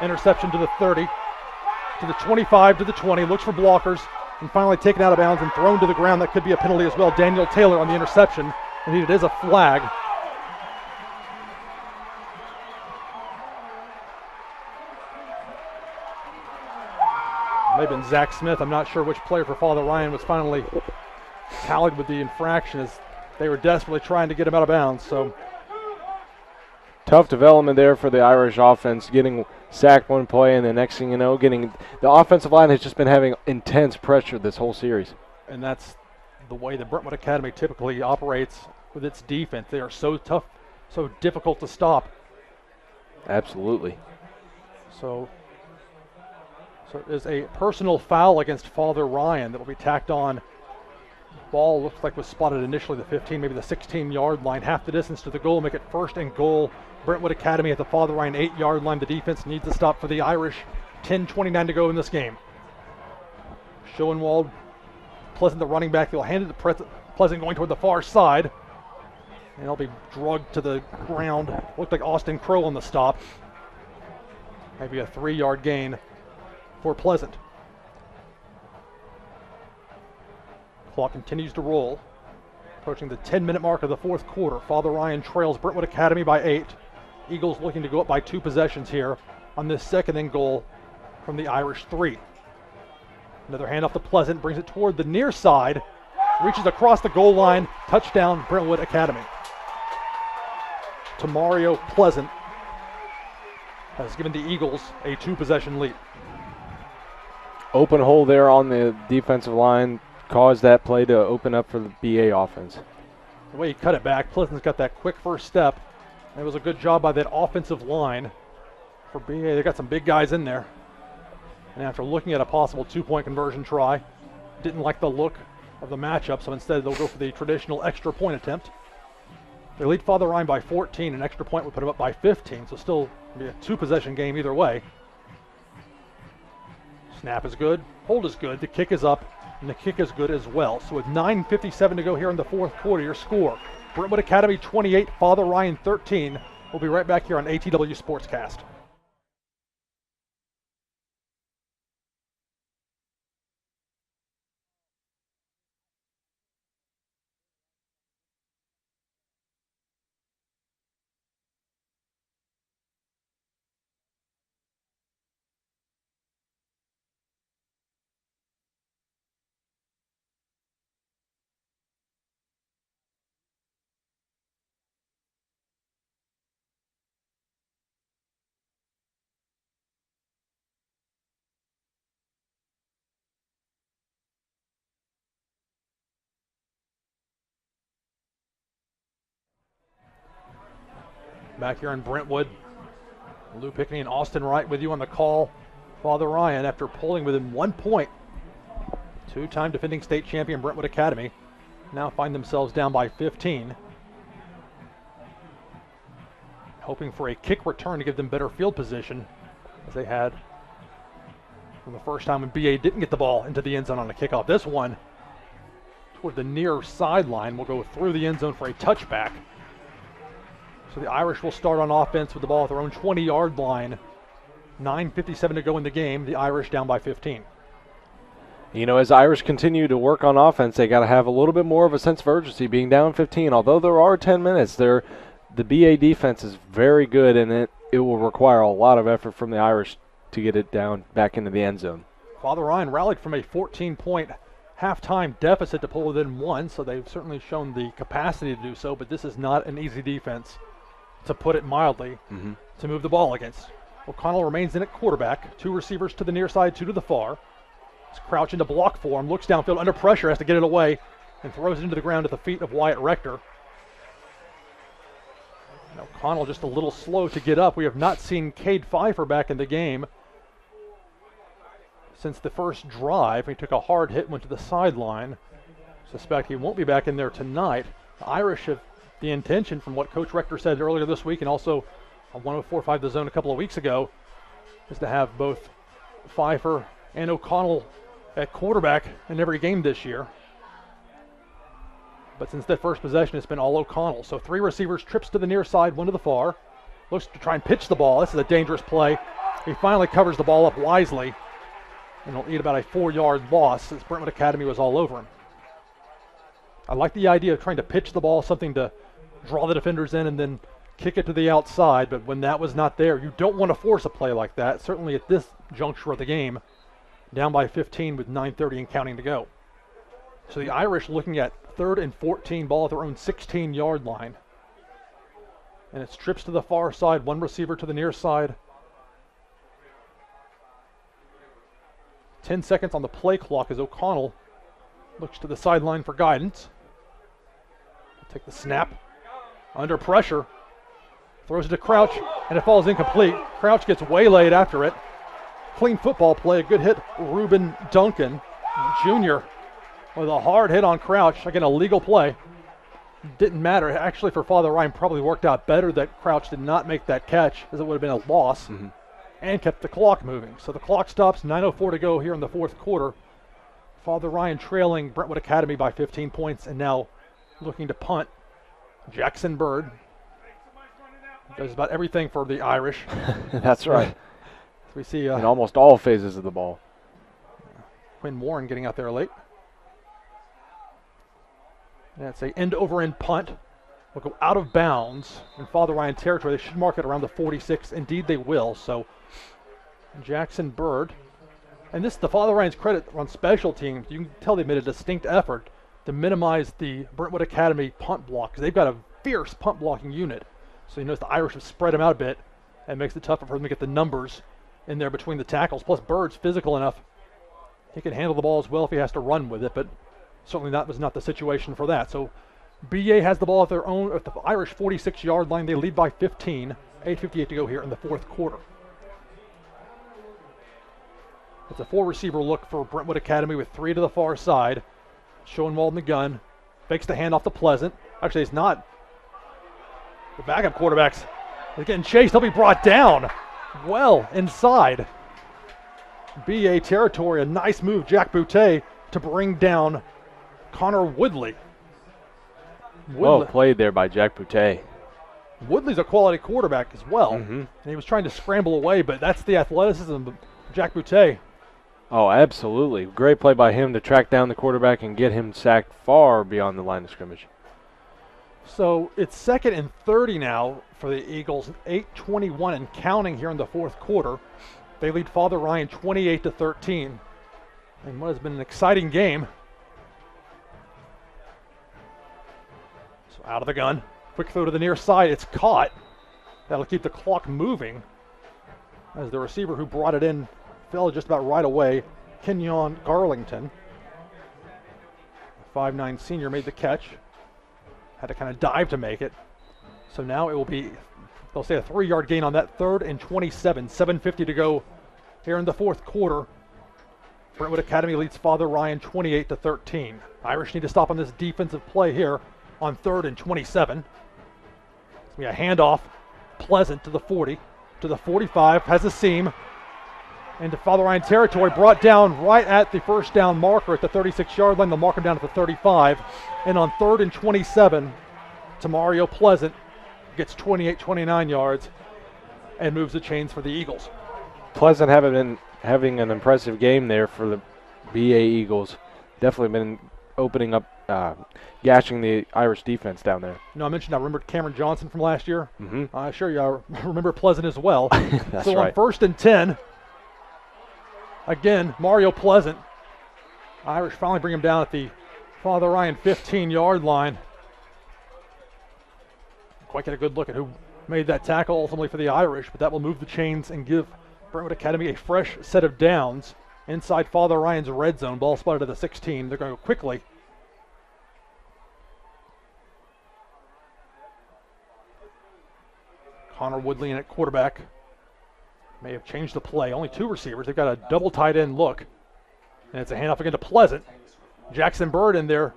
S3: Interception to the 30, to the 25, to the 20, looks for blockers, and finally taken out of bounds and thrown to the ground. That could be a penalty as well. Daniel Taylor on the interception, and it is a flag. Maybe been Zach Smith. I'm not sure which player for Father Ryan was finally tallied with the infraction, as they were desperately trying to get him out of bounds. So
S2: tough development there for the Irish offense, getting sacked one play, and the next thing you know, getting the offensive line has just been having intense pressure this whole series.
S3: And that's the way the Brentwood Academy typically operates with its defense. They are so tough, so difficult to stop.
S2: Absolutely.
S3: So there's a personal foul against Father Ryan that will be tacked on. Ball looks like was spotted initially the 15, maybe the 16-yard line. Half the distance to the goal, make it 1st and goal. Brentwood Academy at the Father Ryan 8-yard line. The defense needs to stop for the Irish. 10:29 to go in this game. Schoenwald, Pleasant the running back. They'll hand it to Pleasant going toward the far side. And he'll be drugged to the ground. Looked like Austin Crow on the stop. Maybe a 3-yard gain for Pleasant. Clock continues to roll. Approaching the 10-minute mark of the fourth quarter. Father Ryan trails Brentwood Academy by 8. Eagles looking to go up by 2 possessions here on this 2nd and goal from the Irish 3. Another handoff to Pleasant, brings it toward the near side, reaches across the goal line, touchdown Brentwood Academy. Tamario Pleasant has given the Eagles a 2-possession lead.
S2: Open hole there on the defensive line caused that play to open up for the BA offense.
S3: The way he cut it back, Pleasant's got that quick first step. And it was a good job by that offensive line for BA. They got some big guys in there. And after looking at a possible 2-point conversion try, didn't like the look of the matchup, so instead they'll go for the traditional extra point attempt. They lead Father Ryan by 14. An extra point would put them up by 15, so still be a 2-possession game either way. Snap is good, hold is good, the kick is up, and the kick is good as well. So with 9:57 to go here in the fourth quarter, your score, Brentwood Academy 28, Father Ryan 13. We'll be right back here on ATW Sportscast. Back here in Brentwood, Lou Pickney and Austin Wright with you on the call. Father Ryan, after pulling within 1 point, two-time defending state champion Brentwood Academy, now find themselves down by 15. Hoping for a kick return to give them better field position, as they had from the first time when BA didn't get the ball into the end zone on a kickoff. This one, toward the near sideline, will go through the end zone for a touchback. So the Irish will start on offense with the ball at their own 20-yard line. 9:57 to go in the game. The Irish down by 15.
S2: You know, as the Irish continue to work on offense, they got to have a little bit more of a sense of urgency being down 15. Although there are 10 minutes, the BA defense is very good, and it will require a lot of effort from the Irish to get it down back into the end zone.
S3: Father Ryan rallied from a 14-point halftime deficit to pull within one, so they've certainly shown the capacity to do so, but this is not an easy defense, to put it mildly, to move the ball against. O'Connell remains in at quarterback. Two receivers to the near side, two to the far. He's crouching to block for him, looks downfield under pressure, has to get it away, and throws it into the ground at the feet of Wyatt Rector. And O'Connell just a little slow to get up. We have not seen Cade Pfeiffer back in the game since the first drive. He took a hard hit, went to the sideline. Suspect he won't be back in there tonight. The Irish have the intention, from what Coach Rector said earlier this week and also on 104.5 The Zone a couple of weeks ago, is to have both Pfeiffer and O'Connell at quarterback in every game this year. But since that first possession, it's been all O'Connell. So three receivers, trips to the near side, one to the far. Looks to try and pitch the ball. This is a dangerous play. He finally covers the ball up wisely, and he'll eat about a 4-yard loss since Brentwood Academy was all over him. I like the idea of trying to pitch the ball, something to draw the defenders in and then kick it to the outside, but when that was not there, you don't want to force a play like that, certainly at this juncture of the game, down by 15 with 9:30 and counting to go. So the Irish looking at 3rd and 14, ball at their own 16-yard line. And it's trips to the far side, one receiver to the near side. 10 seconds on the play clock as O'Connell looks to the sideline for guidance. Take the snap, under pressure, throws it to Crouch, and it falls incomplete. Crouch gets waylaid after it. Clean football play, a good hit. Reuben Duncan, Jr., with a hard hit on Crouch. Again, a legal play. Didn't matter. Actually, for Father Ryan, probably worked out better that Crouch did not make that catch, as it would have been a loss, and kept the clock moving. So the clock stops, 9:04 to go here in the fourth quarter. Father Ryan trailing Brentwood Academy by 15 points, and now looking to punt. Jackson Bird does about everything for the Irish.
S2: That's right.
S3: We see
S2: in almost all phases of the ball.
S3: Quinn Warren getting out there late. That's a end-over-end punt. Will go out of bounds in Father Ryan territory. They should mark it around the 46. Indeed, they will. So Jackson Bird. And this is the Father Ryan's credit on special teams. You can tell they made a distinct effort to minimize the Brentwood Academy punt block, because they've got a fierce punt blocking unit. So you notice the Irish have spread them out a bit, and makes it tougher for them to get the numbers in there between the tackles. Plus, Bird's physical enough. He can handle the ball as well if he has to run with it, but certainly that was not the situation for that. So BA has the ball at their own, at the Irish 46-yard line. They lead by 15. 8:58 to go here in the fourth quarter. It's a four-receiver look for Brentwood Academy with three to the far side. Schoenwald in the gun. Fakes the handoff to Pleasant. Actually, it's not. The backup quarterbacks are getting chased. They'll be brought down well inside BA territory. A nice move, Jack Boutte, to bring down Connor Woodley.
S2: Well played there by Jack Boutte.
S3: Woodley's a quality quarterback as well. And he was trying to scramble away, but that's the athleticism of Jack Boutte.
S2: Oh, absolutely. Great play by him to track down the quarterback and get him sacked far beyond the line of scrimmage.
S3: So it's 2nd and 30 now for the Eagles. 8:21 and counting here in the fourth quarter. They lead Father Ryan 28-13. And what has been an exciting game. So out of the gun. Quick throw to the near side. It's caught. That'll keep the clock moving, as the receiver who brought it in fell just about right away. Kenyon Garlington. 5'9" senior made the catch. Had to kind of dive to make it. So now it will be They'll say a 3-yard gain on that 3rd and 27. 7:50 to go here in the fourth quarter. Brentwood Academy leads Father Ryan 28-13. Irish need to stop on this defensive play here on 3rd and 27. It's going to be a handoff. Pleasant to the 40, to the 45, has a seam into Father Ryan territory, brought down right at the first down marker at the 36-yard line. They'll mark him down at the 35. And on 3rd and 27, Tamario Pleasant gets 28-29 yards and moves the chains for the Eagles.
S2: Pleasant having an impressive game there for the BA Eagles. Definitely been opening up, gashing the Irish defense down there.
S3: I mentioned I remembered Cameron Johnson from last year.
S2: Mm-hmm.
S3: Sure, you remember Pleasant as well.
S2: That's
S3: so
S2: right.
S3: On 1st and 10, again, Mario Pleasant. Irish finally bring him down at the Father Ryan 15-yard line. Quite get a good look at who made that tackle ultimately for the Irish, but that will move the chains and give Brentwood Academy a fresh set of downs inside Father Ryan's red zone. Ball spotted at the 16. They're going to go quickly. Connor Woodley in at quarterback. May have changed the play. Only 2 receivers. They've got a double tight end look. And it's a handoff again to Pleasant. Jackson Bird in there.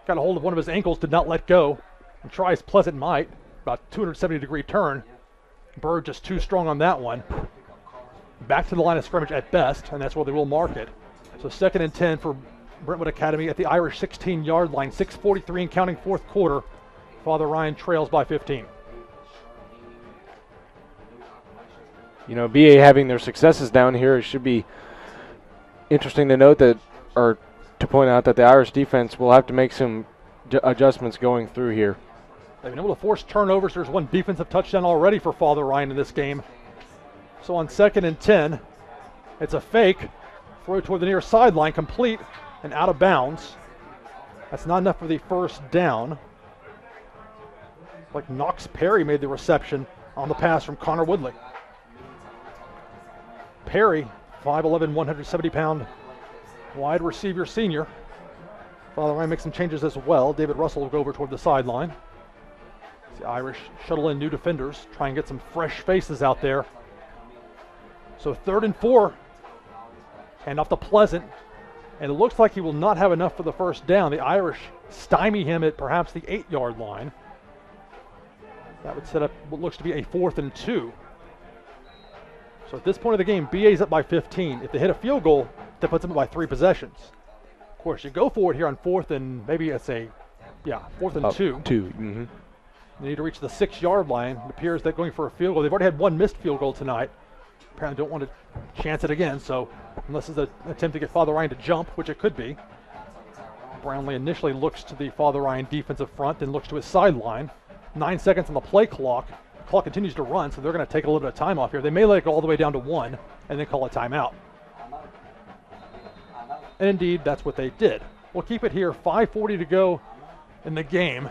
S3: Got a hold of one of his ankles, did not let go. And tries Pleasant might. About 270-degree turn. Bird just too strong on that one. Back to the line of scrimmage at best, and that's where they will mark it. So 2nd and 10 for Brentwood Academy at the Irish 16-yard line. 6:43 and counting fourth quarter. Father Ryan trails by 15.
S2: BA having their successes down here, it should be interesting to note that, or to point out that the Irish defense will have to make some adjustments going through here.
S3: They've been able to force turnovers. There's 1 defensive touchdown already for Father Ryan in this game. So on 2nd and 10, it's a fake. Throw toward the near sideline, complete and out of bounds. That's not enough for the first down. Like Knox Perry made the reception on the pass from Connor Woodley. Perry, 5'11", 170-pound wide receiver senior. Father Ryan makes some changes as well. David Russell will go over toward the sideline. The Irish shuttle in new defenders, try and get some fresh faces out there. So 3rd and 4, hand off to Pleasant, and it looks like he will not have enough for the first down. The Irish stymie him at perhaps the 8-yard line. That would set up what looks to be a 4th and 2. So at this point of the game, BA's up by 15. If they hit a field goal, that puts them up by 3 possessions. Of course, you go for it here on 4th and maybe it's 4th and 2.
S2: Mm-hmm.
S3: They need to reach the 6-yard line. It appears that going for a field goal, they've already had 1 missed field goal tonight. Apparently don't want to chance it again, so unless it's an attempt to get Father Ryan to jump, which it could be. Brownlee initially looks to the Father Ryan defensive front, then looks to his sideline. 9 seconds on the play clock. The clock continues to run, so they're going to take a little bit of time off here. They may let it go all the way down to 1 and then call a timeout. And indeed, that's what they did. We'll keep it here, 5:40 to go in the game.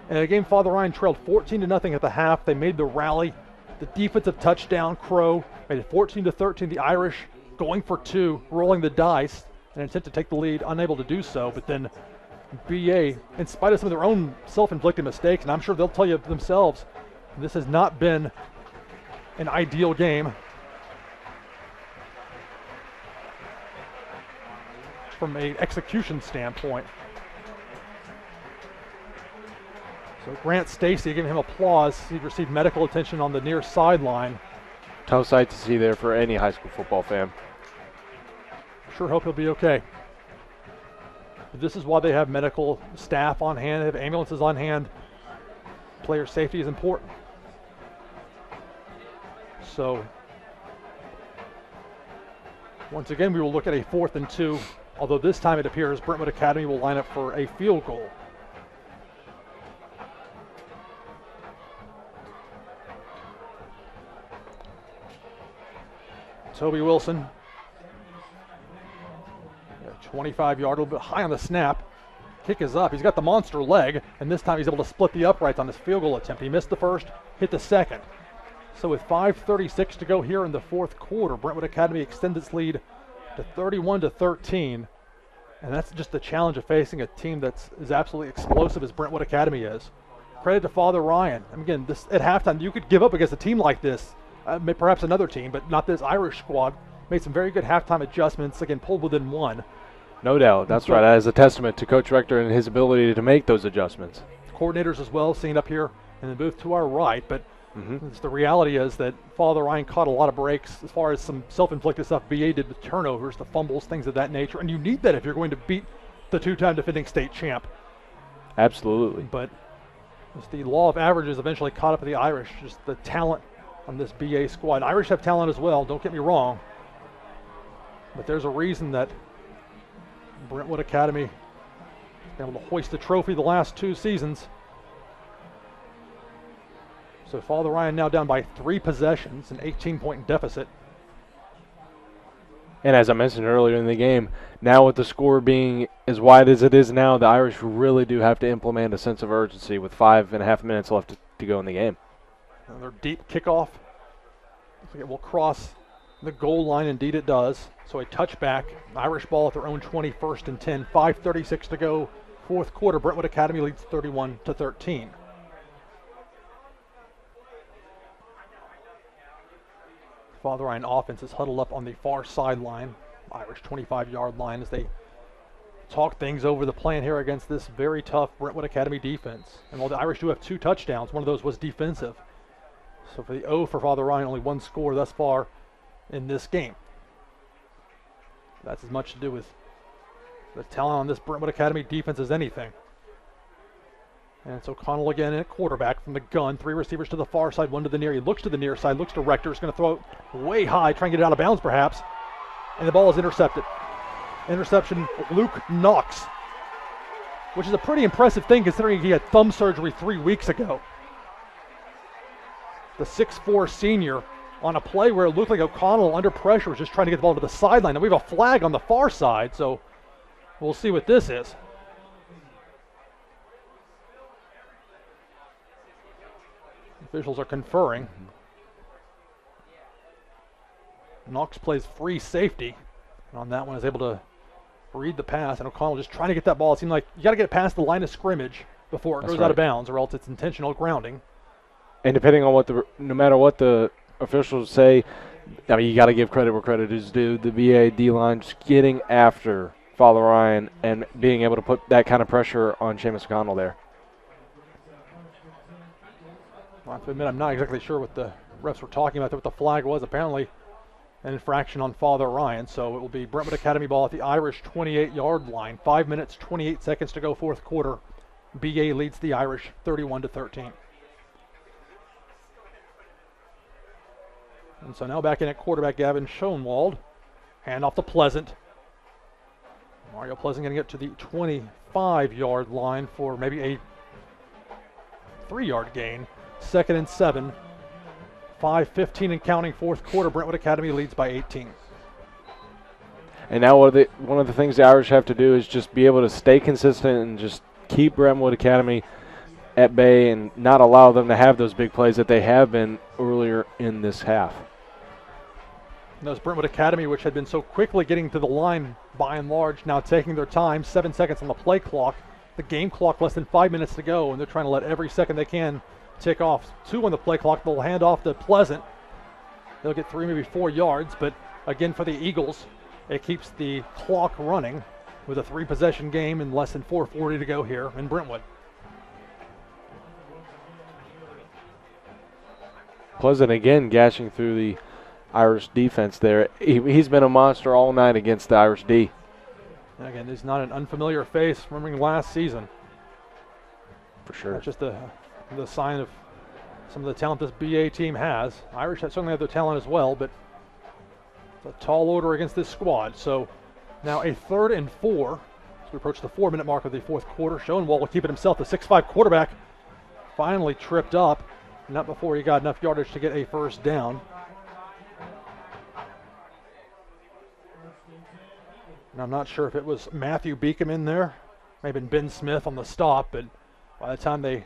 S3: And the game, Father Ryan trailed 14-0 at the half. They made the rally. The defensive touchdown, Crow, made it 14-13. The Irish going for 2, rolling the dice, an attempt to take the lead, unable to do so. But then BA, in spite of some of their own self-inflicted mistakes, and I'm sure they'll tell you themselves, this has not been an ideal game from an execution standpoint. So Grant Stacy giving him applause. He received medical attention on the near sideline.
S2: Tough sight to see there for any high school football fan.
S3: Sure hope he'll be okay. But this is why they have medical staff on hand, they have ambulances on hand. Player safety is important. So once again, we will look at a 4th and 2, although this time it appears Brentwood Academy will line up for a field goal. Toby Wilson, 25-yard, a little bit high on the snap. Kick is up. He's got the monster leg, and this time he's able to split the uprights on this field goal attempt. He missed the first, hit the second. So with 5:36 to go here in the fourth quarter, Brentwood Academy extends its lead to 31-13. And that's just the challenge of facing a team that's as absolutely explosive as Brentwood Academy is. credit to Father Ryan. And again, this at halftime, you could give up against a team like this, perhaps another team, but not this Irish squad. Made some very good halftime adjustments. Again, pulled within one.
S2: No doubt. That's right. That is a testament to Coach Rector and his ability to make those adjustments.
S3: Coordinators as well, seen up here in the booth to our right, but the reality is that Father Ryan caught a lot of breaks as far as some self-inflicted stuff BA did with turnovers, the fumbles, things of that nature, and you need that if you're going to beat the two-time defending state champ.
S2: Absolutely.
S3: But the law of averages eventually caught up with the Irish, just the talent on this BA squad. Irish have talent as well, don't get me wrong, but there's a reason that Brentwood Academy has been able to hoist the trophy the last 2 seasons. So Father Ryan now down by 3 possessions, an 18-point deficit.
S2: And as I mentioned earlier in the game, now with the score being as wide as it is now, the Irish really do have to implement a sense of urgency with 5.5 minutes left to go in the game.
S3: Another deep kickoff. Looks like it will cross the goal line. Indeed it does. So a touchback. Irish ball at their own 20, 1st and 10. 5:36 to go. 4th quarter. Brentwood Academy leads 31-13. Father Ryan offense is huddled up on the far sideline, Irish 25-yard line, as they talk things over the plan here against this very tough Brentwood Academy defense. And while the Irish do have 2 touchdowns, one of those was defensive. So for the O for Father Ryan, only 1 score thus far in this game. That's as much to do with the talent on this Brentwood Academy defense as anything. And it's O'Connell again at quarterback from the gun. 3 receivers to the far side, 1 to the near. He looks to the near side, looks to Rector. He's going to throw it way high, try and get it out of bounds perhaps. And the ball is intercepted. Interception, Luke Knox, which is a pretty impressive thing considering he had thumb surgery 3 weeks ago. The 6'4" senior on a play where it looked like O'Connell under pressure was just trying to get the ball to the sideline. And we have a flag on the far side, so we'll see what this is. Officials are conferring. Knox plays free safety. And on that one is able to read the pass. And O'Connell just trying to get that ball. It seemed like you got to get it past the line of scrimmage before it goes out of bounds, or else it's intentional grounding. And
S2: depending on no matter what the officials say, I mean, you got to give credit where credit is due. The VA D-line just getting after Father Ryan and being able to put that kind of pressure on Seamus O'Connell there.
S3: I have to admit, I'm not exactly sure what the refs were talking about, what the flag was. Apparently an infraction on Father Ryan, so it will be Brentwood Academy ball at the Irish 28-yard line. 5 minutes, 28 seconds to go, 4th quarter. BA leads the Irish 31-13. And so now back in at quarterback Gavin Schoenwald. Hand off to Pleasant. Mario Pleasant going to get to the 25-yard line for maybe a 3-yard gain. 2nd and 7. 5:15 and counting, 4th quarter. Brentwood Academy leads by 18.
S2: And now one of the things the Irish have to do is just be able to stay consistent and just keep Brentwood Academy at bay and not allow them to have those big plays that they have been earlier in this half.
S3: And those Brentwood Academy, which had been so quickly getting to the line by and large, now taking their time. 7 seconds on the play clock. The game clock less than 5 minutes to go, and they're trying to let every second they can tick off. 2 on the play clock. They'll hand off to Pleasant. They'll get 3, maybe 4 yards, but again for the Eagles, it keeps the clock running with a 3-possession game and less than 4:40 to go here in Brentwood.
S2: Pleasant again gashing through the Irish defense there. He's been a monster all night against the Irish D.
S3: And again, he's not an unfamiliar face, remembering last season.
S2: For sure.
S3: That's just the sign of some of the talent this BA team has. Irish certainly have their talent as well, but it's a tall order against this squad. So now a 3rd and 4 as we approach the 4-minute mark of the 4th quarter. Schoenwald will keep it himself. The 6'5" quarterback finally tripped up, not before he got enough yardage to get a 1st down. And I'm not sure if it was Matthew Beacom in there, maybe Ben Smith on the stop, but by the time they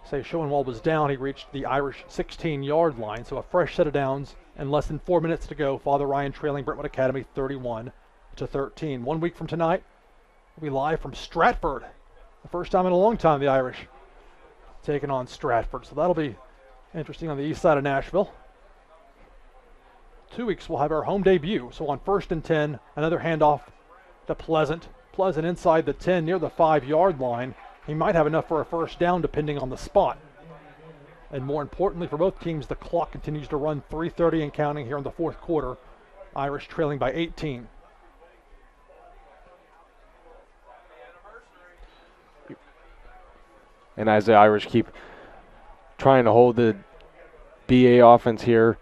S3: say Schoenwald was down, he reached the Irish 16-yard line. So a fresh set of downs and less than 4 minutes to go. Father Ryan trailing Brentwood Academy 31-13. 1 week from tonight, we'll be live from Stratford. The first time in a long time the Irish taking on Stratford. So that'll be interesting on the east side of Nashville. 2 weeks we'll have our home debut. So on 1st and 10, another handoff to Pleasant. Pleasant inside the 10 near the 5-yard line. He might have enough for a first down depending on the spot. And more importantly for both teams, the clock continues to run, 3:30 and counting here in the fourth quarter. Irish trailing by 18.
S2: And as the Irish keep trying to hold the BA offense here,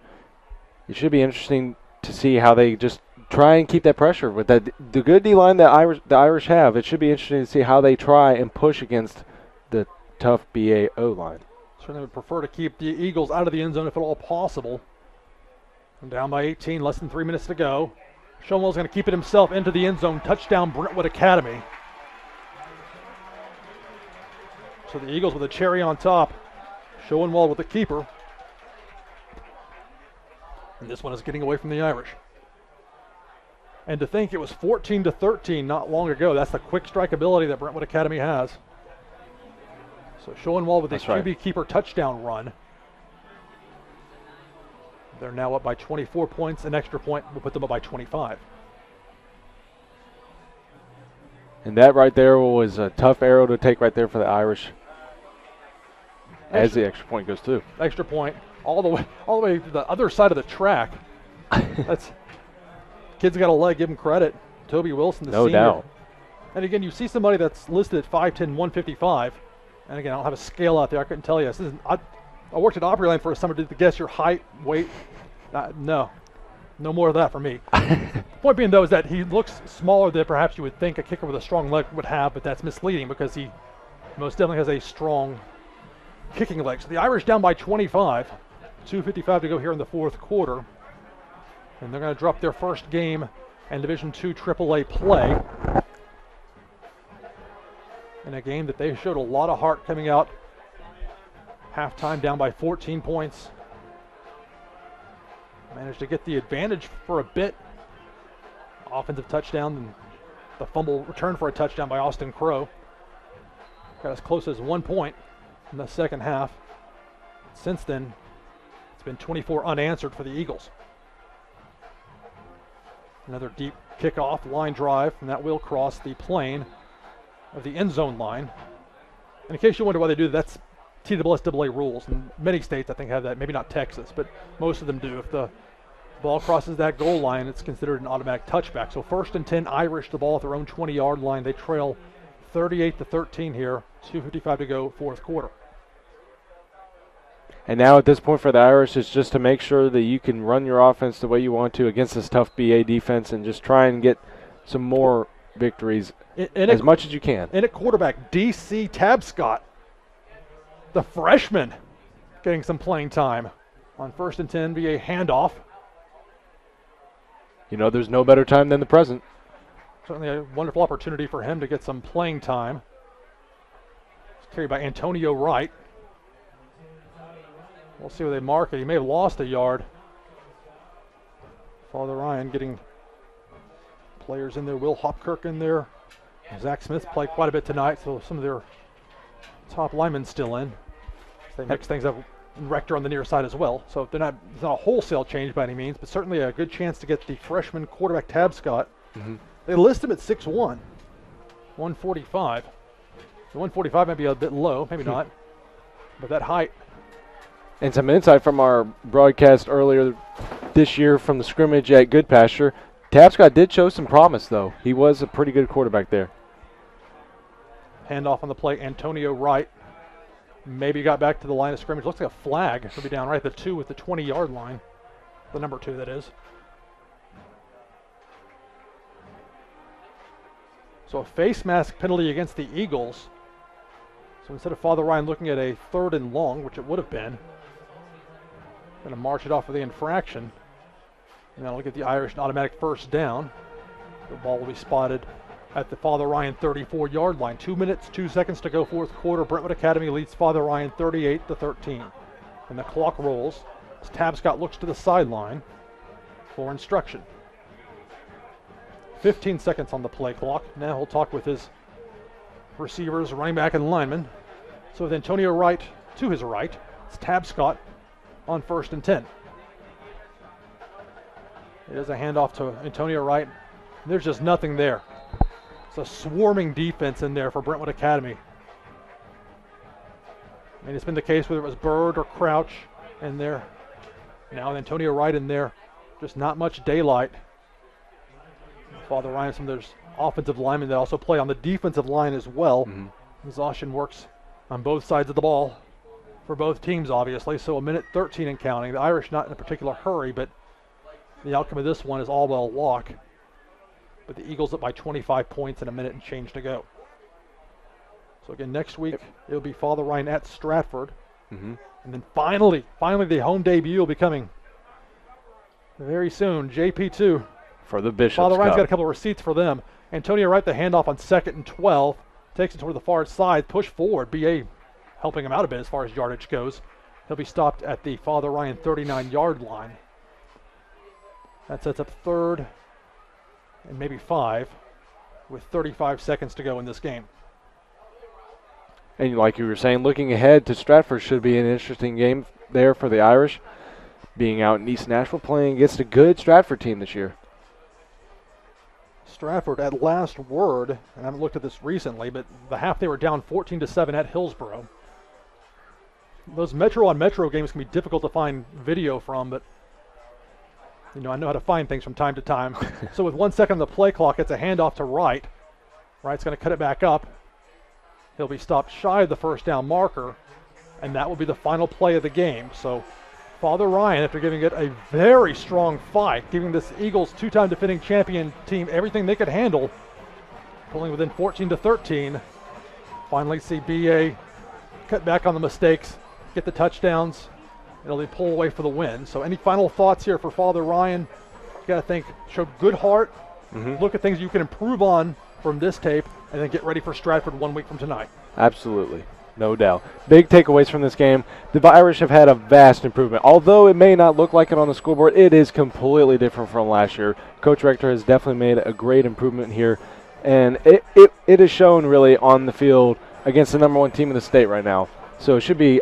S2: it should be interesting to see how they just try and keep that pressure. With the good D-line that the Irish have, it should be interesting to see how they try and push against the tough BA O-line.
S3: Certainly would prefer to keep the Eagles out of the end zone if at all possible. And down by 18, less than 3 minutes to go. Schoenwell's going to keep it himself into the end zone. Touchdown, Brentwood Academy. So the Eagles with a cherry on top. Schoenwell with the keeper. And this one is getting away from the Irish. And to think it was 14-13 not long ago. That's the quick strike ability that Brentwood Academy has. So Schoenwell with a QB keeper touchdown run. They're now up by 24 points. An extra point will put them up by 25.
S2: And that right there was a tough arrow to take right there for the Irish. As the extra point goes too.
S3: Extra point all the way to the other side of the track. That's kid's got a leg, give him credit. Toby Wilson, the senior.
S2: No doubt.
S3: And again, you see somebody that's listed at 5'10", 155. And again, I don't have a scale out there. I couldn't tell you. This isn't, I worked at Opryland for a summer to guess your height, weight. No more of that for me. The point being, though, is that he looks smaller than perhaps you would think a kicker with a strong leg would have, but that's misleading because he most definitely has a strong kicking leg. So the Irish down by 25. 2:55 to go here in the fourth quarter. And they're going to drop their first game in Division II AAA play. In a game that they showed a lot of heart coming out. Halftime down by 14 points. Managed to get the advantage for a bit. Offensive touchdown and the fumble return for a touchdown by Austin Crow. Got as close as 1 point in the second half. Since then, it's been 24 unanswered for the Eagles. Another deep kickoff, line drive, and that will cross the plane of the end zone line. And in case you wonder why they do that, that's TSSAA rules. And many states, I think, have that. Maybe not Texas, but most of them do. If the ball crosses that goal line, it's considered an automatic touchback. So 1st and 10, Irish the ball at their own 20-yard line. They trail 38-13 here. 2:55 to go, fourth quarter.
S2: And now at this point for the Irish, it's just to make sure that you can run your offense the way you want to against this tough BA defense and just try and get some more victories as much as you can.
S3: And at quarterback, DC Tabscott, the freshman, getting some playing time. On 1st and 10, be a handoff.
S2: You know, there's no better time than the present.
S3: Certainly a wonderful opportunity for him to get some playing time. It's carried by Antonio Wright. We'll see where they mark it. He may have lost a yard. Father Ryan getting players in there. Will Hopkirk in there. Zach Smith played quite a bit tonight, so some of their top linemen still in. They mix things up. Rector on the near side as well. So it's not a wholesale change by any means, but certainly a good chance to get the freshman quarterback Tabscott.
S2: Mm-hmm.
S3: They list him at 6'1", 145. The 145 might be a bit low, maybe not, but that height.
S2: And some insight from our broadcast earlier this year from the scrimmage at Goodpasture. Tabscott did show some promise, though. He was a pretty good quarterback there.
S3: Handoff on the play, Antonio Wright. Maybe got back to the line of scrimmage. Looks like a flag. It'll be down right at the 2 with the 20-yard line. The number 2, that is. So a face mask penalty against the Eagles. So instead of Father Ryan looking at a 3rd and long, which it would have been, going to march it off for the infraction. And that'll get the Irish an automatic first down. The ball will be spotted at the Father Ryan 34-yard line. 2 minutes, 2 seconds to go, fourth quarter. Brentwood Academy leads Father Ryan 38-13. And the clock rolls as Tabscott looks to the sideline for instruction. 15 seconds on the play clock. Now he'll talk with his receivers, running back, and linemen. So with Antonio Wright to his right, it's Tab Scott on 1st and 10. It is a handoff to Antonio Wright. There's just nothing there. It's a swarming defense in there for Brentwood Academy. And it's been the case whether it was Bird or Crouch in there. Now Antonio Wright in there. Just not much daylight. Father Ryan, some of those offensive linemen that also play on the defensive line as well. Exhaustion works on both sides of the ball for both teams, obviously. So a minute 13 and counting. The Irish not in a particular hurry, but the outcome of this one is all well lock. But the Eagles up by 25 points and a minute and change to go. So again, next week it'll be Father Ryan at Stratford. And then finally the home debut will be coming very soon. JP2.
S2: For the Bishop's
S3: Father Ryan's
S2: Cup.
S3: got a couple of receipts for them. Antonio Wright, the handoff on 2nd and 12. Takes it toward the far side, push forward. BA helping him out a bit as far as yardage goes. He'll be stopped at the Father Ryan 39-yard line. That sets up 3rd and maybe 5 with 35 seconds to go in this game.
S2: And like you were saying, looking ahead to Stratford should be an interesting game there for the Irish. Being out in East Nashville playing against a good Stratford team this year.
S3: Stratford at last word, and I haven't looked at this recently, but the half they were down 14-7 at Hillsborough. Those Metro-on-Metro games can be difficult to find video from, but you know, I know how to find things from time to time. So with 1 second on the play clock, it's a handoff to Wright. Wright's going to cut it back up. He'll be stopped shy of the first down marker, and that will be the final play of the game. So Father Ryan, after giving it a very strong fight, giving this Eagles two-time defending champion team everything they could handle, pulling within 14-13, finally see BA cut back on the mistakes, get the touchdowns, and they pull away for the win. So any final thoughts here for Father Ryan? You got to think, show good heart, look at things you can improve on from this tape, and then get ready for Stratford 1 week from tonight.
S2: Absolutely. No doubt. Big takeaways from this game. The Irish have had a vast improvement. Although it may not look like it on the scoreboard, it is completely different from last year. Coach Rector has definitely made a great improvement here. And it is shown really on the field against the #1 team in the state right now. So it should be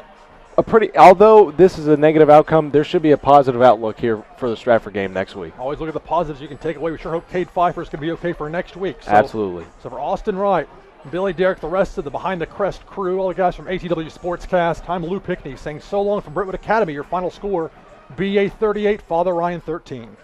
S2: a pretty, although this is a negative outcome, there should be a positive outlook here for the Stratford game next week.
S3: Always look at the positives you can take away. We sure hope Cade Pfeiffer is going to be okay for next week. So,
S2: Absolutely.
S3: So for Austin Wright, Billy, Derrick, the rest of the Behind the Crest crew, all the guys from ATW Sportscast, I'm Lou Pickney saying so long from Brentwood Academy. Your final score, BA 38, Father Ryan 13.